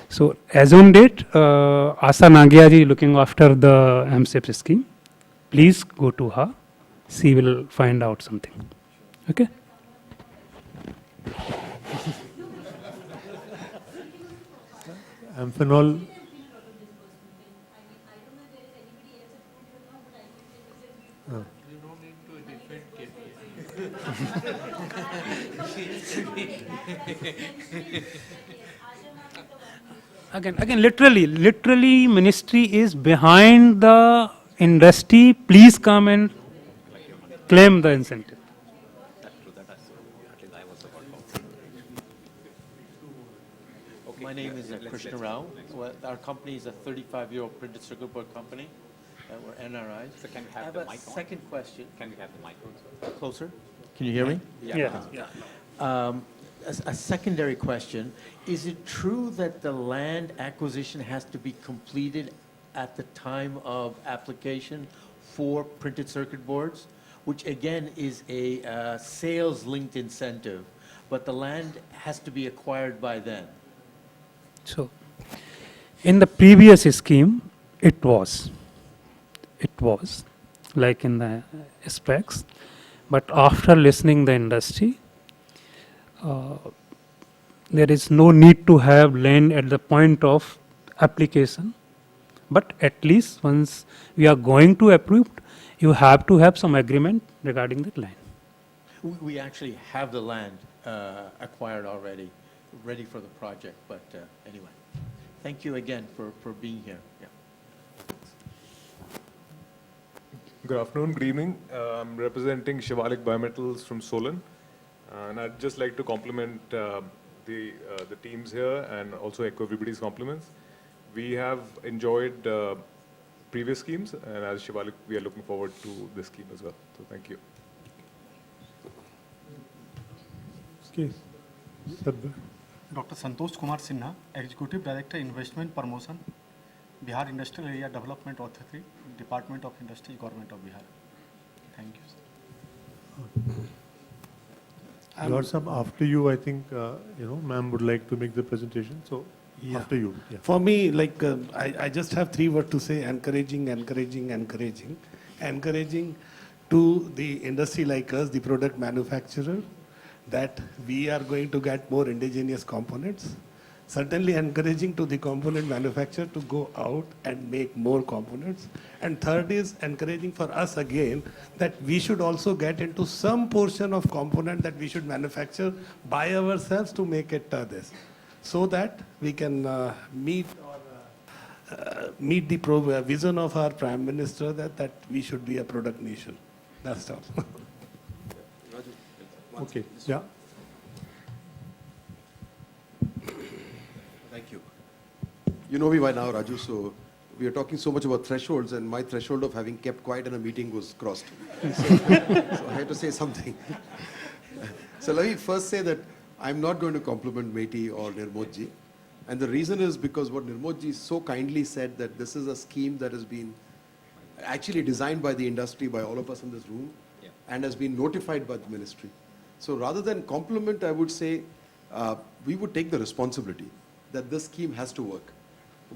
So as on date, Asa Nagiaji looking after the MSIP scheme. Please go to her. She will find out something. Okay. Amphenol. Again, literally, ministry is behind the industry. Please come and claim the incentive. My name is Krishna Rao. Well, our company is a 35-year-old printed circuit board company. We're NRIs. So can we I have the a mic on? second question. Can we have the mic on? Closer? Can you hear me? Yeah. A secondary question. Is it true that the land acquisition has to be completed at the time of application for printed circuit boards, which again is a sales-linked incentive, but the land has to be acquired by then? So, in the previous scheme, it was like in the specs, but after listening the industry, there is no need to have land at the point of application, but at least once we are going to approve, you have to have some agreement regarding that land. We actually have the land acquired already, ready for the project, but anyway. Thank you again for being here. Yeah. Good afternoon, good evening. I'm representing Shivalik Biometals from Solon, and I'd just like to compliment the teams here and also echo everybody's compliments. We have enjoyed previous schemes, and as Shivalik, we are looking forward to this scheme as well. So thank you. Okay. Dr. Santosh Kumar Sinha, Executive Director, Investment Promotion, Bihar Industrial Area Development Authority, Department of Industry, Government of Bihar. Thank you. Lord Sahab, after you, I think, ma'am would like to make the presentation. So, after you. Yeah. For me, like, I just have 3 words to say: encouraging. Encouraging to the industry like us, the product manufacturer, that we are going to get more indigenous components. Certainly encouraging to the component manufacturer to go out and make more components. And third is encouraging for us again that we should also get into some portion of component that we should manufacture by ourselves to make it this, so that we can meet the vision of our Prime Minister that we should be a product nation. That's all. Okay. Yeah. Thank you. You know me by now, Raju, so we are talking so much about thresholds, and my threshold of having kept quiet in a meeting was crossed. So I had to say something. So let me first say that I'm not going to compliment MeitY or Nirmod ji. And the reason is because what Nirmod ji so kindly said, that this is a scheme that has been actually designed by the industry, by all of us in this room, and has been notified by the ministry. So rather than compliment, I would say we would take the responsibility that this scheme has to work.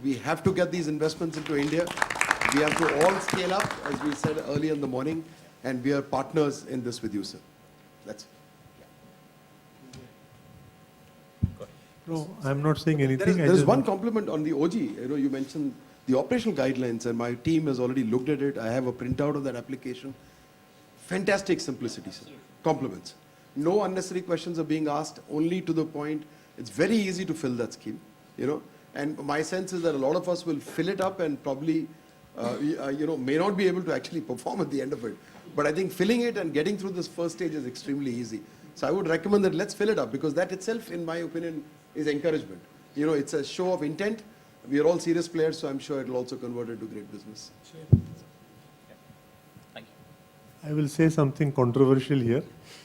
We have to get these investments into India. We have to all scale up, as we said earlier in the morning, and we are partners in this with you, sir. That's it. No, I'm not saying anything. There is one compliment on the OG. You mentioned the operational guidelines, and my team has already looked at it. I have a printout of that application. Fantastic simplicity, sir. Compliments. No unnecessary questions are being asked, only to the point. It's very easy to fill that scheme, And my sense is that a lot of us will fill it up and probably, may not be able to actually perform at the end of it. But I think filling it and getting through this first stage is extremely easy. So I would recommend that let's fill it up, because that itself, in my opinion, is encouragement. It's a show of intent. We are all serious players, so I'm sure it will also convert into great business. Sure. Thank you. I will say something controversial here,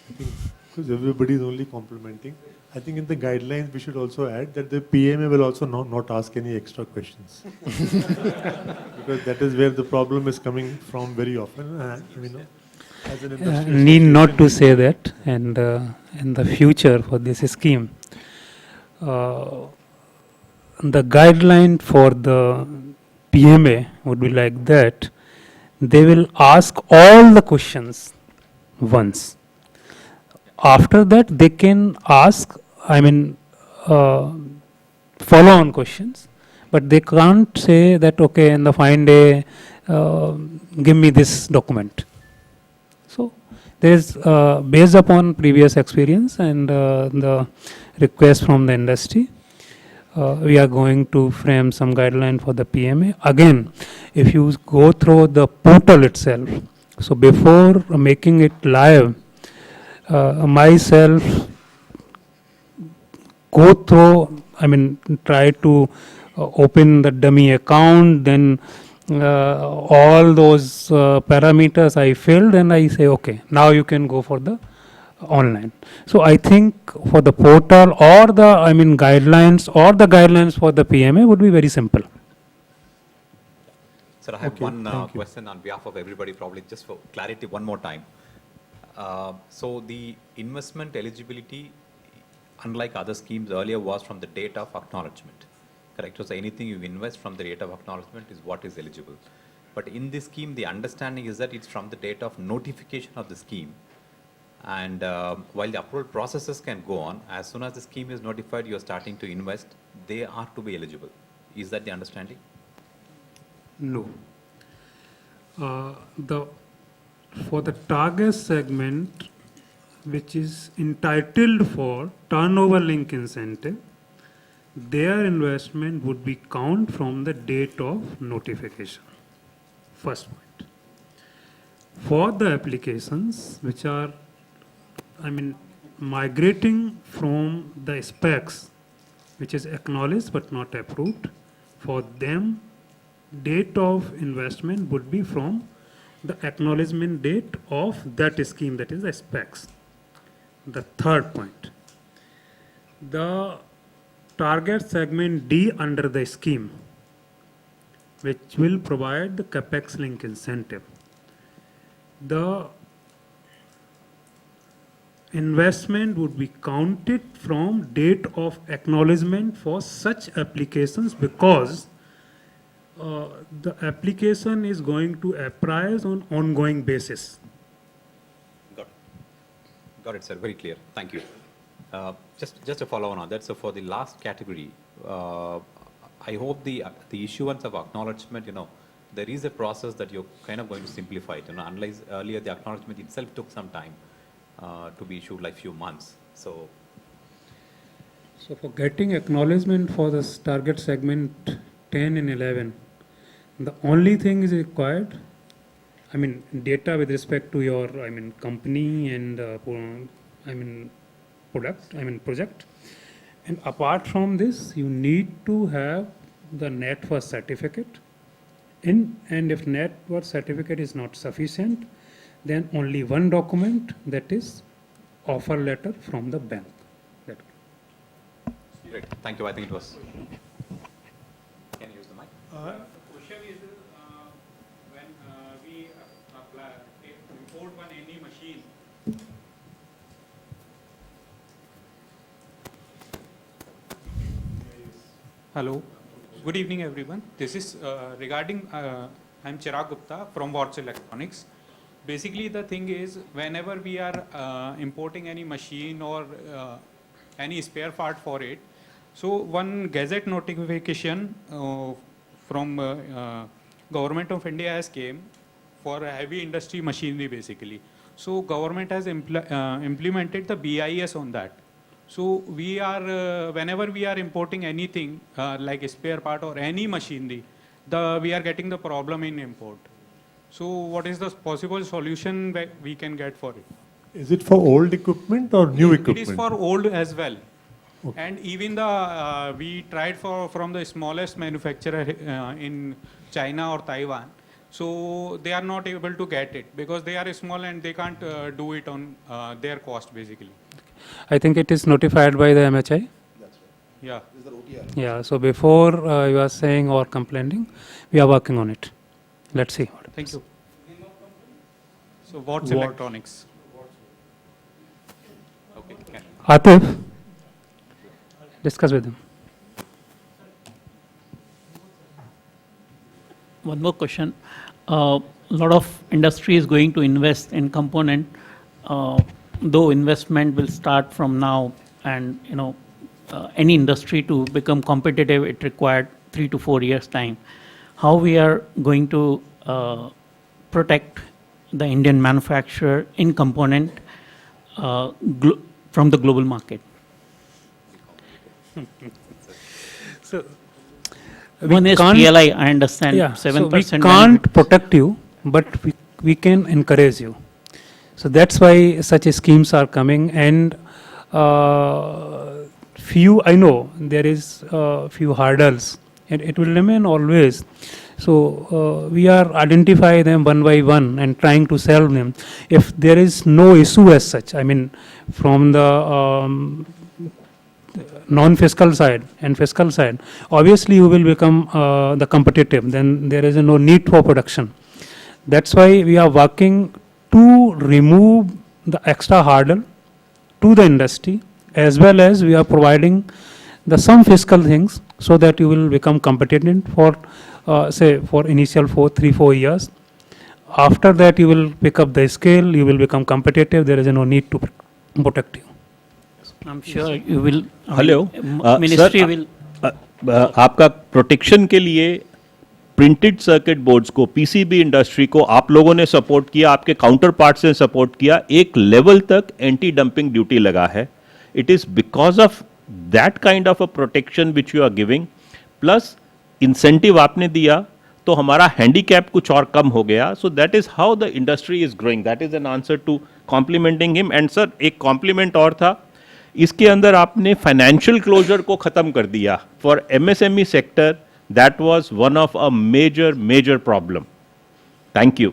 I think, because everybody is only complimenting. I think in the guidelines we should also add that the PMA will also not ask any extra questions. Because that is where the problem is coming from very often. As an industry Need not to association, say that, and in the future for this scheme, the guideline for the PMA would be like that. They will ask all the questions once. After that, they can ask, follow-on questions, but they can't say that, okay, in the fine day, give me this document. So, there is, based upon previous experience and the request from the industry, we are going to frame some guideline for the PMA. Again, if you go through the portal itself, so before making it live, myself go through, try to open the dummy account, then all those parameters I filled, and I say, okay, now you can go for the online. So I think for the portal or the, guidelines or the guidelines for the PMA would be very simple. Sir, I have one question on behalf of everybody, probably just for clarity one more time. So the investment eligibility, unlike other schemes earlier, was from the date of acknowledgement, correct? So anything you invest from the date of acknowledgement is what is eligible. But in this scheme, the understanding is that it's from the date of notification of the scheme. And while the approval processes can go on, as soon as the scheme is notified, you're starting to invest, they are to be eligible. Is that the understanding? No. For the target segment, which is entitled for turnover link incentive, their investment would be count from the date of notification. First point. For the applications which are, migrating from the specs, which is acknowledged but not approved, for them, date of investment would be from the acknowledgement date of that scheme, that is the specs. The third point, the target segment D under the scheme, which will provide the capex link incentive. The investment would be counted from date of acknowledgement for such applications, because the application is going to apprise on ongoing basis. Got it, sir. Very clear. Thank you. Just a follow on that. So for the last category, I hope the issuance of acknowledgement, there is a process that you're kind of going to simplify it. Unlike earlier, the acknowledgement itself took some time to be issued, like few months. So for getting acknowledgement for this target segment 10 and 11, the only thing is required, data with respect to your, company and, project. And apart from this, you need to have the net worth certificate. And if net worth certificate is not sufficient, then only one document, that is offer letter from the bank. Great. Thank you. I think it was. Can you use the mic? The question is, when we apply, import one any machine. Hello. Good evening, everyone. This is regarding, I'm Chirag Gupta from Watts Electronics. Basically, the thing is, whenever we are importing any machine or any spare part for it, so one gazette notification from Government of India has came for heavy industry machinery, basically. So government has implemented the BIS on that. So we are, whenever we are importing anything like a spare part or any machinery, we are getting the problem in import. So what is the possible solution that we can get for it? Is it for old equipment or new equipment? It is for old as well. Okay. And even we tried from the smallest manufacturer in China or Taiwan. So they are not able to get it because they are small and they can't do it on their cost, basically. I think it is notified by the MHI. Yeah. Yeah, so before you are saying or complaining, we are working on it. Let's see. Thank you. So what's electronics? Okay. Atif, discuss with him. One more question. A lot of industry is going to invest in component, though investment will start from now, and any industry to become competitive, it required 3 to 4 years time. How we are going to protect the Indian manufacturer in component from the global market? So one is PLI, I understand, 7%. So we can't protect you, but we can encourage you. So that's why such schemes are coming, and I know there is few hurdles, and it will remain always. So we are identify them one by one and trying to solve them. If there is no issue as such, I mean, from the non-fiscal side and fiscal side, obviously you will become the competitive. Then there is no need for production. That's why we are working to remove the extra hurdle to the industry, as well as we are providing some fiscal things so that you will become competitive for say for initial 3-4 years. After that you will pick up the scale, you will become competitive. There is no need to protect you. I'm sure you will. Hello Ministry will. आपका protection के लिए printed circuit boards को, PCB industry को आप लोगों ने support किया, आपके काउंटर पार्ट्स ने सपोर्ट किया, एक लेवल तक एंटी डंपिंग ड्यूटी लगा है. It is because of that kind of a protection which you are giving, plus incentive आपने दिया तो हमारा हैंडीकैप कुछ और कम हो गया. So that is how the industry is growing. That is an answer to complimenting him. And sir एक कॉम्प्लीमेंट और था, इसके अंदर आपने फाइनेंशियल क्लोजर को खत्म कर दिया. For MSME sector that was one of a major problem. Thank you.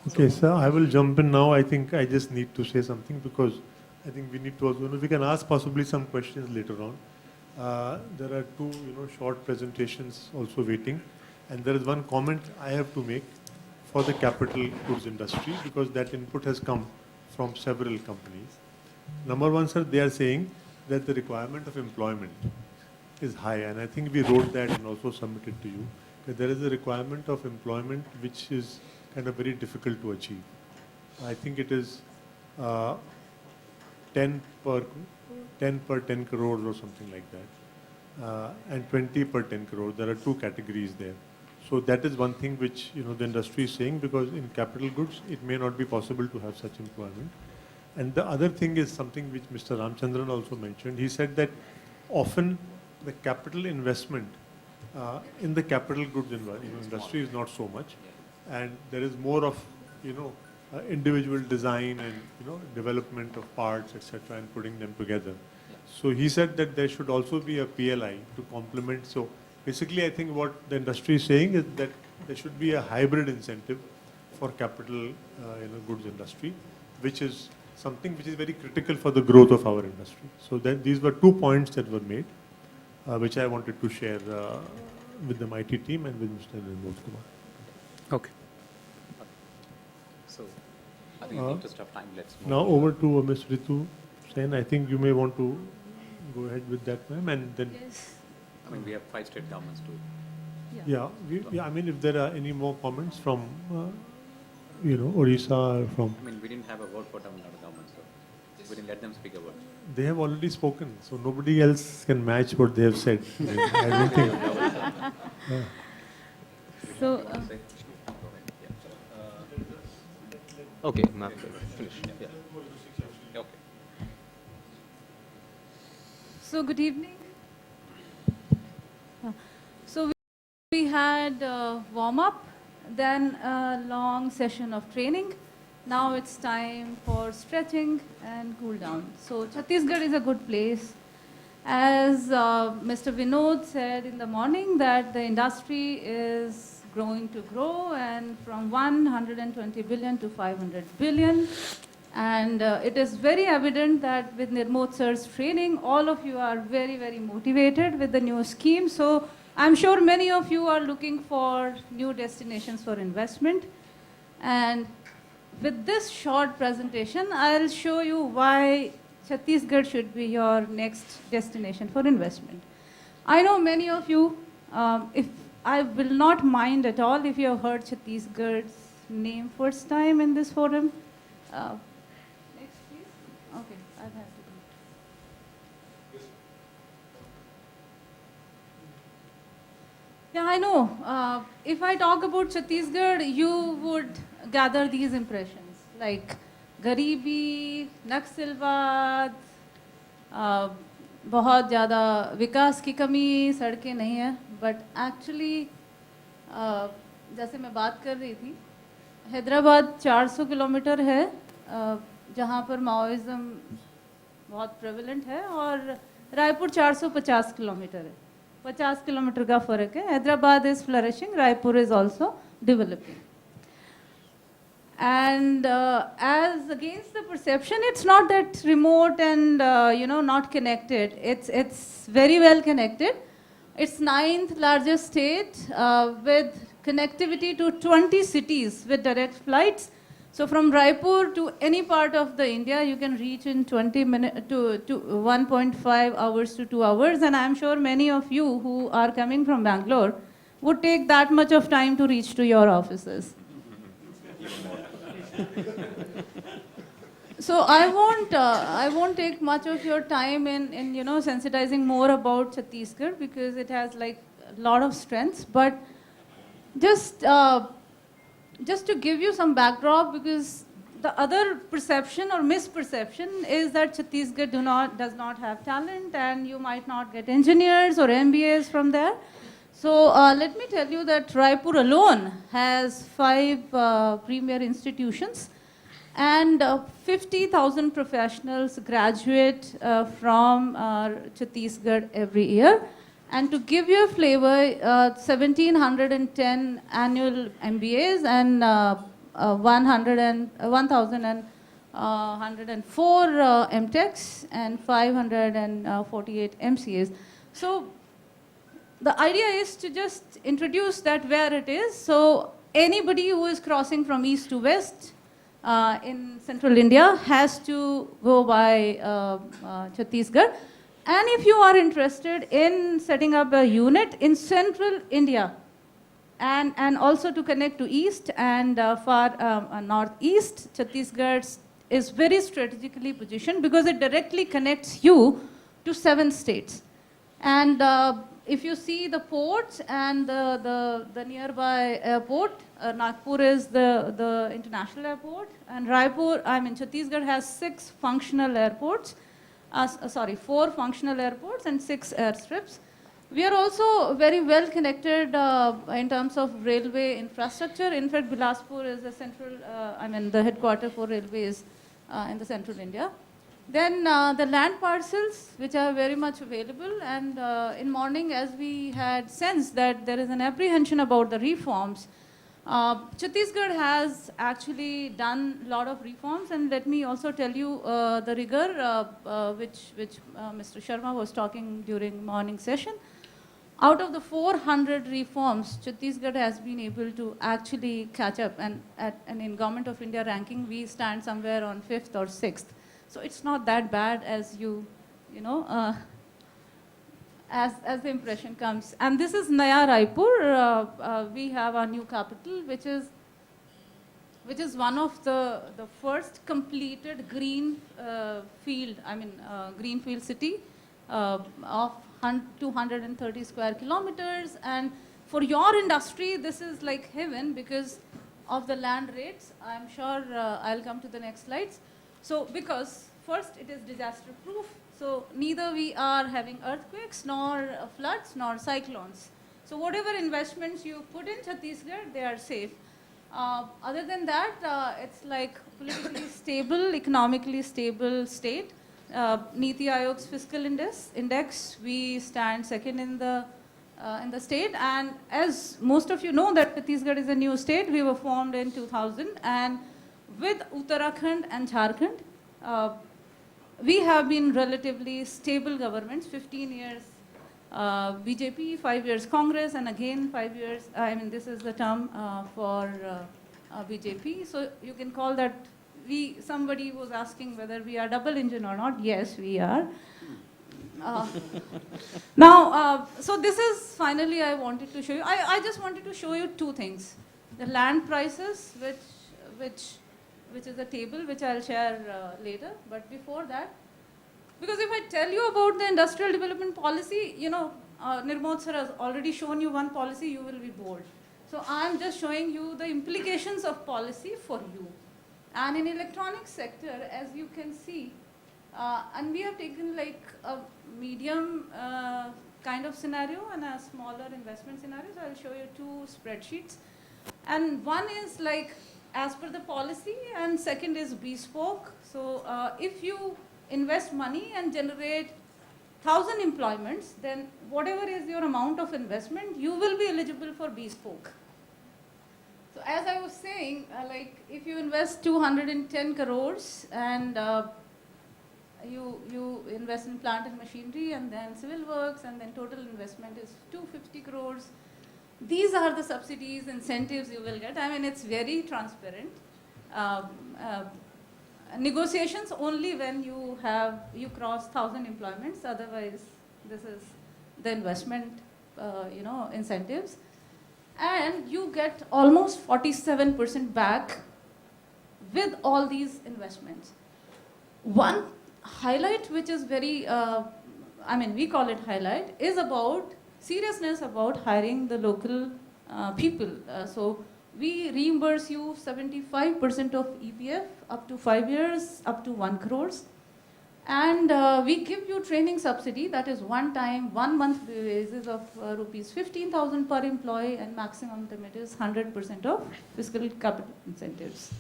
Okay, sir, I will jump in now. I think I just need to say something because I think we need to also, we can ask possibly some questions later on. There are two, short presentations also waiting, and there is one comment I have to make for the capital goods industry because that input has come from several companies. Number one, sir, they are saying that the requirement of employment is high, and I think we wrote that and also submitted to you, that there is a requirement of employment which is kind of very difficult to achieve. I think it is 10 per 10 crores or something like that, and 20 per 10 crores. There are two categories there. So that is one thing which the industry is saying, because in capital goods it may not be possible to have such employment. And the other thing is something which Mr. Ramchandran also mentioned. He said that often the capital investment in the capital goods industry is not so much, and there is more of individual design and development of parts, etc., and putting them together. So he said that there should also be a PLI to complement. So basically, I think what the industry is saying is that there should be a hybrid incentive for capital goods industry, which is something which is very critical for the growth of our industry. So then these were 2 points that were made, which I wanted to share with the MeitY team and with Mr. Nirmod Kumar. Okay. So, I think in the interest of time, let's move now on. over to Ms. Ritu Sen. I think you may want to go ahead with that, ma'am, and then. Yes. I mean, we have 5 state governments too. Yeah, I mean, if there are any more comments from, Odisha or from. I mean, we didn't have a word for Tamilnadu government, so we didn't let them speak a word. They have already spoken, so nobody else can match what they have said. I don't think. Yeah. So. Okay, ma'am, finish. Yeah. Okay. So good evening. So we had a warm-up, then a long session of training. Now it's time for stretching and cool down. So Chhattisgarh is a good place. As Mr. Vinod said in the morning, that the industry is going to grow, and from 120 billion to 500 billion. And And it is very evident that with Nirmod sir's training, all of you are very, very motivated with the new scheme. So I'm sure many of you are looking for new destinations for investment. And with this short presentation, I'll show you why Chhattisgarh should be your next destination for investment. I know many of you, if I will not mind at all if you have heard Chhattisgarh's name first time in this forum. Next, please. Okay, I'll have to do it. Yeah, I know. If I talk about Chhattisgarh, you would gather these impressions like गरीबी, नक्सलवाद, बहुत ज़्यादा विकास की कमी, सड़कें नहीं है, but actually जैसे मैं बात कर रही थी, हैदराबाद 400 किलोमीटर है जहाँ पर माओइज्म बहुत प्रेवलेंट है और रायपुर 450 किलोमीटर है, 50 किलोमीटर का फ़र्क है. Hyderabad is flourishing, Raipur is also developing. And as against the perception, it's not that remote and not connected. It's very well connected. It's 9th largest state with connectivity to 20 cities with direct flights. So from Raipur to any part of the India, you can reach in 20 minutes to 1.5 hours to 2 hours. And I'm sure many of you who are coming from Bangalore would take that much of time to reach to your offices. So I won't take much of your time in sensitizing more about Chhattisgarh because it has like a lot of strengths. But just to give you some backdrop, because the other perception or misperception is that Chhattisgarh does not have talent and you might not get engineers or MBAs from there. So let me tell you that Raipur alone has 5 premier institutions and 50,000 professionals graduate from Chhattisgarh every year. And to give you a flavor, 1,710 annual MBAs and 1,104 MTechs and 548 MCAs. So the idea is to just introduce that where it is. So anybody who is crossing from east to west in central India has to go by Chhattisgarh. And if you are interested in setting up a unit in central India and also to connect to east and far northeast, Chhattisgarh is very strategically positioned because it directly connects you to 7 states. And if you see the ports and the nearby airport, Nagpur is the international airport, and Chhattisgarh has 4 functional airports and 6 airstrips. We are also very well connected in terms of railway infrastructure. In fact, Bilaspur is the the headquarters for railways in the central India. Then the land parcels, which are very much available, and in morning, as we had sensed that there is an apprehension about the reforms, Chhattisgarh has actually done a lot of reforms, and let me also tell you the rigor which Mr. Sharma was talking during morning session. Out of the 400 reforms, Chhattisgarh has been able to actually catch up, and in Government of India ranking, we stand somewhere on 5th or 6th. So it's not that bad as as the impression comes. And this is Naya Raipur. We have our new capital, which is one of the first completed greenfield city of 230 square kilometers. And for your industry, this is like heaven because of the land rates. I'm sure I'll come to the next slides. So because first it is disaster proof. So neither we are having earthquakes, nor floods, nor cyclones. So whatever investments you put in Chhattisgarh, they are safe. Other than that, it's like politically stable, economically stable state. MeitY Ayog's fiscal index, we stand second in the state. And as most of you know that Chhattisgarh is a new state, we were formed in 2000. And with Uttarakhand and Jharkhand, we have been relatively stable governments, 15 years BJP, 5 years Congress, and again 5 years, I mean, this is the term for BJP. So you can call that, somebody was asking whether we are double engine or not. Yes, we are. Now, so this is finally I wanted to show you. I just wanted to show you two things. The land prices, which is a table which I'll share later. But before that, because if I tell you about the industrial development policy, you know, Nirmod sir has already shown you one policy, you will be bored. So I'm just showing you the implications of policy for you. And in electronics sector, as you can see, and we have taken like a medium kind of scenario and a smaller investment scenario. So I'll show you two spreadsheets. And one is like as per the policy, and second is bespoke. So if you invest money and generate 1,000 employments, then whatever is your amount of investment, you will be eligible for bespoke. So as I was saying, like if you invest 210 crores and you invest in plant and machinery and then civil works, and then total investment is 250 crores. These are the subsidies, incentives you will get. I mean, it's very transparent. Negotiations only when you cross 1,000 employments. Otherwise, this is the investment, incentives. And you get almost 47% back with all these investments. One highlight which is very, we call it highlight, is about seriousness about hiring the local people. So we reimburse you 75% of EPF up to 5 years, up to 1 crores. And we give you training subsidy, that is one time, 1 month basis of rupees 15,000 per employee, and maximum limit is 100% of fiscal capital incentives.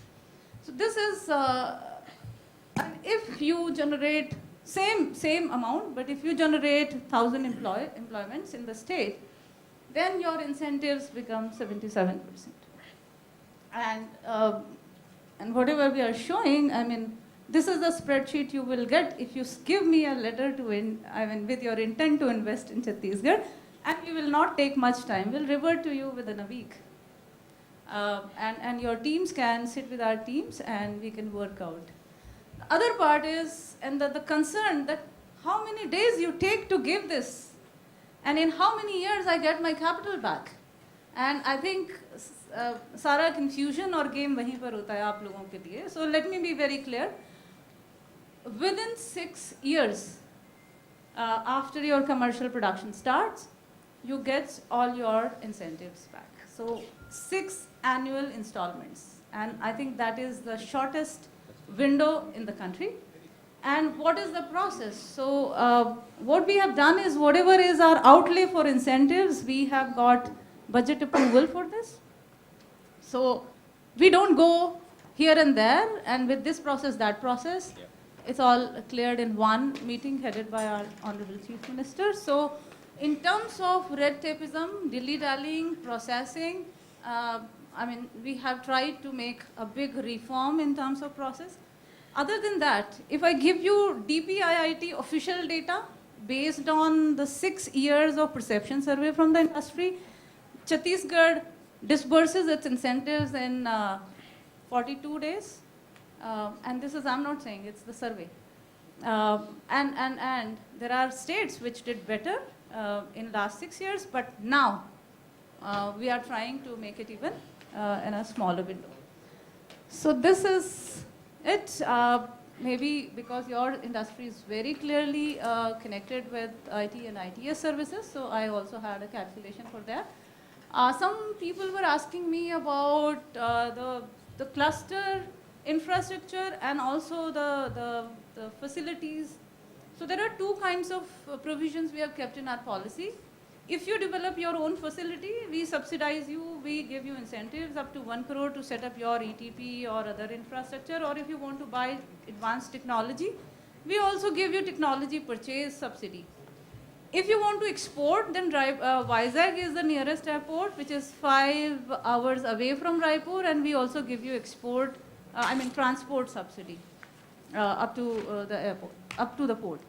So this is, and if you generate same amount, but if you generate 1,000 employments in the state, then your incentives become 77%. And whatever we are showing, I mean, this is the spreadsheet you will get if you give me a letter to with your intent to invest in Chhattisgarh, and we will not take much time. We'll revert to you within a week. And your teams can sit with our teams and we can work out. The other part is, and the concern that how many days you take to give this, and in how many years I get my capital back. And I think सारा confusion और game वहीं पर होता है आप लोगों के लिए. So let me be very clear. Within 6 years after your commercial production starts, you get all your incentives back. So 6 annual installments, and I think that is the shortest window in the country. And what is the process? So what we have done is whatever is our outlay for incentives, we have got budget approval for this. So we don't go here and there and with this process, that process. Yeah. It's all cleared in one meeting headed by our Honorable Chief Minister. So in terms of red tapeism, dilly-dallying, processing, we have tried to make a big reform in terms of process. Other than that, if I give you DPIIT official data based on the 6 years of perception survey from the industry, Chhattisgarh disburses its incentives in 42 days. And this is, I'm not saying, it's the survey. And there are states which did better in last 6 years, but now we are trying to make it even in a smaller window. So this is it. Maybe because your industry is very clearly connected with IT and ITS services, so I also had a calculation for that. Some people were asking me about the cluster infrastructure and also the facilities. So there are two kinds of provisions we have kept in our policy. If you develop your own facility, we subsidize you, we give you incentives up to 1 crore to set up your ETP or other infrastructure, or if you want to buy advanced technology, we also give you technology purchase subsidy. If you want to export, then Vizag is the nearest airport, which is 5 hours away from Raipur, and we also give you transport subsidy. up to the airport, up to the port.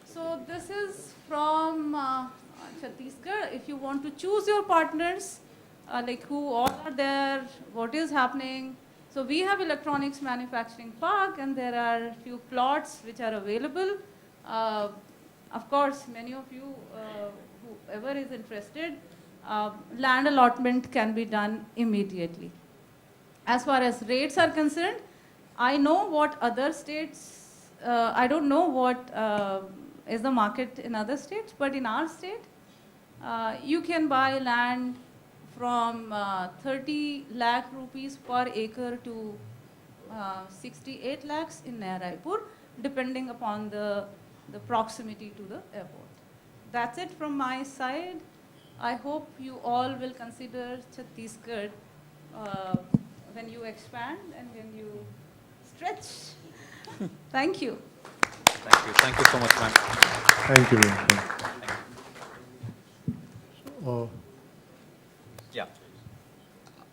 So this is from Chhattisgarh. If you want to choose your partners, like who all are there, what is happening. So we have electronics manufacturing park, and there are few plots which are available. Of course, many of you, whoever is interested, land allotment can be done immediately. As far as rates are concerned, I know what other states, I don't know what is the market in other states, but in our state, you can buy land from 30 lakh rupees per acre to 68 lakhs in Naya Raipur, depending upon the proximity to the airport. That's it from my side. I hope you all will consider Chhattisgarh when you expand and when you stretch. Thank you. Thank you. Thank you so much, ma'am. Thank you. ma'am. Yeah.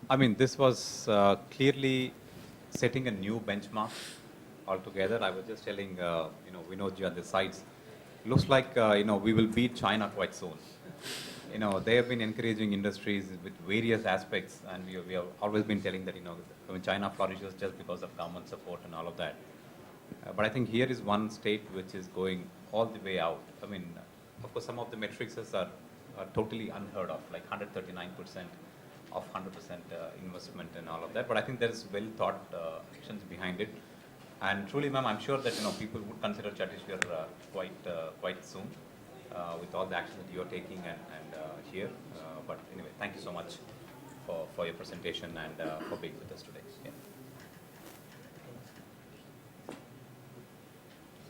I mean, this was clearly setting a new benchmark altogether. I was just telling, Vinodji on the sides, looks like, we will beat China quite soon. They have been encouraging industries with various aspects, and we have always been telling that, China flourishes just because of government support and all of that. But I think here is one state which is going all the way out. I mean, of course, some of the metrics are totally unheard of, like 139% of 100% investment and all of that. But I think there is well thought actions behind it. And truly, ma'am, I'm sure that people would consider Chhattisgarh quite soon with all the action that you're taking and here. But anyway, thank you so much for your presentation and for being with us today. Yeah.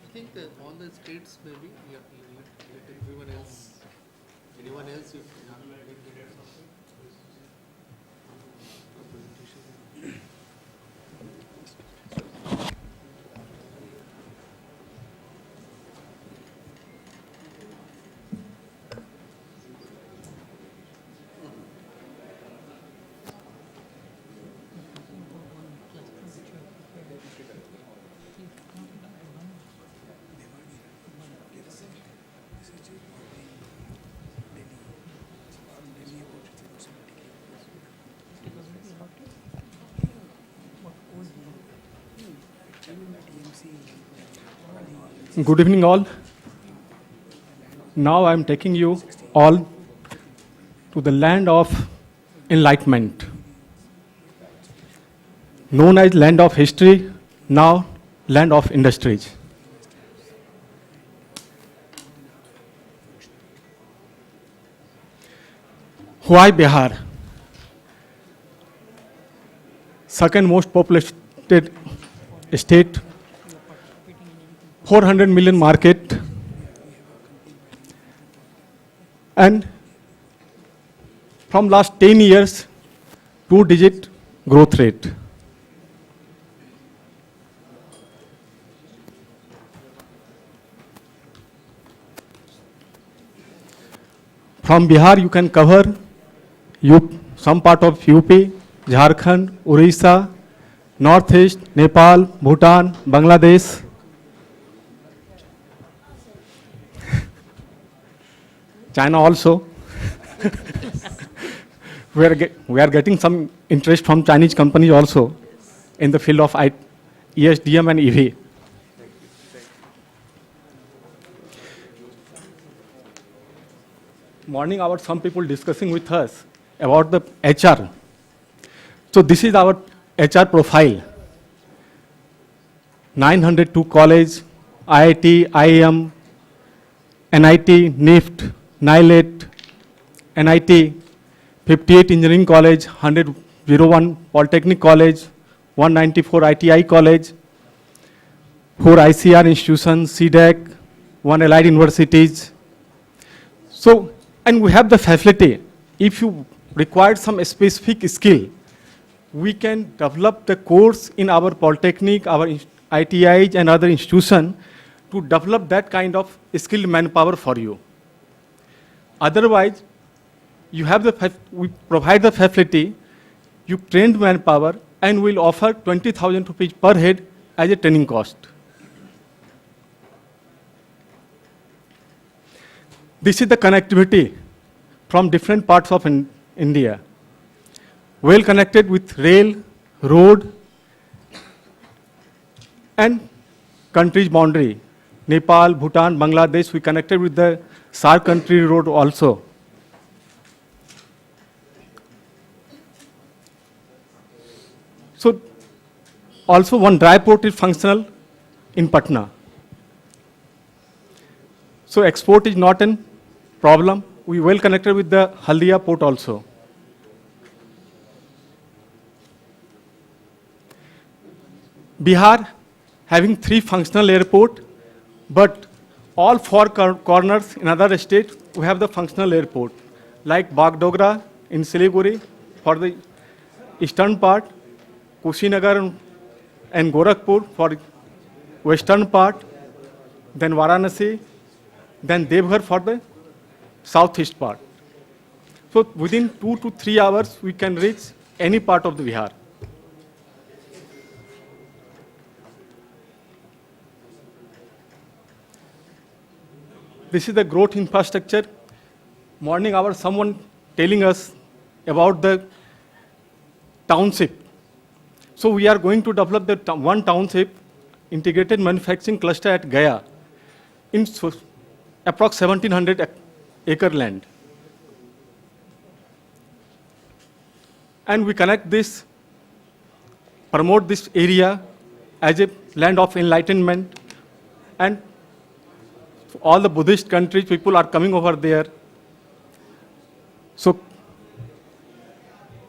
I think that all the states maybe, let everyone else, anyone else, if Good evening, all. Now I am taking you all to the land of enlightenment, known as land of history, now land of industries. Why Bihar? Second most populated state, 400 million market, and from last 10 years, 2-digit growth rate. From Bihar, you can cover some part of UP, Jharkhand, Odisha, Northeast, Nepal, Bhutan, Bangladesh. China also. We are getting some interest from Chinese companies also in the field of ESDM and EV. Morning hour, some people discussing with us about the HR. So this is our HR profile. 902 college, IIT, IIM, NIT, NIFT, NILET, NIT, 58 engineering college, 101 polytechnic college, 194 ITI college, 4 ICR institutions, CDEC, 1 allied universities. So, and we have the facility. If you require some specific skill, we can develop the course in our polytechnic, our ITIs and other institutions to develop that kind of skilled manpower for you. Otherwise, you have we provide the facility, you trained manpower, and we'll offer 20,000 rupees per head as a training cost. This is the connectivity from different parts of India. Well connected with rail, road, and countries boundary. Nepal, Bhutan, Bangladesh, we connected with the SAR country road also. So also one dry port is functional in Patna. So export is not a problem. We well connected with the Haldia port also. Bihar having 3 functional airport, but all 4 corners in other states we have the functional airport, like Bagdogra in Siliguri for the eastern part, Kushinagar and Gorakhpur for western part, then Varanasi, then Devghar for the southeast part. So within 2 to 3 hours we can reach any part of the Bihar. This is the growth infrastructure. Morning hour, someone telling us about the township. So we are going to develop the one township integrated manufacturing cluster at Gaya in approx 1700 acre land. And we connect this, promote this area as a land of enlightenment, and all the Buddhist countries, people are coming over there. So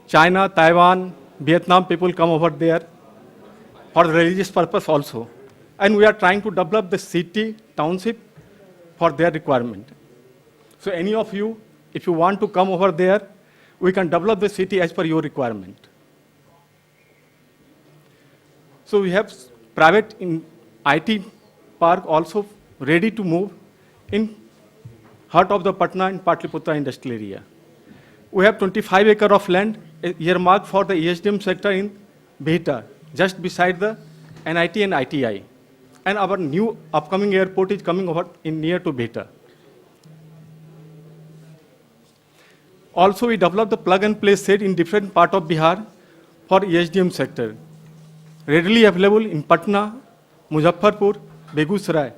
China, Taiwan, Vietnam people come over there for religious purpose also. And we are trying to develop the city, township for their requirement. So any of you, if you want to come over there, we can develop the city as per your requirement. So we have private in IT park also ready to move in heart of the Patna and Patliputra industrial area. We have 25 acre of land earmarked for the ESDM sector in Bihta, just beside the NIT and ITI. And our new upcoming airport is coming over in near to Bihta. Also, we developed the plug and play set in different part of Bihar for ESDM sector, readily available in Patna, Muzaffarpur, Begusarai.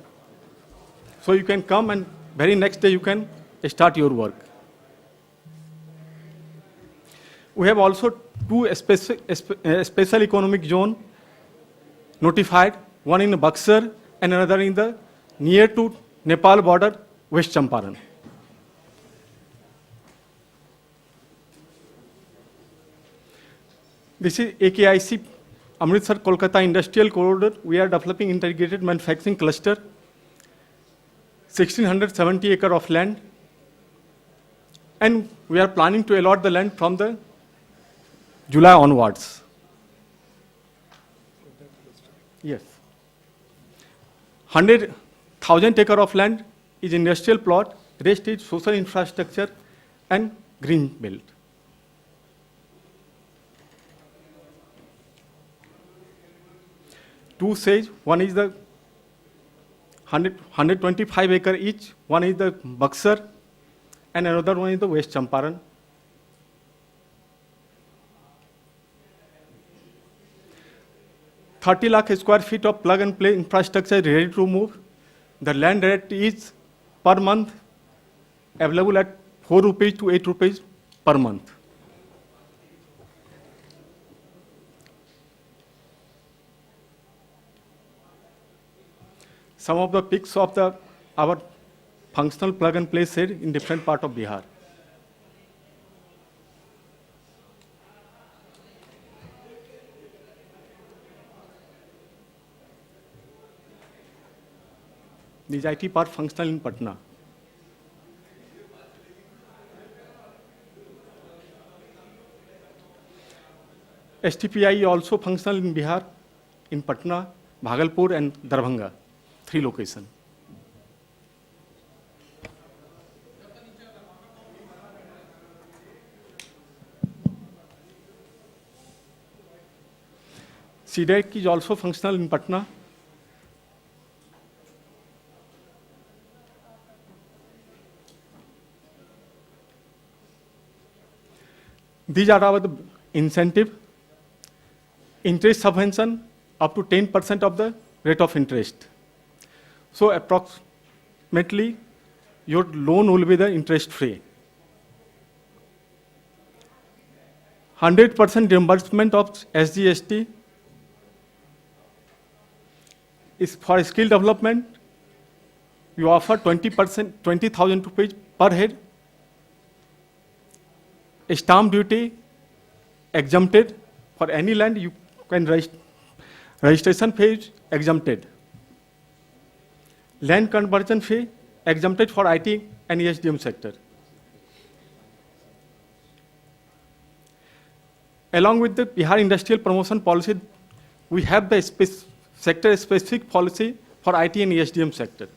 So you can come and very next day you can start your work. We have also 2 special economic zone notified, one in Buxar and another in the near to Nepal border, West Champaran. This is AKIC Amritsar Kolkata Industrial Corridor. We are developing integrated manufacturing cluster, 1670 acre of land, and we are planning to allot the land from the July onwards. Yes. 100,000 acre of land is industrial plot, rest is social infrastructure and green belt. Two says, one is the 125 acre each, one is the Buxar and another one is the West Champaran. $30 lakh square feet of plug and play infrastructure is ready to move. The land rate is per month available at 4 rupees to 8 rupees per month. Some of the pics of our functional plug and play set in different part of Bihar. This IT park functional in Patna. STPI also functional in Bihar, in Patna, Bhagalpur and Darbhanga, 3 locations. CDEC is also functional in Patna. These are our incentive. Interest subvention up to 10% of the rate of interest. So approximately your loan will be the interest free. 100% reimbursement of SGST is for skill development. You offer 20%, 20,000 rupees per head. Stamp duty exempted for any land. You can registration fee exempted. Land conversion fee exempted for IT and ESDM sector. Along with the Bihar Industrial Promotion Policy, we have the sector-specific policy for IT and ESDM sector.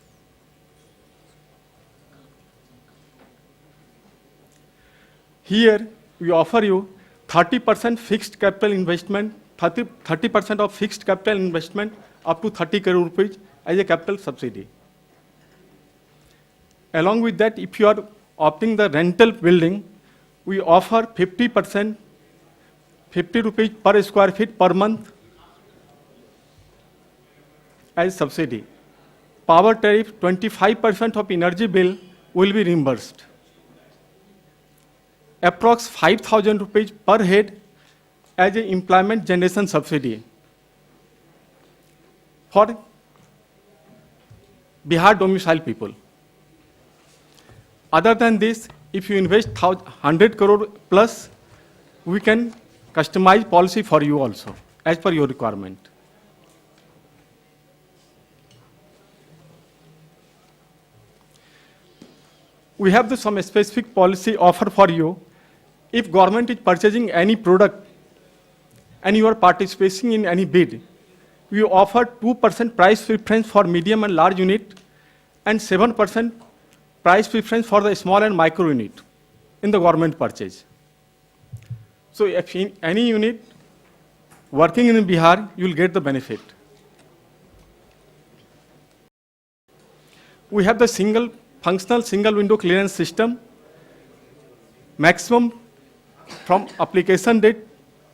Here, we offer you 30% fixed capital investment, 30% of fixed capital investment up to 30 crore rupees as a capital subsidy. Along with that, if you are opting the rental building, we offer 50%, 50 rupees per square feet per month as subsidy. Power tariff, 25% of energy bill will be reimbursed. Approx 5,000 rupees per head as an employment generation subsidy for Bihar domicile people. Other than this, if you invest 100 crore plus, we can customize policy for you also, as per your requirement. We have some specific policy offer for you. If government is purchasing any product and you are participating in any bid, we offer 2% price preference for medium and large unit and 7% price preference for the small and micro unit in the government purchase. So if in any unit working in Bihar, you will get the benefit. We have the functional single window clearance system. Maximum from application date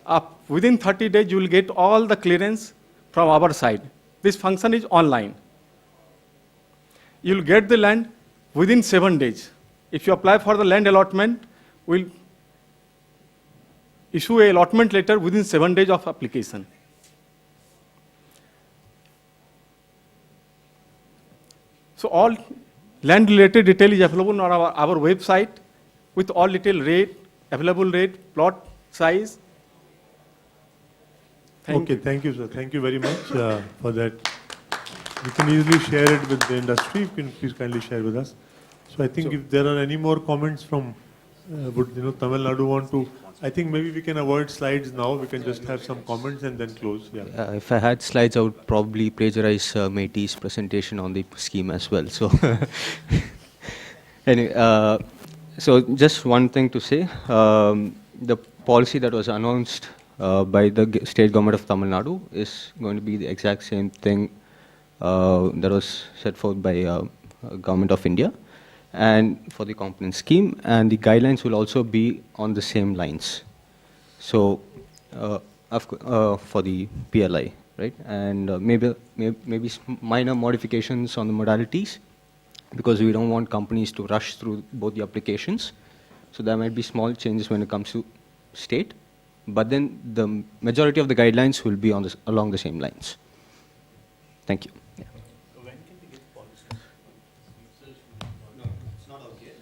up within 30 days, you will get all the clearance from our side. This function is online. You will get the land within 7 days. If you apply for the land allotment, we'll issue a allotment letter within 7 days of application. So all land related detail is available on our website with all detail rate, available rate, plot size. Thank you, sir. Thank you very much for that. We can easily share it with the industry. You can please kindly share with us. So I think if there are any more comments from, would Tamil Nadu want to? I think maybe we can avoid slides now. We can just have some comments and then close. Yeah. If I had slides, I would probably plagiarize MeitY's presentation on the scheme as well. So anyway, so just one thing to say, the policy that was announced by the State Government of Tamil Nadu is going to be the exact same thing that was set forth by Government of India and for the component scheme, and the guidelines will also be on the same lines. So for the PLI, right? And maybe minor modifications on the modalities, because we don't want companies to rush through both the applications. So there might be small changes when it comes to state, but then the majority of the guidelines will be on along the same lines. Thank you. Yeah. So when can we get policies? No, it's not out yet.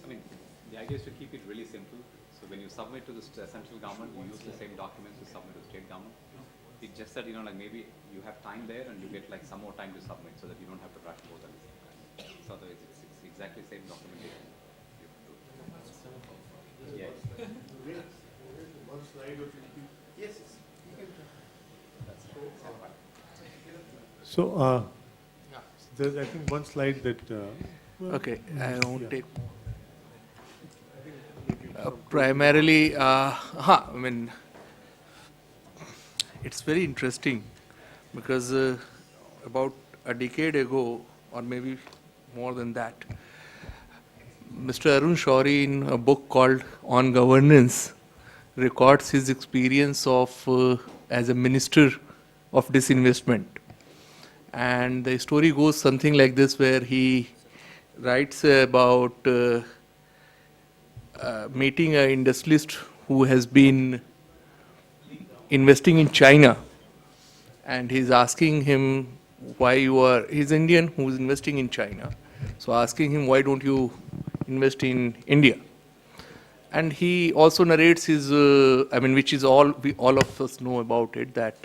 I mean, the idea is to keep it really simple. So when you submit to the central government, you use the same documents to submit to the state government. It's just that, like maybe you have time there and you get like some more time to submit so that you don't have to rush both at the same time. So it's exactly the same documentation. Yeah. One slide or yes. So there's I think one slide that. Okay, I won't take. Primarily, I mean, it's very interesting because about a decade ago, or maybe more than that, Mr. Arun Shourie, in a book called On Governance, records his experience of as a minister of disinvestment. And the story goes something like this, where he writes about meeting an industrialist who has been investing in China, and he's asking him why he's Indian who's investing in China, so asking him, why don't you invest in India? And he also narrates his, which is all of us know about it, that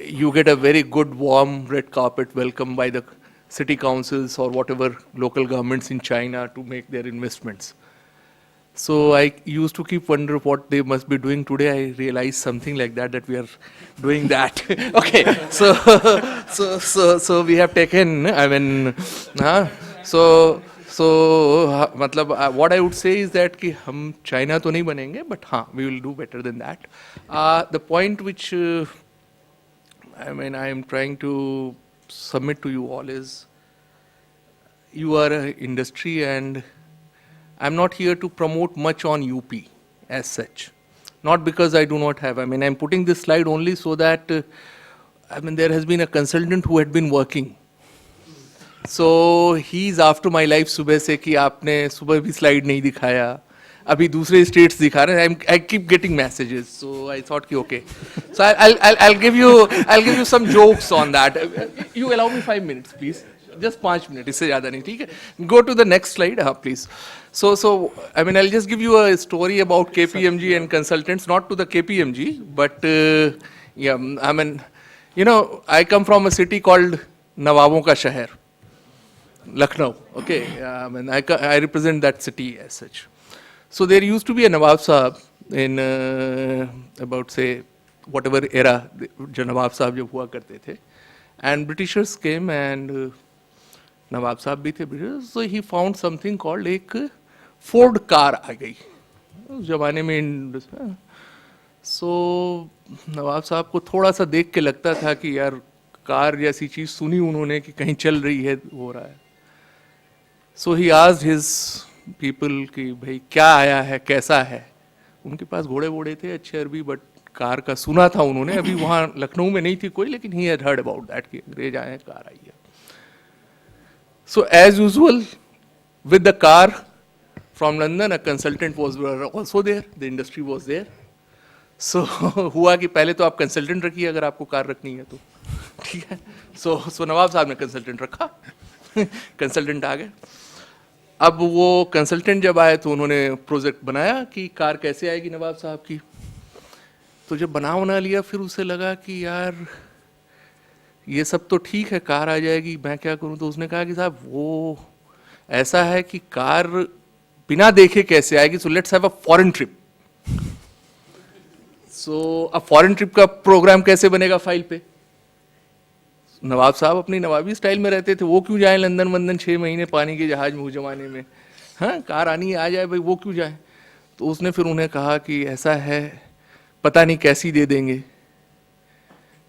you get a very good warm red carpet welcome by the city councils or whatever local governments in China to make their investments. So I used to keep wondering what they must be doing today. I realized something like that we are doing that. Okay, so we have taken, what I would say is that कि हम China तो नहीं बनेंगे, but we will do better than that. The point which I am trying to submit to you all is, you are an industry, and I'm not here to promote much on UP as such. Not because I do not have. I'm putting this slide only so that, there has been a consultant who had been working. So he's after my life सुबह से कि आपने सुबह भी slide नहीं दिखाया, अभी दूसरे states दिखा रहे हैं. I keep getting messages, so I thought कि okay. So I'll give you some jokes on that. You allow me 5 minutes, please. Just 5 minutes. इससे ज़्यादा नहीं, ठीक है? Go to the next slide, please. So I'll just give you a story about KPMG and consultants, not to the KPMG, but I come from a city called नवाबों का शहर, Lucknow. Okay, I represent that city as such. So there used to be a Nawab Sahab in about, say, whatever era जो नवाब साहब जब हुआ करते थे, and Britishers came, and नवाब साहब भी थे Britishers, so he found something called एक Ford car आ गई उस जमाने में. So नवाब साहब को थोड़ा सा देख के लगता था कि यार कार जैसी चीज सुनी उन्होंने कि कहीं चल रही है, हो रहा है. So he asked his people कि भाई क्या आया है, कैसा है. उनके पास घोड़े वोड़े थे अच्छे अरबी, बट कार का सुना था उन्होंने. अभी वहाँ लखनऊ में नहीं थी कोई, लेकिन he had heard about that कि अंग्रेज आए हैं, कार आई है. So as usual with the car from London, a consultant was also there. The industry was there. So हुआ कि पहले तो आप कंसल्टेंट रखिए अगर आपको कार रखनी है तो, ठीक है. So नवाब साहब ने कंसल्टेंट रखा. कंसल्टेंट आ गए. अब वो कंसल्टेंट जब आए तो उन्होंने प्रोजेक्ट बनाया कि कार कैसे आएगी नवाब साहब की. तो जब बना लिया, फिर उसे लगा कि यार ये सब तो ठीक है, कार आ जाएगी, मैं क्या करूं. तो उसने कहा कि साहब वो ऐसा है कि कार बिना देखे कैसे आएगी, so let's have a foreign trip. So अब फॉरेन ट्रिप का प्रोग्राम कैसे बनेगा फाइल पे. नवाब साहब अपनी नवाबी स्टाइल में रहते थे, वो क्यों जाए लंदन 6 महीने पानी के जहाज में उस जमाने में. कार आनी आ जाए भाई, वो क्यों जाए. तो उसने फिर उन्हें कहा कि ऐसा है, पता नहीं कैसी दे देंगे,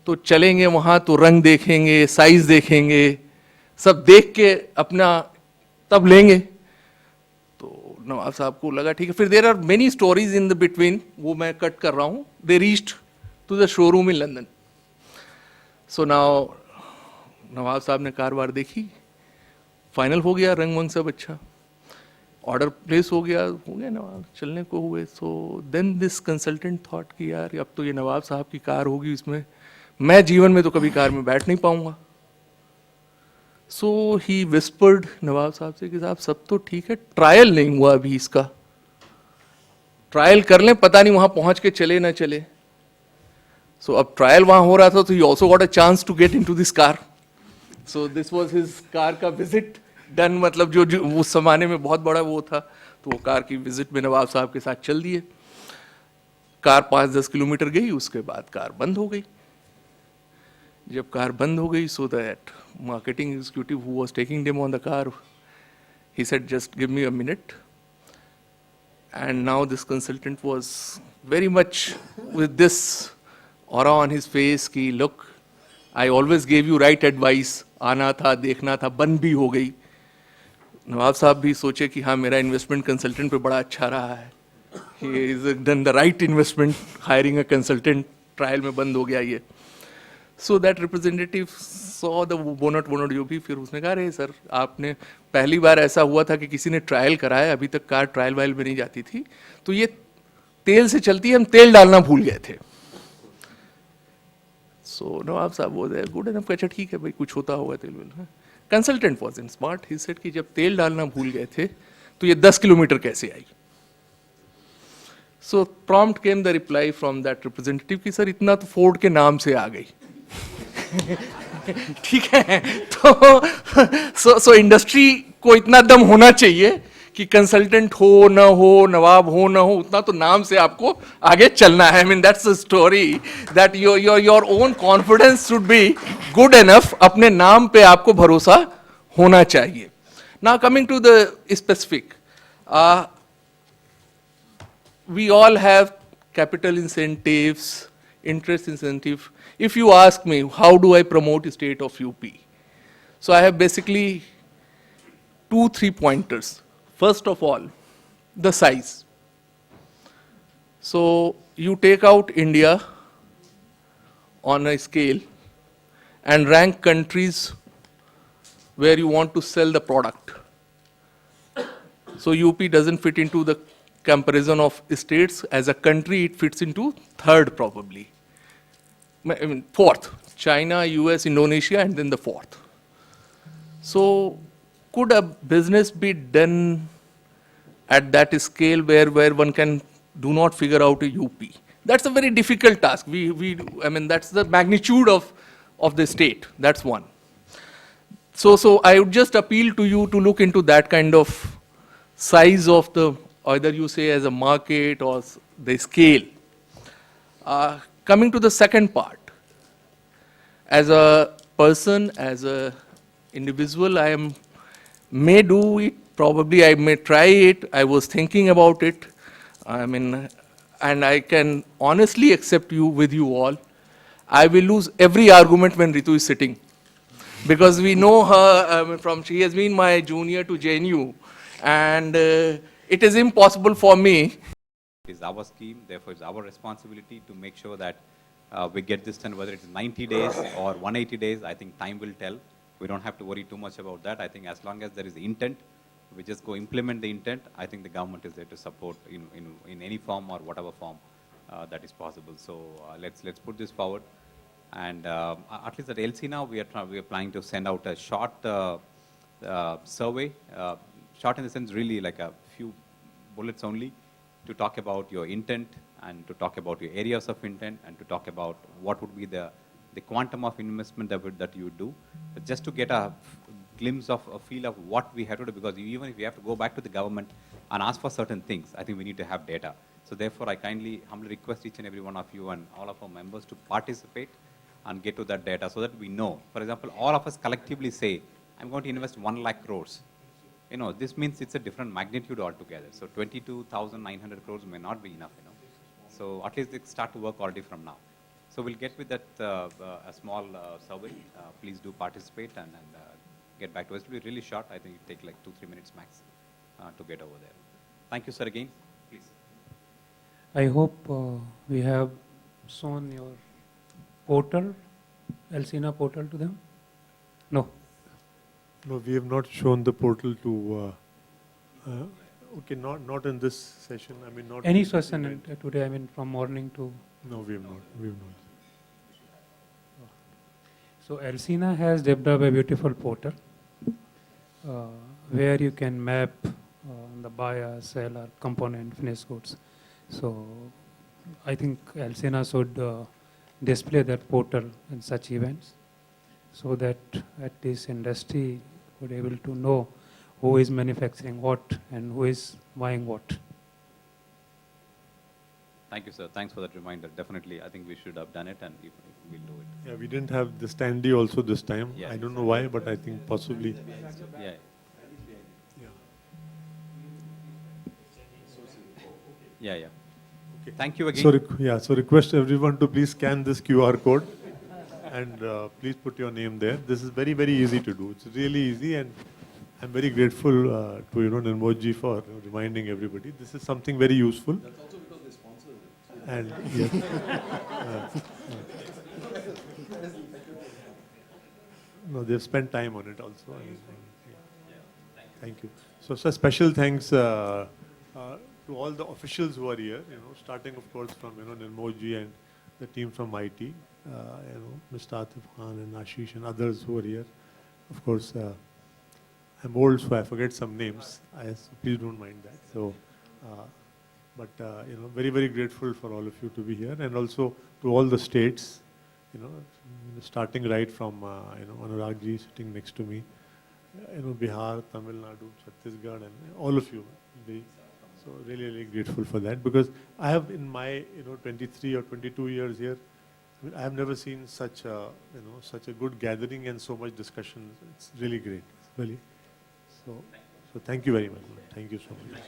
तो चलेंगे वहाँ तो रंग देखेंगे, साइज देखेंगे, सब देख के अपना तब लेंगे. तो नवाब साहब को लगा ठीक है. फिर there are many stories in the between, वो मैं कट कर रहा हूँ. They reached to the showroom in London. So now नवाब साहब ने कार वार देखी, फाइनल हो गया, रंग वंग सब अच्छा, ऑर्डर प्लेस हो गया नवाब चलने को हुए. So then this consultant thought कि यार अब तो ये नवाब साहब की कार होगी, इसमें मैं जीवन में तो कभी कार में बैठ नहीं पाऊंगा. सो ही विस्पर्ड नवाब साहब से कि साहब सब तो ठीक है, ट्रायल नहीं हुआ अभी इसका, ट्रायल कर लें, पता नहीं वहां पहुंच के चले ना चले. सो अब ट्रायल वहां हो रहा था, तो he also got a chance to get into this car. So this was his car का विजिट डन. मतलब जो उस जमाने में बहुत बड़ा वो था, तो वो कार की विजिट में नवाब साहब के साथ चल दिए. कार 5-10 किलोमीटर गई, उसके बाद कार बंद हो गई. जब कार बंद हो गई, so that marketing executive who was taking them on the car, he said, just give me a minute. And now this consultant was very much with this aura on his face कि look, I always gave you right advice. आना था, देखना था, बंद भी हो गई. नवाब साहब भी सोचे कि हाँ मेरा इन्वेस्टमेंट कंसल्टेंट पे बड़ा अच्छा रहा है, he is done the right investment hiring a consultant, trial में बंद हो गया ये. So that representative saw the bonnet जो भी, फिर उसने कहा अरे सर आपने पहली बार ऐसा हुआ था कि किसी ने ट्रायल कराया, अभी तक कार ट्रायल वायल में नहीं जाती थी, तो ये तेल से चलती है, हम तेल डालना भूल गए थे. So नवाब साहब वो गुड एनफ, अच्छा ठीक है भाई कुछ होता होगा तेल well. Consultant was in smart, he said कि जब तेल डालना भूल गए थे तो ये 10 किलोमीटर कैसे आई. So prompt came the reply from that representative कि सर इतना तो फोर्ड के नाम से आ गई. ठीक है, तो सो इंडस्ट्री को इतना दम होना चाहिए कि कंसल्टेंट हो ना हो, नवाब हो ना हो, उतना तो नाम से आपको आगे चलना है. I mean that's the story that your own confidence should be good enough. अपने नाम पे आपको भरोसा होना चाहिए. Now coming to the specific, we all have capital incentives, interest incentive. If you ask me, how do I promote state of UP? So I have basically 2-3 pointers. First of all, the size. So you take out India on a scale and rank countries where you want to sell the product. So UP doesn't fit into the comparison of states. As a country, it fits into third probably. I mean fourth, China, US, Indonesia, and then the fourth. So could a business be done at that scale where one can do not figure out a UP? That's a very difficult task. I mean, that's the magnitude of the state. That's one. So I would just appeal to you to look into that kind of size of the, either you say as a market or the scale. Coming to the second part, as a person, as a individual, I may do it, probably I may try it, I was thinking about it, I mean, and I can honestly accept with you all, I will lose every argument when Ritu is sitting. Because we know her she has been my junior to JNU, and it is impossible for me. It is our scheme, therefore it's our responsibility to make sure that we get this done, whether it's 90 days or 180 days, I think time will tell. We don't have to worry too much about that. I think as long as there is intent, we just go implement the intent. I think the government is there to support in any form or whatever form that is possible. So let's put this forward. And at least at ELCINA, we are planning to send out a short survey, short in the sense really like a few bullets only, to talk about your intent and to talk about your areas of intent and to talk about what would be the quantum of investment that you would do, just to get a glimpse of a feel of what we have to do, because even if we have to go back to the government and ask for certain things, I think we need to have data. So therefore, I humbly request each and every one of you and all of our members to participate and get to that data so that we know. For example, all of us collectively say, I'm going to invest 1 lakh crores. You know, this means it's a different magnitude altogether. So 22,900 crores may not be enough, you know. So at least they start to work already from now. So we'll get with that a small survey. Please do participate and get back to us. It will be really short. I think it will take like 2-3 minutes max to get over there. Thank you, sir, again. Please. I hope we have shown your portal, ELCINA portal to them? No. No, we have not shown the portal to, okay, not in this session. I mean, not any session today, I mean, from morning to... No, we have not. We have not. So ELCINA has developed a beautiful portal where you can map the buyer, seller, component, finished goods. So I think ELCINA should display that portal in such events so that at least industry would be able to know who is manufacturing what and who is buying what. Thank you, sir. Thanks for that reminder. Definitely, I think we should have done it, and we'll do it. Yeah, we didn't have the standee also this time. Yeah. I don't know why, but I think possibly. Yeah. Yeah, yeah. Okay. Thank you again. So request everyone to please scan this QR code and please put your name there. This is very, very easy to do. It's really easy, and I'm very grateful to Nirmod ji for reminding everybody. This is something very useful. That's also because they sponsor it. And yes, no, they've spent time on it also. Thank you. So, special thanks to all the officials who are here. Starting of course from Nirmod ji and the team from MeitY, Mr. Atif Khan and Ashish and others who are here. Of course, I'm old, so I forget some names. So please don't mind that. So, very, very grateful for all of you to be here, and also to all the states. Starting right from Anurag ji sitting next to me. Bihar, Tamilnadu, Chhattisgarh, and all of you. So really, really grateful for that, because I have in my 23 or 22 years here, I have never seen such a such a good gathering and so much discussion. It's really great. Really. So thank you very much. Thank you so much.